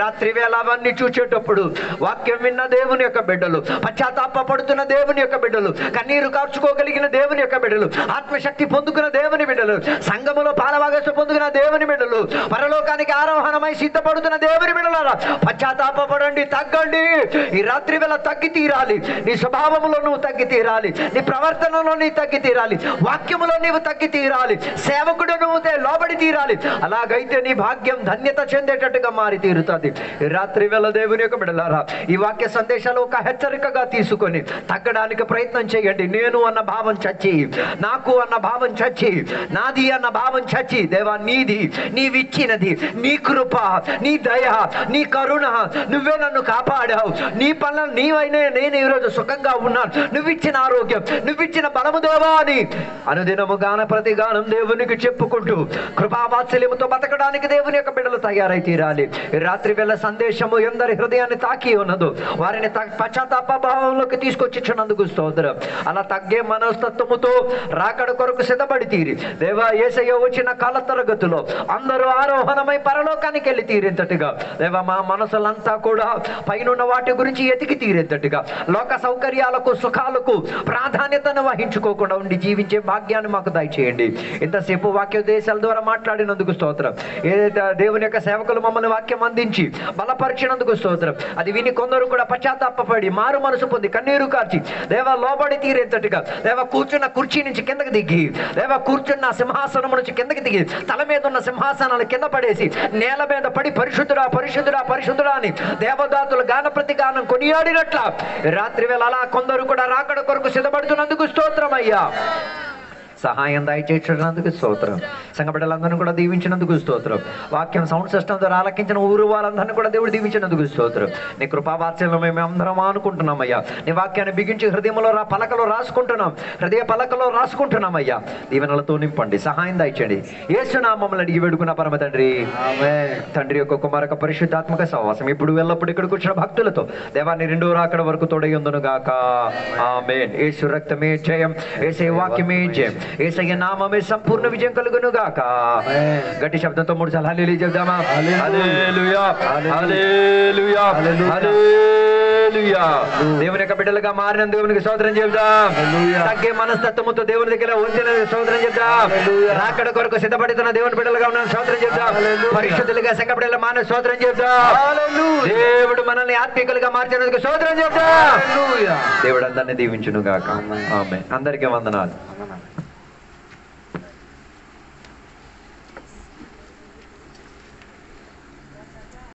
Speaker 5: రాత్రి వేళ అవన్నీ చూచేటప్పుడు వాక్యం విన్న దేవుని యొక్క బిడ్డలు, పశ్చాత్తాపడుతున్న దేవుని యొక్క బిడ్డలు, కన్నీరు కార్చుకోగలిగిన దేవుని యొక్క బిడ్డలు, ఆత్మశక్తి పొందుకున్న దేవుని బిడ్డలు, సంఘములో పాలభాగస్సు పొందుకున్న దేవుని బిడ్డలు, పరలోకానికి ఆరోహణమై సిద్ధపడుతున్న దేవుని బిడ్డలారా పశ్చాత్తాపడండి, తగ్గండి. ఈ రాత్రి వేళ తగ్గి తీరాలి. నీ స్వభావములో నువ్వు తగ్గి తీరాలి, నీ ప్రవర్తనలో నీ తగ్గి తీరాలి, వాక్యములో నీవు తగ్గి తీరాలి, సేవకుడు నువ్వు లోబడి తీరాలి. అలాగైతే నీ భాగ్యం ధన్యత చెందేటట్టుగా మారి తీరుతుంది. రాత్రి వేళ దేవుని యొక్క బిడ్డలారా ఈ వాక్య సందేశాలు ఒక హెచ్చరికగా తీసుకొని తగ్గడానికి ప్రయత్నం చేయండి. నేను అన్న భావం చచ్చి, నాకు అన్న భావం చచ్చి, నాది అన్న భావం చచ్చి, దేవా నీది, నీవిచ్చినది, నీ కృప, నీ దయ, నీ కరుణ, నువ్వే నన్ను కాపాడావు, నీ పనులు నీవైనా నేను ఈరోజు సుఖంగా ఉన్నాను, నువ్విచ్చిన ఆరోగ్యం, నువ్విచ్చిన బలము దేవా అని అనుదినము గాన ప్రతి గానం దేవునికి చెప్పుకుంటూ కృపావాత్సల్యముతో బతకడానికి దేవుని యొక్క బిడ్డలు తయారై తీరాలి. రాత్రి రాత్రివేళ సందేశము ఎందరి హృదయాన్ని తాకి ఉన్నదో వారిని పశ్చాత్తాప భావంలోకి తీసుకొచ్చినందుకు స్తోత్రం. అలా తగ్గే మనస్తత్వముతో రాకడ కొరకు సిద్ధపడి తీరి దేవా యేసయ్య వచ్చిన కాల తరగతిలో అందరూ ఆరోహణమై పరలోకానికి వెళ్ళి తీరేంతటిగా దేవా మా మనసులంతా కూడా పైనున్న వాటి గురించి ఎతికి తీరేంతటిగా లోక సౌకర్యాలకు సుఖాలకు ప్రాధాన్యతను వహించుకోకుండా ఉండి జీవించే భాగ్యాన్ని మాకు దయచేయండి. ఇంతసేపు వాక్యోదేశాల ద్వారా మాట్లాడినందుకు స్తోత్రం. ఏదైతే దేవుని యొక్క సేవకులు మమ్మల్ని వాక్యం అందించి బలపరిచినందుకు స్తోత్రం. అది విని కొందరు కూడా పశ్చాత్తాపడి మారు మనసు పొంది కన్నీరు కార్చి దేవ లోబడి తీరేంతటిగా దేవ కూర్చున్న కుర్చీ నుంచి కిందకి దిగి దేవ కూర్చున్న సింహాసనం నుంచి కిందకి దిగి తల మీద ఉన్న సింహాసనాలు కింద పడేసి నేల మీద పడి పరిశుద్ధుడా పరిశుద్ధుడా పరిశుద్ధుడా అని దేవదాతులు గాన ప్రతి గానం కొనియాడినట్ల రాత్రి వేళ అలా కొందరు కూడా రాకడ కొరకు సిద్ధపడుతున్నందుకు స్తోత్రం అయ్యా. సహాయం దయచేసినందుకు స్తోత్రం. సంఘ బిడ్డలందరినీ కూడా దీవించినందుకు స్తోత్రం. వాక్యం సౌండ్ సిస్టమ్ ద్వారా ఆలకించిన ఊరు వాళ్ళందరినీ కూడా దేవుడు దీవించినందుకు స్తోత్రం. నీ కృపావాత్సల్యం మేము అందరం అనుకుంటున్నామయ్యా. నీ వాక్యాన్ని బిగించి హృదయంలో పలకలో రాసుకుంటున్నాం, హృదయ పలకలో రాసుకుంటున్నామయ్యా. దీవెనలతో నింపండి, సహాయం దయచండి. యేసు నామమున అడిగి వేడుకున్న పరమ తండ్రి ఆమేన్. తండ్రి యొక్క కుమారక పరిశుద్ధాత్మక సహవాసం ఇప్పుడు ఎల్లప్పుడు ఇక్కడికి వచ్చిన భక్తులతో దేవాన్ని రెండో రాకడ వరకు తోడయ్యుందును గాక. ఆమేన్. యేసు రక్తమే జయం, యేసే వాక్యమే జయం, యేసయ్య నామమే సంపూర్ణ విజయం కలుగును గాక. గట్టి శబ్దంతో 3 సార్లు హల్లెలూయా చెప్దామా? హల్లెలూయా హల్లెలూయా హల్లెలూయా. దేవుని యొక్క బిడ్డలుగా మారిన దేవునికి స్తోత్రం చెప్దాం. తగ్గే మనస్తత్వముతో దేవుని దగ్గర ఉంచిన స్తోత్రం చెప్దాం. రాకడ కొరకు సిద్ధపడుతున్న దేవుని బిడ్డలుగా ఉన్న స్తోత్రం చెప్దాం. పరిశుద్ధులుగా సంఘ బిడ్డల మాన స్తోత్రం చెప్దాం. దేవుడు మనల్ని ఆత్మీకులుగా మార్చినందుకు స్తోత్రం చెప్దాం. దేవుడు అందరినీ దీవించును గాక. ఆమేన్. అందరికీ వందనాలు.